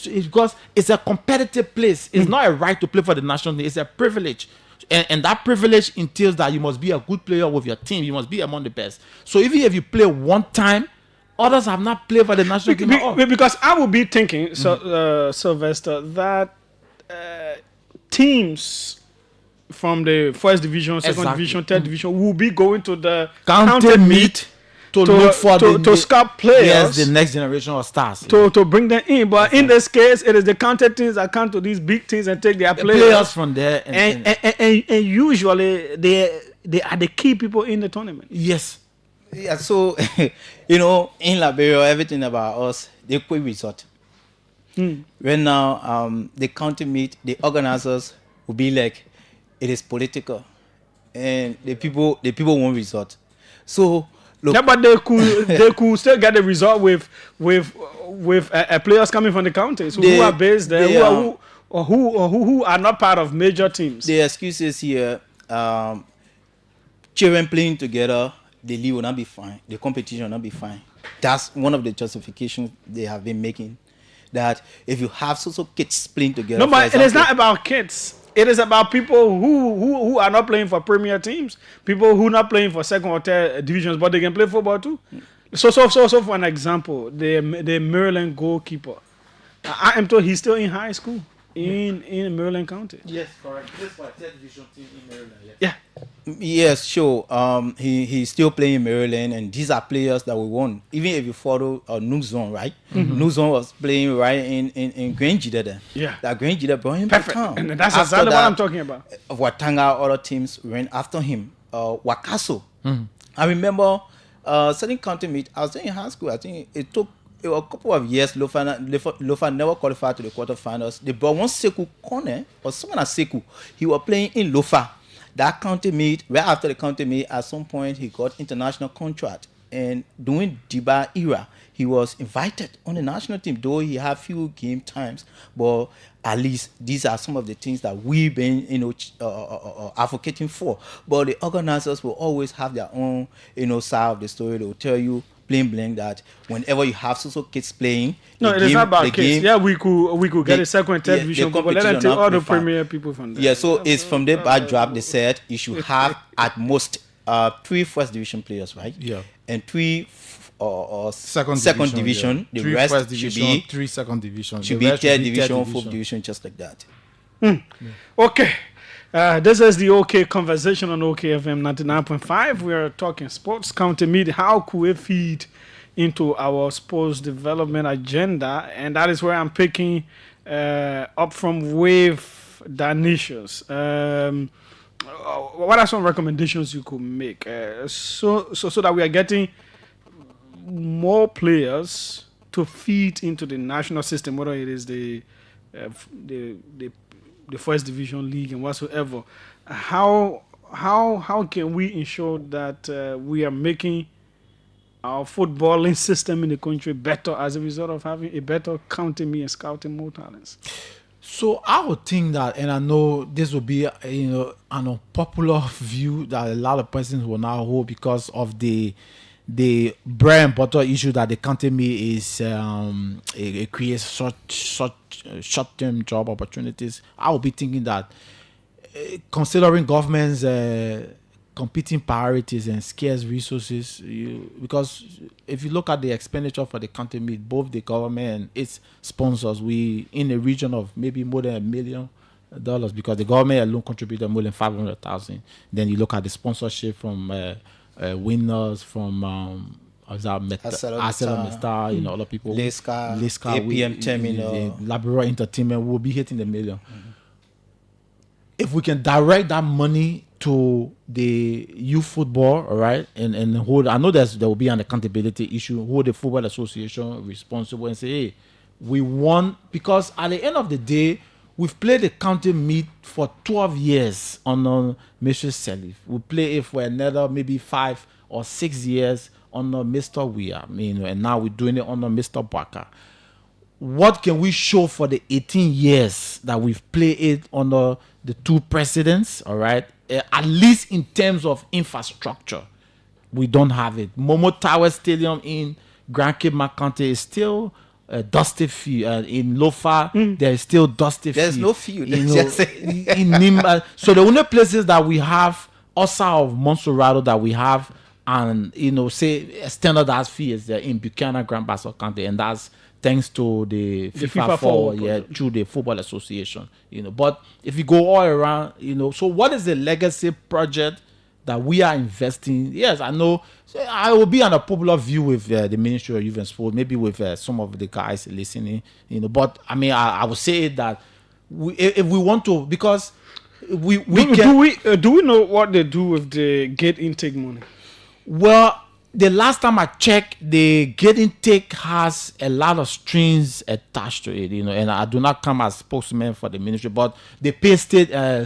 because it's a competitive place. It's not a right to play for the national team. It's a privilege. And that privilege entails that you must be a good player with your team. You must be among the best. So even if you play one time, others have not played for the national team at all. Because I would be thinking, Sylvester, that teams from the first division, second division, third division will be going to the county meet to look for to scout players. Yes, the next generation of stars. To bring them in. But in this case, it is the county teams that come to these big teams and take their players from there. And usually they are the key people in the tournament. Yes. Yeah, so, you know, in Liberia, everything about us, they quick resort. Right now, the county meet, the organizers will be like, it is political, and the people won't resort. So look, yeah, but they could still get the result with players coming from the counties who are based there, who are not part of major teams. The excuses here, children playing together, the league will not be fine, the competition will not be fine. That's one of the justifications they have been making. That if you have so kids playing together, no, but it is not about kids. It is about people who are not playing for premier teams, people who are not playing for second or third divisions, but they can play football too. So for an example, the Maryland goalkeeper, I am told he's still in high school in Maryland County. Yes, correct. This was third division team in Maryland. Yeah. Yes, sure. He's still playing in Maryland, and these are players that we won. Even if you follow Nuzon, right? Nuzon was playing right in Grange there. Yeah. That Grange brought him perfect. to town. And that's exactly what I'm talking about. Watanga, other teams ran after him. Wakaso. I remember certain county meet. I was in high school. I think it took a couple of years. Lofa never qualified to the quarterfinals. They brought one Seku Kone or someone at Seku. He was playing in Lofa. That county meet, right after the county meet, at some point he got international contract. And during Diba era, he was invited on the national team, though he had few game times. But at least these are some of the things that we've been, advocating for. But the organizers will always have their own, side of the story. They will tell you plain blank that whenever you have so kids playing, it is not about kids. Yeah, we could get a second and third division, but let them take all the premier people from there. Yeah, so it's from the backdrop. They said you should have at most 3 first division players, right? Yeah, and 3 second division. Yeah. The 3 rest first division, should be 3 second division. Should be third division, fourth division, just like that. Okay. This is the OK conversation on OKFM 99.5. We are talking sports county meet. How could we feed into our sports development agenda? And that is where I'm picking up from with Danicious. What are some recommendations you could make so that we are getting more players to feed into the national system, whether it is the first division league and whatsoever? How can we ensure that we are making our footballing system in the country better as a result of having a better county meet and scouting more talents? So I would think that, and I know this will be an unpopular view that a lot of persons will now hold because of the bread and butter issue that the county meet is it creates short-term job opportunities. I will be thinking that considering government's competing priorities and scarce resources, because if you look at the expenditure for the county meet, both the government and its sponsors, we in a region of maybe more than $1 million, because the government alone contributed more than 500,000. Then you look at the sponsorship from winners, from ArcelorMittal, other people, Leska, APM Terminal, Labrador Entertainment will be hitting the $1 million. If we can direct that money to the youth football, all right, and hold. I know there will be an accountability issue. Hold the football association responsible and say, hey, we want, because at the end of the day, we've played the county meet for 12 years under Mr. Salif. We play it for another maybe 5 or 6 years under Mr. Weir, and now we're doing it under Mr. Barker. What can we show for the 18 years that we've played it under the two presidents, all right? At least in terms of infrastructure, we don't have it. Momo Tower Stadium in Grand Cape County is still a dusty field. In Lofa, there is still dusty There's field. no field. You know, in Nimba. So the only places that we have outside of Monserrato that we have, and say a standardized fee is there in Buchanan, Grand Bassa County, and that's thanks to the FIFA 4, through the Football Association, But if you go all around, so what is the legacy project that we are investing? Yes, I know I will be on a popular view with the Ministry of Youth and Sport, maybe with some of the guys listening, But I mean, I would say that if we want to, because do we know what they do with the gate intake money? Well, the last time I checked, the gate intake has a lot of strings attached to it, and I do not come as spokesman for the ministry, but they pay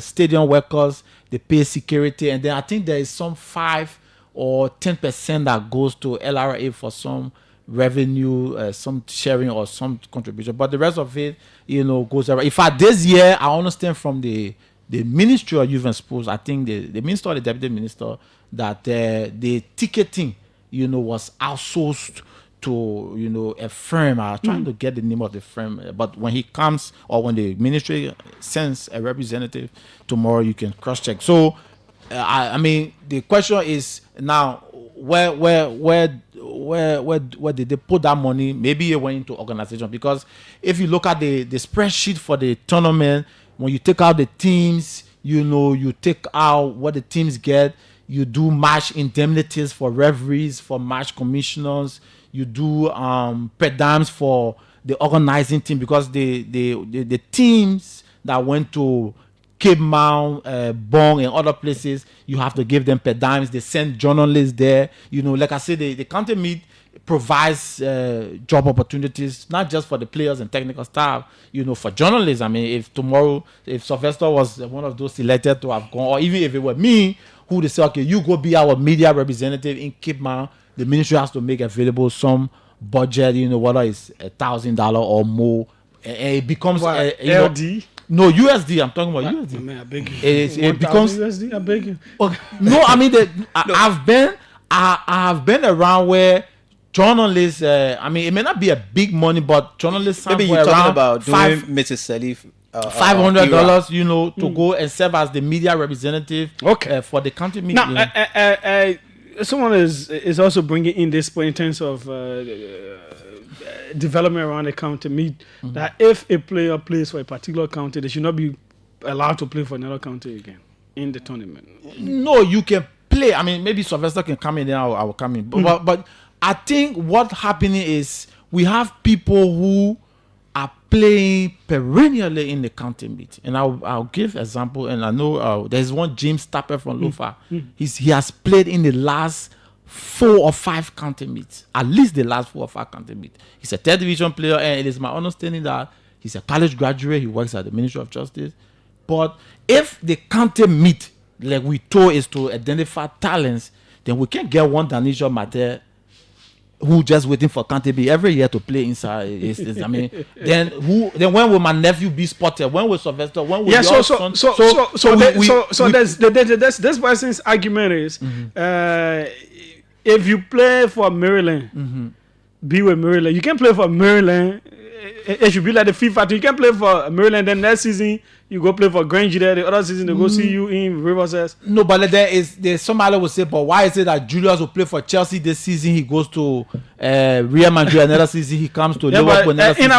stadium workers, they pay security, and then I think there is some 5 or 10% that goes to LRA for some revenue, some sharing or some contribution, but the rest of it, goes around. In fact, this year, I understand from the Ministry of Youth and Sports, I think the minister or the deputy minister, that the ticketing, was outsourced to, a firm. I'm trying to get the name of the firm, but when he comes or when the ministry sends a representative tomorrow, you can cross check. So, I mean, the question is now, where did they put that money? Maybe it went into organization, because if you look at the spreadsheet for the tournament, when you take out the teams, you take out what the teams get. You do match indemnities for referees, for match commissioners. You do per diems for the organizing team, because the teams that went to Cape Mount, Bong, and other places, you have to give them per diems. They send journalists there. Like I said, the county meet provides job opportunities, not just for the players and technical staff, for journalists. I mean, if tomorrow, if Sylvester was one of those selected to have gone, or even if it were me, who they say, okay, you go be our media representative in Cape Mount, the ministry has to make available some budget, whether it's $1,000 or more, and it becomes LD. No, USD. I'm talking about USD. Man, I beg you. It becomes USD. I beg you. Okay. No, I mean, I've been around where journalists. I mean, it may not be a big money, but journalists maybe you're talking about doing Mrs. Salif. $500, to go and serve as the media representative. For the county meeting. Now, someone is also bringing in this point in terms of development around the county meet, that if a player plays for a particular county, they should not be allowed to play for another county again in the tournament. No, you can play. I mean, maybe Sylvester can come in, then I will come in. But I think what's happening is we have people who are playing perennially in the county meet, and I'll give example. And I know there's one James Tapper from Lofa. He has played in the last 4 or 5 county meets, at least the last 4 or 5 county meets. He's a third division player, and it is my understanding that he's a college graduate. He works at the Ministry of Justice. But if the county meet, like we told, is to identify talents, then we can get one Danisha Mater who just waiting for county be every year to play inside. I mean, then when will my nephew be spotted? When will Sylvester? When will your son? So this person's argument is, if you play for Maryland, be with Maryland. You can play for Maryland. It should be like the FIFA. You can play for Maryland. Then next season you go play for Grange there. The other season they go see you in Riverside. No, but there's somebody will say, but why is it that Julius will play for Chelsea this season? He goes to Real Madrid another season. He comes to Liverpool another season.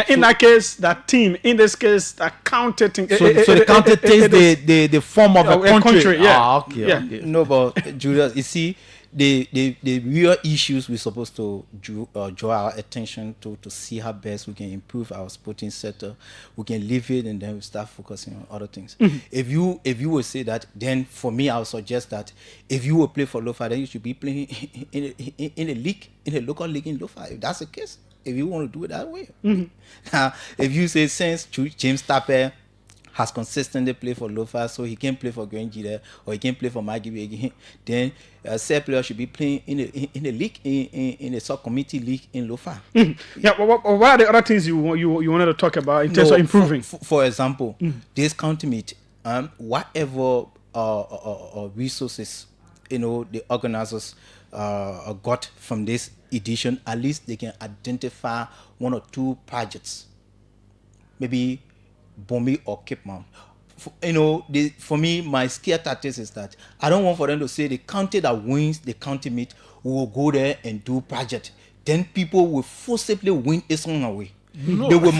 In that case, that team. In this case, that county thing. So the county takes the form of a country. Yeah. Ah, okay. No, but Julius, you see, the real issues we're supposed to draw our attention to see how best we can improve our sporting sector. We can leave it and then we start focusing on other things. If you would say that, then for me, I would suggest that if you will play for Lofa, then you should be playing in a league, in a local league in Lofa. If that's the case, if you want to do it that way. Now, if you say since James Tapper has consistently played for Lofa, so he can play for Grenjida or he can play for Maggie again, then said player should be playing in a league, in a sub-committee league in Lofa. Yeah, what are the other things you wanted to talk about in terms of improving? For example, this county meet, whatever resources, the organizers got from this edition, at least they can identify 1 or 2 projects, maybe Bombi or Cape Mount. For me, my scare tactics is that I don't want for them to say the county that wins the county meet will go there and do project. Then people will forcibly win its own away. No. They will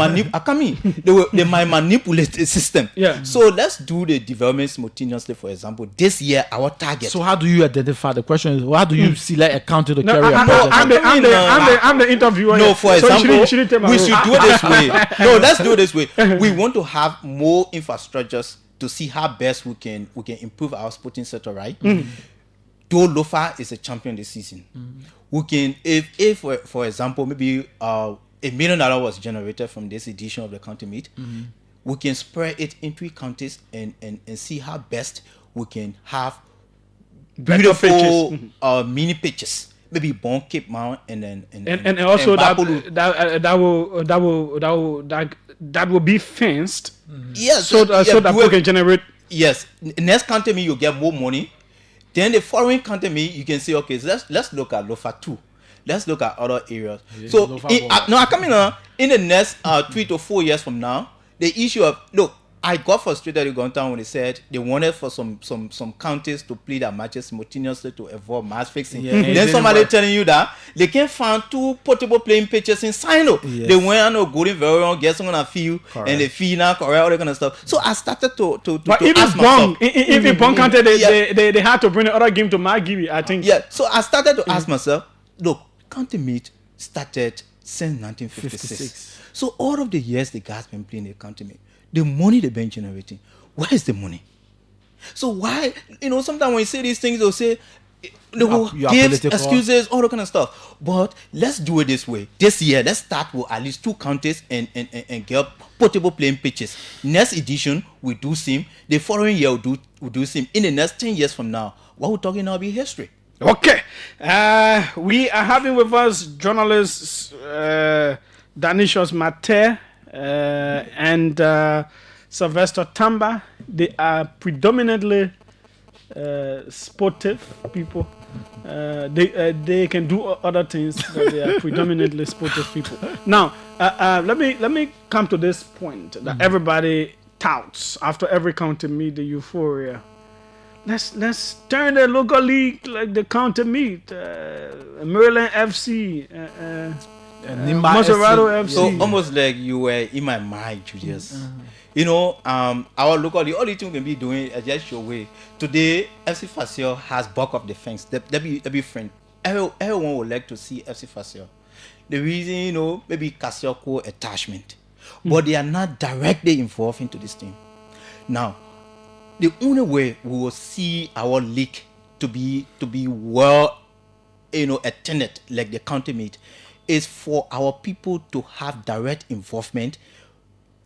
they might manipulate the system. Yeah. So let's do the development simultaneously. For example, this year our target. So how do you identify? The question is, how do you select a county to carry? I'm the interviewer. No, for example, you shouldn't take my we role. should do it this way. No, let's do it this way. We want to have more infrastructures to see how best we can improve our sporting sector, right? Though Lofa is a champion this season, we can, if for example, maybe $1 million was generated from this edition of the county meet, we can spread it in 3 counties and see how best we can have beautiful mini pitches. Maybe Bon Cape Mount and also that will be fenced. Yes, so that people can generate. Yes, next county meet you get more money. Then the following county meet you can say, okay, so let's look at Lofa 2. Let's look at other areas. So, in the next 3 to 4 years from now, the issue of, look, I got frustrated in Gontown when they said they wanted for some counties to play their matches simultaneously to avoid match fixing. Yeah, then somebody telling you that they can find 2 portable playing pitches in Sino. Yes. They went on going very wrong, get someone on a field, and they feel now correct, all that kind of stuff. So I started to but even ask myself. Even Bon County, they had to bring the other game to Magibi, I think. Yeah, so I started to ask myself, look, county meet started since 1956. So all of the years the guys been playing the county meet, the money they've been generating, where is the money? So why, sometimes when you say these things, they'll say, they will give excuses, all that kind of stuff. But let's do it this way. This year, let's start with at least 2 counties and get portable playing pitches. Next edition, we do same. The following year, we'll do same. In the next 10 years from now, what we're talking now will be history. Okay. We are having with us journalists Danishos Mate and Sylvester Tamba. They are predominantly sportive people. They can do other things, but they are predominantly sportive people. Now, let me come to this point that everybody touts after every county meet, the euphoria. Let's turn the local league like the county meet, Maryland FC, Maserado FC. So almost like you were in my mind, Julius. Our local, the only thing we can be doing is just your way. Today, FC Fasio has bulk of defense. That be friend. Everyone would like to see FC Fasio. The reason, maybe Kasioko attachment, but they are not directly involved into this team. Now, the only way we will see our league to be well, attended like the county meet is for our people to have direct involvement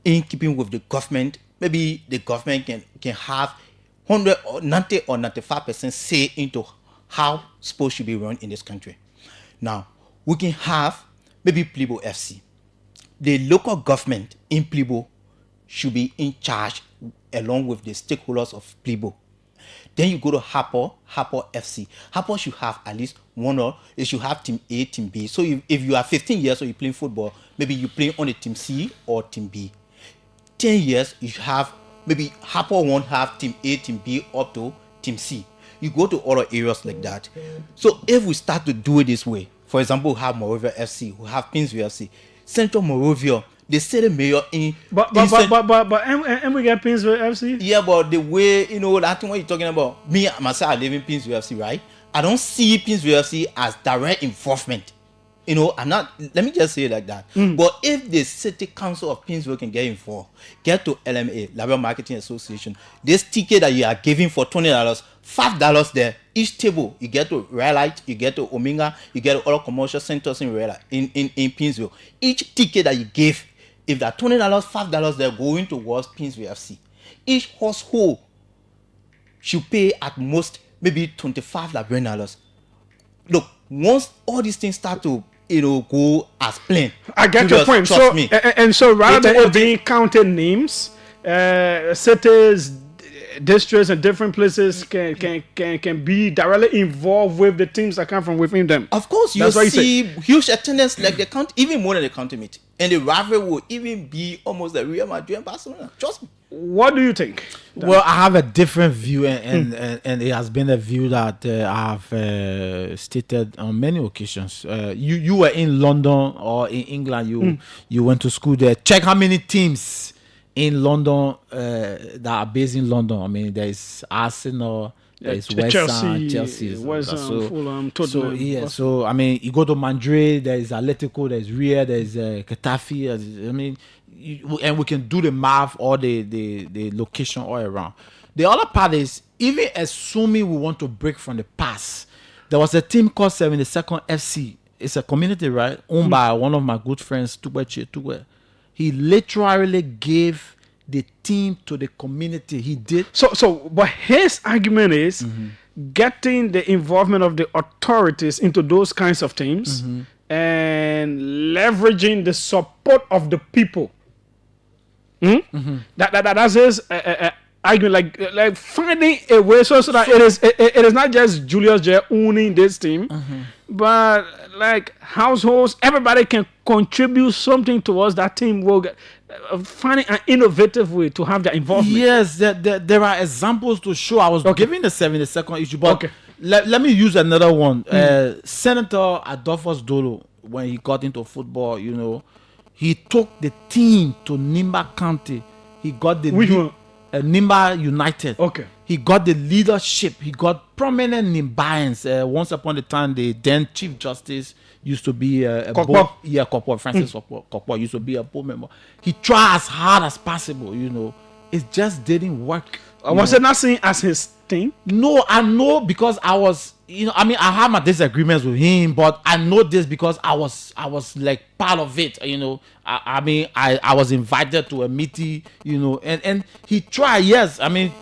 in keeping with the government. Maybe the government can have 100 or 90 or 95% say into how sports should be run in this country. Now, we can have maybe Plibo FC. The local government in Plibo should be in charge along with the stakeholders of Plibo. Then you go to Harper FC. Harper should have at least one, or it should have team A, team B. So if you are 15 years or you're playing football, maybe you play on a team C or team B. 10 years, you have, maybe Harper won't have team A, team B up to team C. You go to other areas like that. So if we start to do it this way, for example, we have Morovia FC, we have Pinsville FC, Central Morovia, they say the mayor in. But we get Pinsville FC. Yeah, but the way that thing what you're talking about, me myself I live in Pinsville FC, right? I don't see Pinsville FC as direct involvement. You know, I'm not. Let me just say it like that. But if the city council of Pinsville can get involved, get to LMA, Labor Marketing Association, this ticket that you are giving for $20, $5 there, each table you get to Red Light, you get to Omega, you get to all commercial centers in in Pinsville. Each ticket that you give, if that $20, $5 they're going towards Pinsville FC. Each household should pay at most maybe $25 Liberian. Look, once all these things start to go as planned, I get your point. Trust So me. and so rather than it being counted names, cities, districts, and different places can be directly involved with the teams that come from within them. Of course, you see huge attendance, like the count, even more than the county meeting, and the rivalry will even be almost the Real Madrid and Barcelona. Trust me. What do you think? Well, I have a different view, and it has been a view that I have stated on many occasions. You were in London or in England. You went to school there. Check how many teams in London that are based in London. I mean, there is Arsenal, there is West Ham, Chelsea, West Ham, Fulham, Tottenham. So I mean, you go to Madrid, there is Atletico, there is Real, there is Getafe. I mean. And we can do the math or the location all around. The other part is, even assuming we want to break from the past, there was a team called 72nd FC. It's a community, right? Owned by one of my good friends, Tugwe. He literally gave the team to the community. He did. But his argument is getting the involvement of the authorities into those kinds of teams and leveraging the support of the people. That's his argument, like finding a way so that it is not just Julius J owning this team, but like households, everybody can contribute something towards that team. Will get finding an innovative way to have their involvement. Yes, there are examples to show. I was giving the 72nd issue, but let me use another one. Senator Adolphus Dolo, when he got into football, he took the team to Nimba County. He got the Nimba United. Okay. He got the leadership. He got prominent Nimbayans. Once upon a time, the then Chief Justice used to be a board. Yeah, Kokpo, Francis Kokpo used to be a board member. He tried as hard as possible, It just didn't work. Was it not seen as his thing? No, I know because I was, I have my disagreements with him, but I know this because I was like part of it, I was invited to a meeting, and he tried, yes.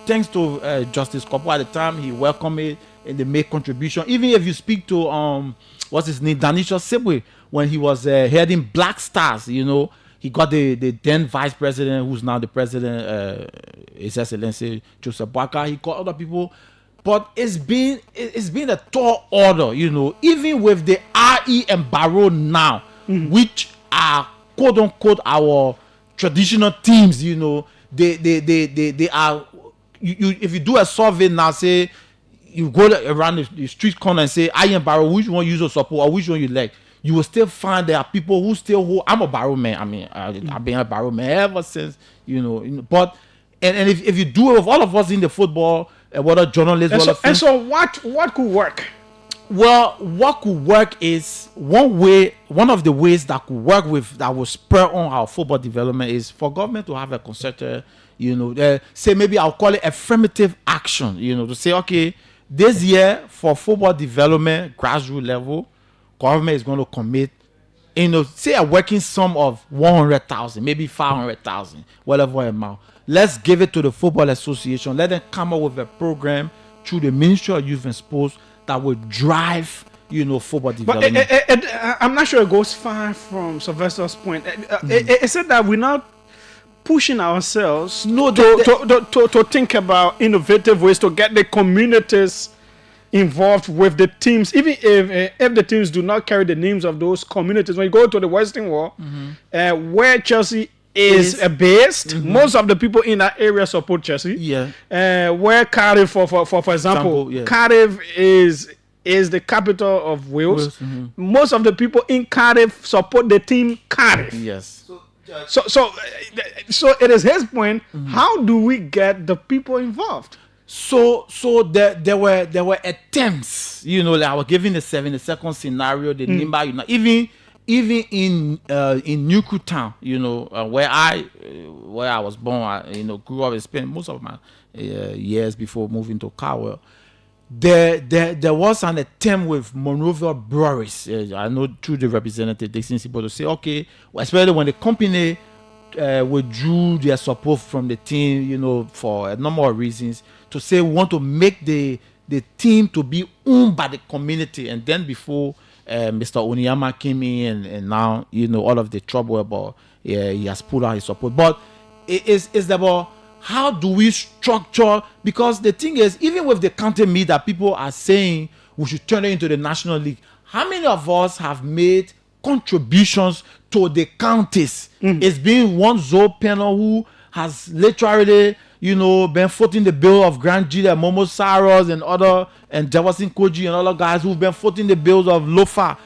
Thanks to Justice Kopo at the time, he welcomed it and they made contribution. Even if you speak to, what's his name, Danisha Sibwe, when he was heading Black Stars, he got the then vice president, who's now the president, His Excellency Joseph Boaka. He got other people, but it's been a tall order, even with the RE and Barrow now, which are quote unquote our traditional teams. They are. If you do a survey now, say you go around the street corner and say RE and Barrow, which one you use to support or which one you like. You will still find there are people who still hold. I'm a Barrow man. I've been a Barrow man ever since, But and if you do it with all of us in the football, whether journalists, so what could work? Well, what could work is one of the ways that could work that will spur on our football development is for government to have a concerted, say maybe I'll call it affirmative action, to say, okay, this year for football development, grassroots level, government is going to commit, say a working sum of 100,000, maybe 500,000, whatever amount. Let's give it to the Football Association. Let them come up with a program through the Ministry of Youth and Sports that will drive, football development. But I'm not sure it goes far from Sylvester's point. It said that we're not pushing ourselves to think about innovative ways to get the communities involved with the teams, even if the teams do not carry the names of those communities. When you go to the Western Wall, where Chelsea is based, most of the people in that area support Chelsea. Yeah. Where Cardiff, for example, Cardiff is the capital of Wales. Most of the people in Cardiff support the team Cardiff. Yes. So it is his point. How do we get the people involved? So there were attempts, you know, like I was giving the 72nd scenario, the Nimba, you know, even in Newtown, you know, where I was born, you know, grew up and spent most of my years before moving to Cowell. There was an attempt with Monrovia Breweries. I know through the representative, they seem to say, okay, especially when the company withdrew their support from the team, you know, for a number of reasons, to say we want to make the team to be owned by the community. And then before Mr. Oniyama came in, and now, you know, all of the trouble about he has pulled out his support. But it's about how do we structure, because the thing is, even with the county meet that people are saying we should turn it into the National League, how many of us have made contributions to the counties? It's been one Zoe panel who has literally, you know, been footing the bill of Grand Julia, Momo Saros and Jefferson Koji and other guys who've been footing the bills of Lofa.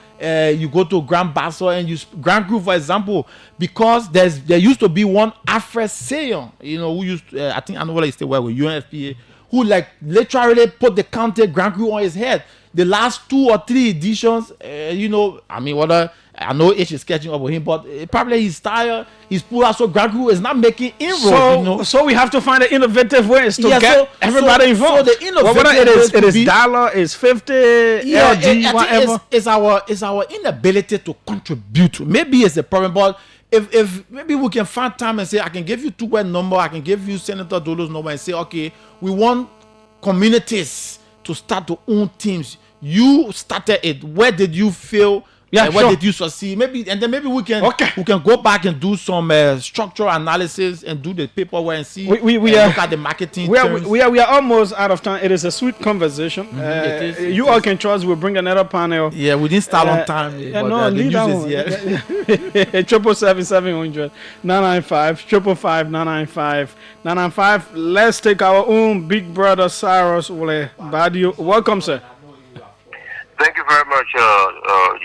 You go to Grand Basso and Grand Group, for example, because there used to be one Afre Sayon, you know, who used to, I think I know what I still work with UNFPA, who like literally put the county Grand Group on his head. The last 2 or 3 editions, you know, I mean, I know H is catching up with him, but probably he's tired. He's pulled out, so Grand Group is not making inroads. So, you know? So we have to find the innovative ways to get everybody involved. So the innovative whether it is dollar, is 50, LG, whatever. It's our inability to contribute. Maybe it's a problem, but if maybe we can find time and say, I can give you 2-word number, I can give you Senator Dolo's number and say, okay, we want communities to start to own teams. You started it. Where did you fail? Yeah, where did you succeed? Maybe, and then maybe we can go back and do some structural analysis and do the paperwork and see. We look at the marketing. We are almost out of time. It is a sweet conversation. You all can trust. We'll bring another panel. Yeah, we didn't start on time. Yeah, no, leave that one. 777-700 995 555 995 995. Let's take our own big brother Cyrus Wole Badio. Welcome, sir. Thank you very much,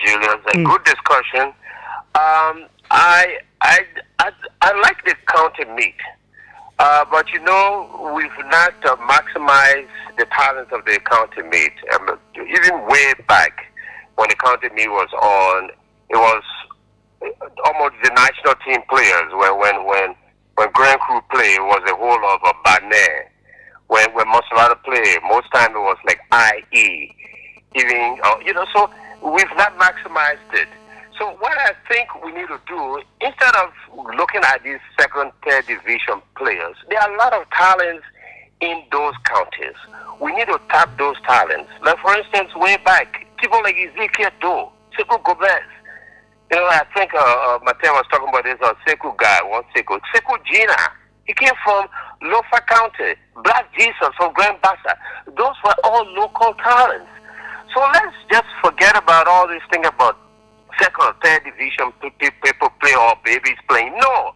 Julius. A good discussion. I like the county meet, but you know we've not maximized the talents of the county meet. Even way back when the county meet was on, it was almost the national team players. When Grand Crew played, it was a whole of a Banet. When Monserrate played, most time it was like IE. Even you know, so we've not maximized it. So what I think we need to do, instead of looking at these second, third division players, there are a lot of talents in those counties. We need to tap those talents. Like for instance, way back, people like Ezekiel Doe, Sekou Gomez. You know, I think Mateo was talking about this Sekou guy, Sekou Gina. He came from Lofa County. Black Jesus from Grand Bassa. Those were all local talents. So let's just forget about all this thing about second or third division people play or babies playing. No.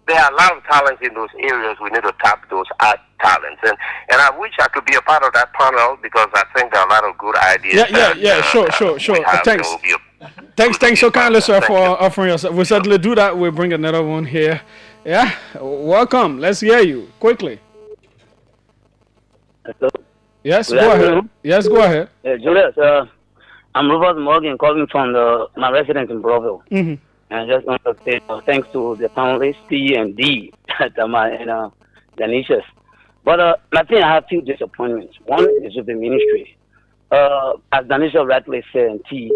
There are a lot of talents in those areas. We need to tap those talents. And I wish I could be a part of that panel because I think there are a lot of good ideas. Sure. Thanks so kindly, sir, for offering yourself. We'll certainly do that. We'll bring another one here. Yeah. Welcome. Let's hear you quickly. Hello. Yes, go ahead. Yes, go ahead. Julius, I'm Robert Morgan calling from my residence in Browville. And I just want to say thanks to the panelists C and D and Danishas. But I think I have 2 disappointments. One is with the ministry. As Danisha rightly said, and T,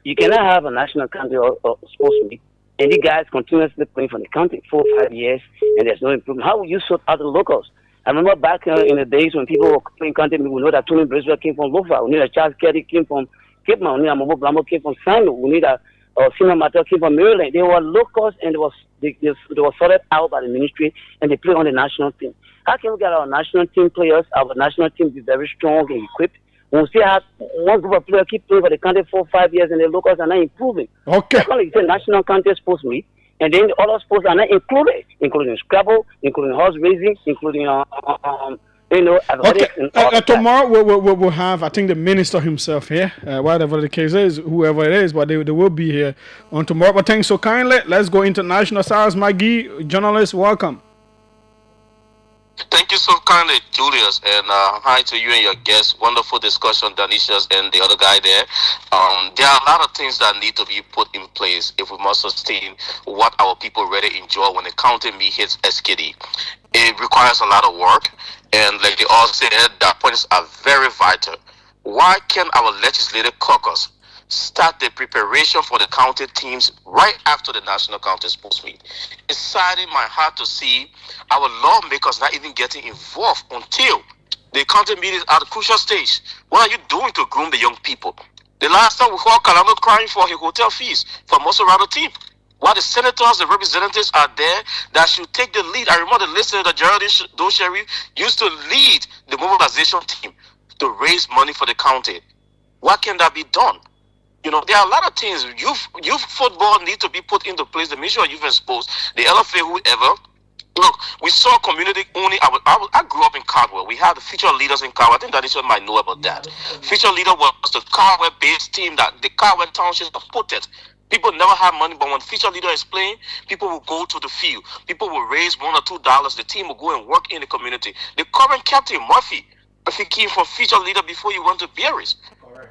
you cannot have a national country or sports meet, and you guys continuously playing for the country 4 or 5 years, and there's no improvement. How will you sort out the locals? I remember back in the days when people were playing country, we know that Tony Brisbane came from Lofa. We knew that Charles Kelly came from Cape Mount. We knew that Mobo Blambo came from Sino. We knew that Sina Mateo came from Maryland. They were locals, and they were sorted out by the ministry, and they play on the national team. How can we get our national team players, our national team be very strong and equipped? When we still have one group of players keep playing for the country 4 or 5 years, and the locals are not improving. Okay. Secondly, it's a national country sports meet. And then the other sports are not included, including Scrabble, including horse racing, including athletics. Okay. Tomorrow we'll have, I think, the minister himself here, whatever the case is, whoever it is, but they will be here on tomorrow. But thanks so kindly. Let's go international. Cyrus McGee, journalist, welcome. Thank you so kindly, Julius, and hi to you and your guests. Wonderful discussion, Danicius and the other guy there. There are a lot of things that need to be put in place if we must sustain what our people really enjoy when the county meet hits SKD. It requires a lot of work, and like they all said, the points are very vital. Why can our legislative caucus start the preparation for the county teams right after the national county sports meet? It's saddening my heart to see our lawmakers not even getting involved until the county meet is at a crucial stage. What are you doing to groom the young people? The last time we saw Kalano crying for his hotel fees for Mosorado team. While the senators, the representatives are there that should take the lead. I remember the listener that Geraldine Dosheri used to lead the mobilization team to raise money for the county. What can that be done? You know, there are a lot of things. Youth football need to be put into place. The Ministry of Youth and Sports, the LFA, whoever. Look, we saw community only. I grew up in Caldwell. We had the future leaders in Caldwell. I think that is what might know about that. Future leader was the Caldwell-based team that the Caldwell Township supported. People never had money, but when future leader is playing, people will go to the field. People will raise $1 or $2. The team will go and work in the community. The current captain, Murphy came from future leader before he went to Berries.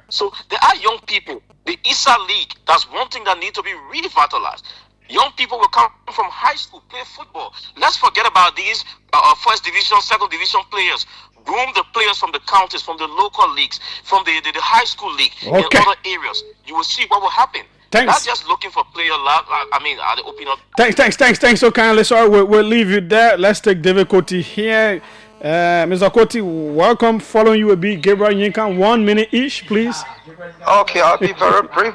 So there are young people. The ISA League, that's one thing that needs to be revitalized. Young people will come from high school, play football. Let's forget about these first division, second division players. Groom the players from the counties, from the local leagues, from the high school league, in other areas. You will see what will happen. Thanks. Not just looking for player love. The opening up. Thanks so kindly. Sorry, we'll leave you there. Let's take David Koti here. Mr. Koti, welcome. Following you will be Gabriel Yinka. 1 minute each, please. Okay, I'll be very brief.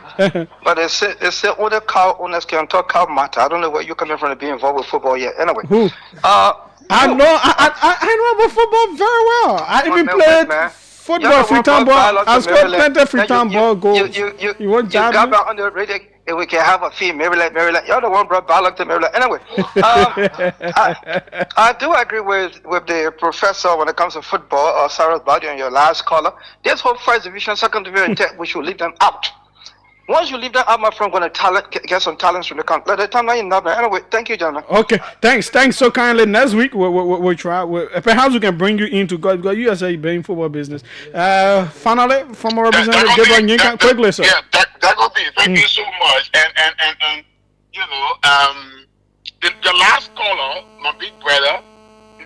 But it's other cow owners can talk cow matter. I don't know where you're coming from to be involved with football yet. Anyway. Who? I know about football very well. I even played football, free time ball. I scored plenty of free time ball goals. You won't got jab me? on the radio and we can have a fee, Maryland. You're the one brought Balak to Maryland. Anyway, I do agree with the professor when it comes to football, or Sarah's body and your last caller. This whole first division, second division, we should leave them out. Once you leave them out, my friend, going to get some talents from the country. Let the time not anyway. Thank you, gentlemen. Okay, thanks so kindly. Next week we'll try. Perhaps we can bring you into because you are saying being football business. Finally, former representative Gabriel Yinka, quickly, sir. Yeah, that will be. Thank you so much. And you know, the last caller, my big brother,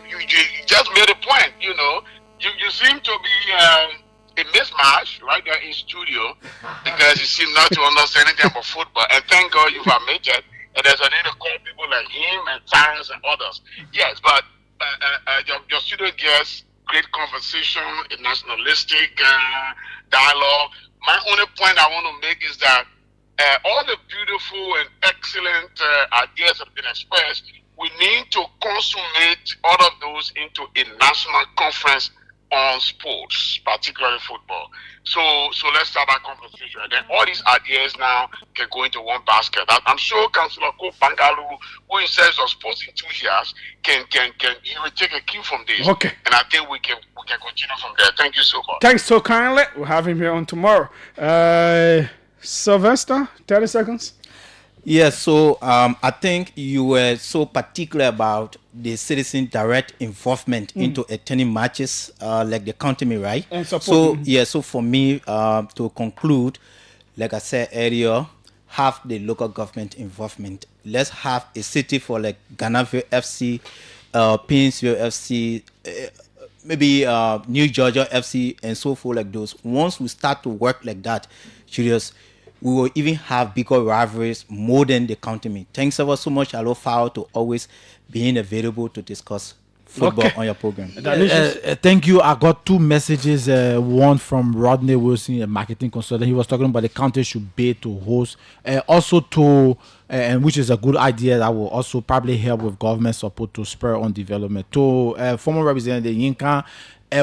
you just made a point. You know, you seem to be. A mismatch right there in studio because you seem not to understand anything about football. And thank God you've admitted that there's a need to call people like him and Terrence and others. Yes, but your studio guests, great conversation, a nationalistic dialogue. My only point I want to make is that all the beautiful and excellent ideas have been expressed. We need to consummate all of those into a national conference on sports, particularly football. So let's start that conversation. And then all these ideas now can go into one basket. I'm sure Councillor Ko Bangalu, who says of sports in 2 years, he will take a cue from this. Okay. And I think we can continue from there. Thank you so much. Thanks so kindly. We'll have him here on tomorrow. Sylvester, 30 seconds. Yeah, so I think you were so particular about the citizen direct involvement into attending matches like the county me, right? And support. So yeah, so for me to conclude, like I said earlier, have the local government involvement. Let's have a city for like Ghanaville FC, Painesville FC, maybe New Georgia FC, and so forth like those. Once we start to work like that, Julius, we will even have bigger rivalries more than the county meet. Thanks ever so much, Alo Fao, to always being available to discuss football on your program. Thank you. I got 2 messages. One from Rodney Wilson, a marketing consultant. He was talking about the county should bid to host. Also to, and which is a good idea that will also probably help with government support to spur on development. To former representative Yinka,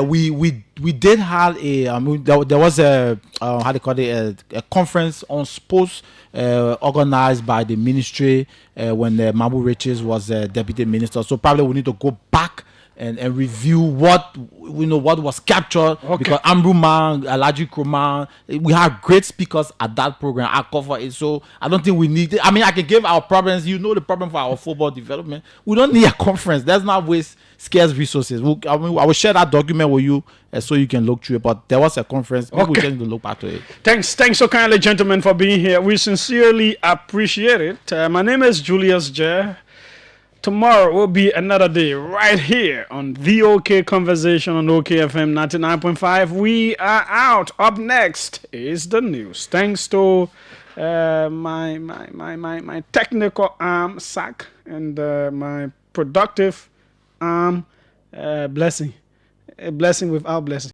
we did have there was a how they call it a conference on sports organized by the ministry when Mabu Riches was deputy minister. So probably we need to go back and review what what was captured. Okay. Because Amruman, Alaji Kroman, we have great speakers at that program. I cover it, so I don't think we need it. I mean, I can give our problems. The problem for our football development. We don't need a conference. Let's not waste scarce resources. I will share that document with you so you can look through it. But there was a conference. Maybe we can look back to it. Thanks so kindly, gentlemen, for being here. We sincerely appreciate it. My name is Julius J. Tomorrow will be another day right here on the OK Conversation on OKFM 99.5. We are out. Up next is the news. Thanks to my technical arm, Sack, and my productive arm, Blessing. A blessing without blessing.